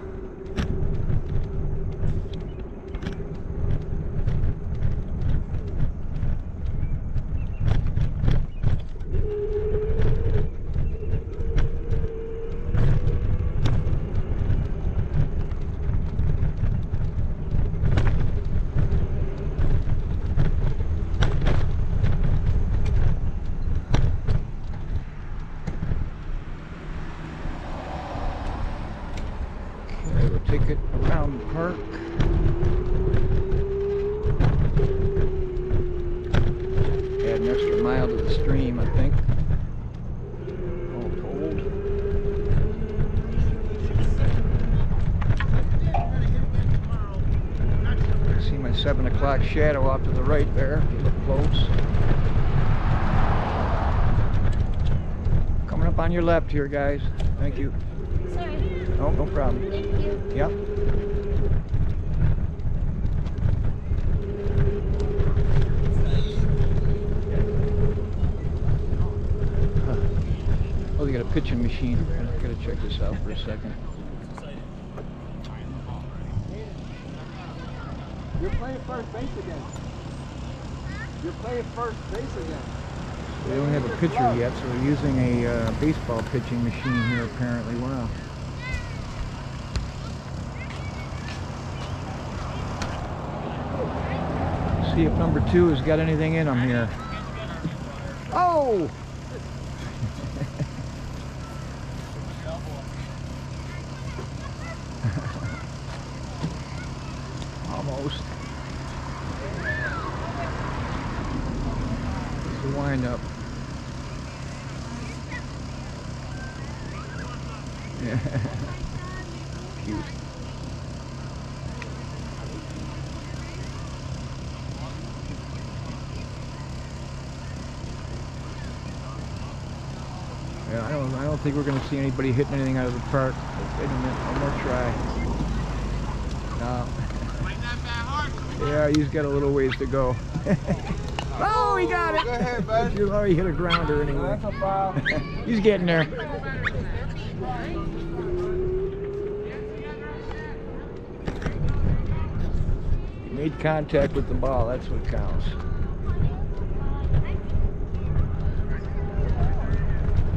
Take it around the park. Add an extra mile to the stream, I think. All told. See my 7 o'clock shadow off to the right there, if you look close. Coming up on your left here, guys. Thank you. Sorry. Oh, no problem. Thank you. Yep. Oh, they got a pitching machine. I gotta check this out for a second. You're playing first base again. You're playing first base again. They don't have a pitcher yet, so they're using a baseball pitching machine here apparently. Wow. See if number 2 has got anything in them here. Oh! Almost. It's a wind up. Yeah. Cute. Yeah, I don't think we're going to see anybody hitting anything out of the park. Wait a minute, one more try. No. Yeah, he's got a little ways to go. Oh, he got it! Go ahead, bud. You already hit a grounder anyway. That's a foul. He's getting there. You made contact with the ball, that's what counts.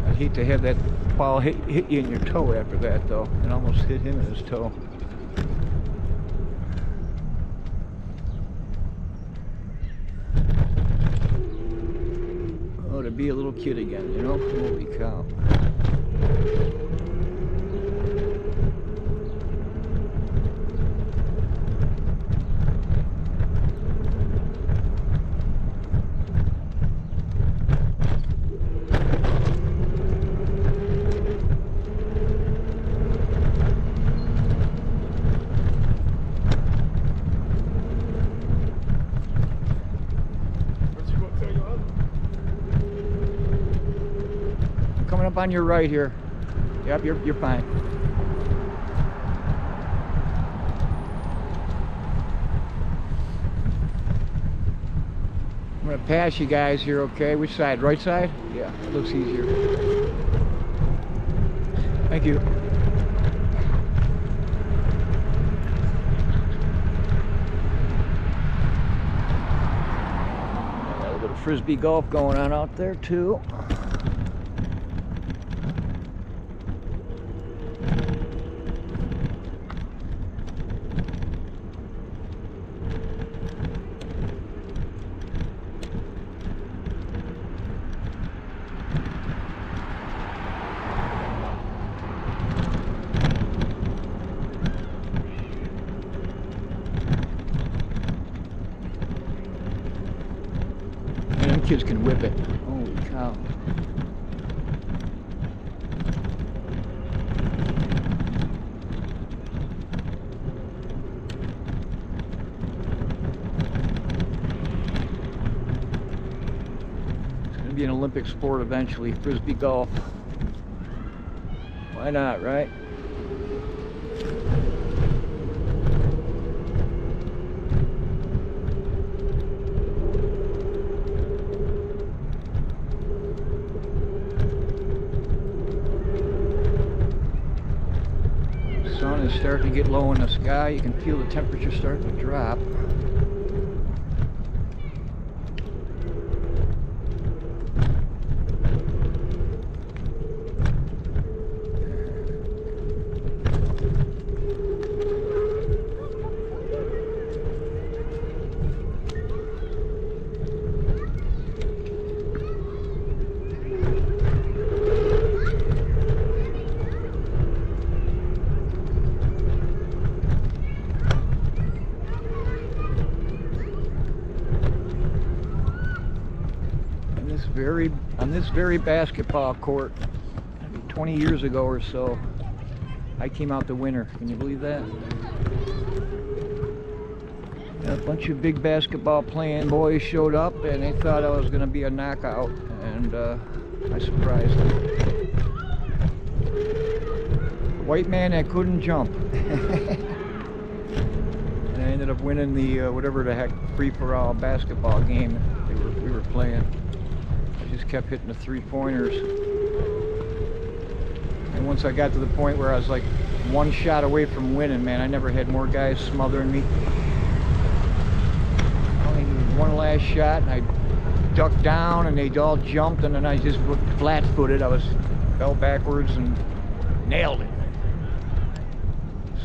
I'd hate to have that ball hit you in your toe after that, though. It almost hit him in his toe. Oh, to be a little kid again, you know? Holy cow. Coming up on your right here. Yep, you're fine. I'm gonna pass you guys here, okay? Which side? Right side? Yeah, it looks easier. Thank you. Got a little bit of frisbee golf going on out there too. Them kids can whip it. Holy cow. It's going to be an Olympic sport eventually, Frisbee golf. Why not, right? Sun is starting to get low in the sky. You can feel the temperature starting to drop. On this very basketball court, maybe 20 years ago or so, I came out the winner. Can you believe that? A bunch of big basketball playing boys showed up and they thought I was going to be a knockout, and I surprised them. The white man that couldn't jump. And I ended up winning the whatever the heck free-for-all basketball game we were playing. Just kept hitting the three-pointers, and once I got to the point where I was like one shot away from winning, man, I never had more guys smothering me. I only needed one last shot, and I ducked down, and they all jumped, and then I just flat-footed. I fell backwards and nailed it.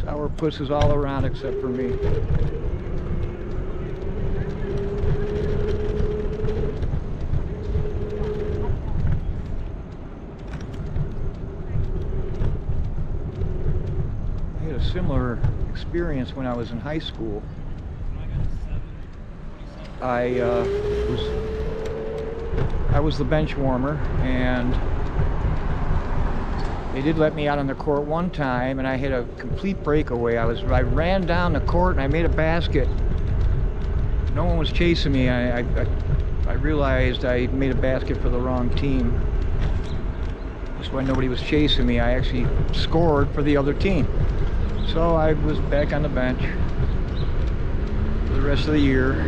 Sour pusses all around except for me. Similar experience when I was in high school. I was the bench warmer, and they did let me out on the court one time, and I had a complete breakaway. I ran down the court and I made a basket. No one was chasing me. I realized I made a basket for the wrong team. That's why nobody was chasing me. I actually scored for the other team. So I was back on the bench for the rest of the year.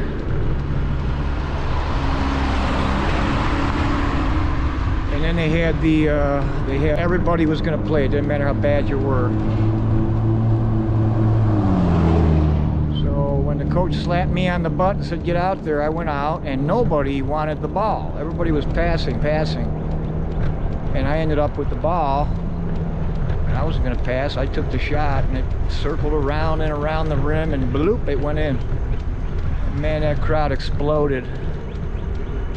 And then they had everybody was going to play. It didn't matter how bad you were. So when the coach slapped me on the butt and said, "Get out there," I went out, and nobody wanted the ball. Everybody was passing. And I ended up with the ball. I wasn't going to pass. I took the shot, and it circled around and around the rim, and bloop, it went in. And man, that crowd exploded.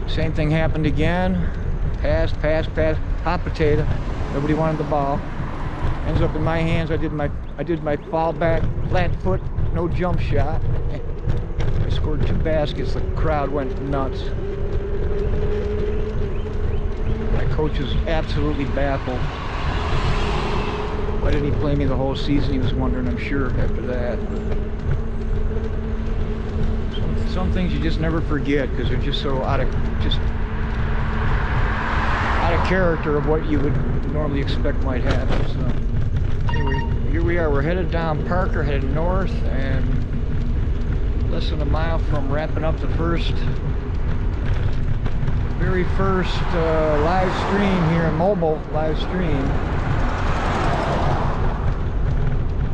Same thing happened again. Pass, hot potato. Nobody wanted the ball. Ends up in my hands. I did my fall back, flat foot, no jump shot. I scored 2 baskets. The crowd went nuts. My coach was absolutely baffled. Why didn't he play me the whole season? He was wondering, I'm sure, after that. Some things you just never forget because they're just so out of character of what you would normally expect might happen. So anyway, here we are. We're headed down Parker, headed north, and less than a mile from wrapping up the very first live stream here in mobile live stream.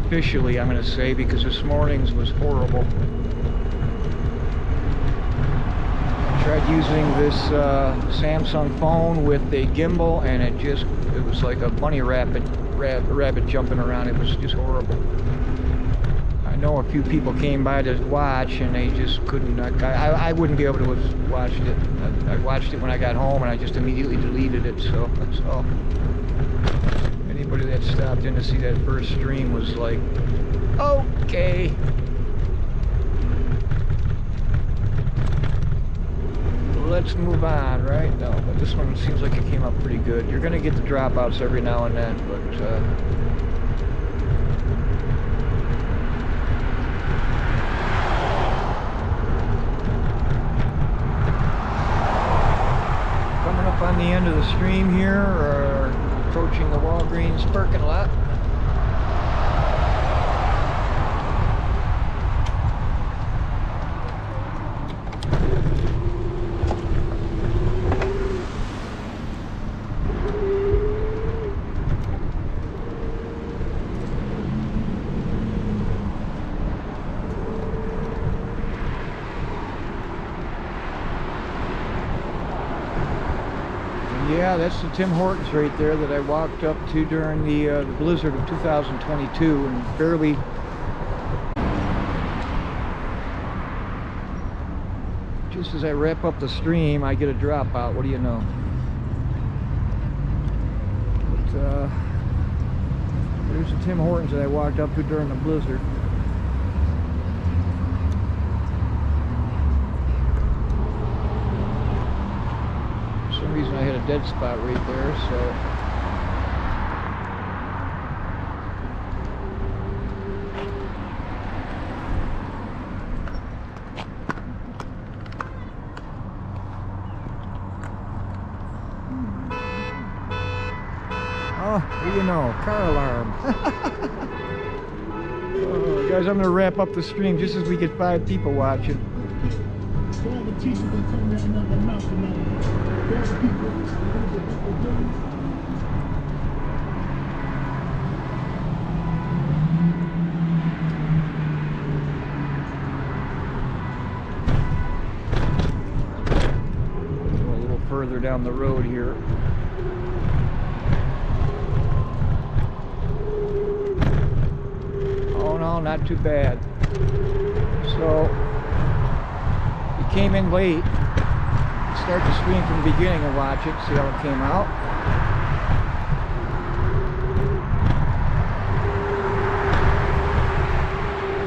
Officially, I'm going to say, because this morning's was horrible. I tried using this Samsung phone with a gimbal, and it was like a bunny rabbit jumping around. It was just horrible. I know a few people came by to watch, and they just couldn't. I wouldn't be able to have watched it. I watched it when I got home, and I just immediately deleted it. So that's all. Anybody that stopped in to see that first stream was like, okay. Let's let's move on, right? No, but this one seems like it came up pretty good. You're gonna get the dropouts every now and then, but coming up on the end of the stream here, or approaching the Walgreens parking lot. Yeah, that's the Tim Hortons right there that I walked up to during the blizzard of 2022, and barely. Just as I wrap up the stream, I get a dropout. What do you know? But there's the Tim Hortons that I walked up to during the blizzard. For some reason I had a dead spot right there, so oh, what do you know, car alarm. Oh, guys, I'm gonna wrap up the stream just as we get 5 people watching. All the teachers that come down another mountain, there's people. Go a little further down the road here. Oh no, not too bad. So came in late. Start the stream from the beginning and watch it, see how it came out.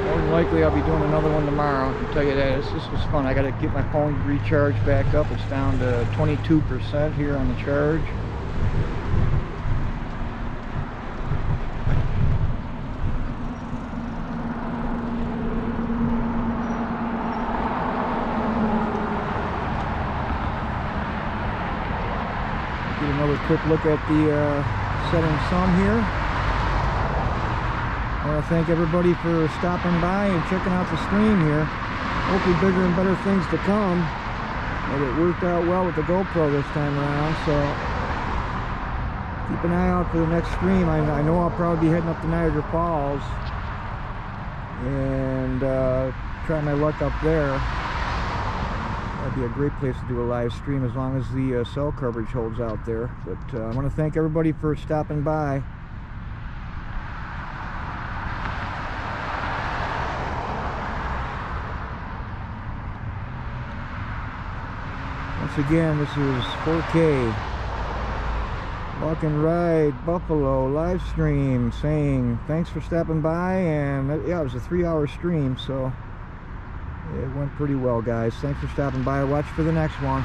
More than likely I'll be doing another one tomorrow, I can tell you that. This was fun. I got to get my phone recharged back up. It's down to 22% here on the charge. Another quick look at the setting sun here. I want to thank everybody for stopping by and checking out the stream here. Hopefully bigger and better things to come. And it worked out well with the GoPro this time around, so keep an eye out for the next stream. I know I'll probably be heading up to Niagara Falls and try my luck up there. That'd be a great place to do a live stream as long as the cell coverage holds out there. But I want to thank everybody for stopping by. Once again, this is 4K Walk and Ride Buffalo live stream saying thanks for stopping by. And yeah, it was a 3-hour stream, so it went pretty well, guys. Thanks for stopping by. Watch for the next one.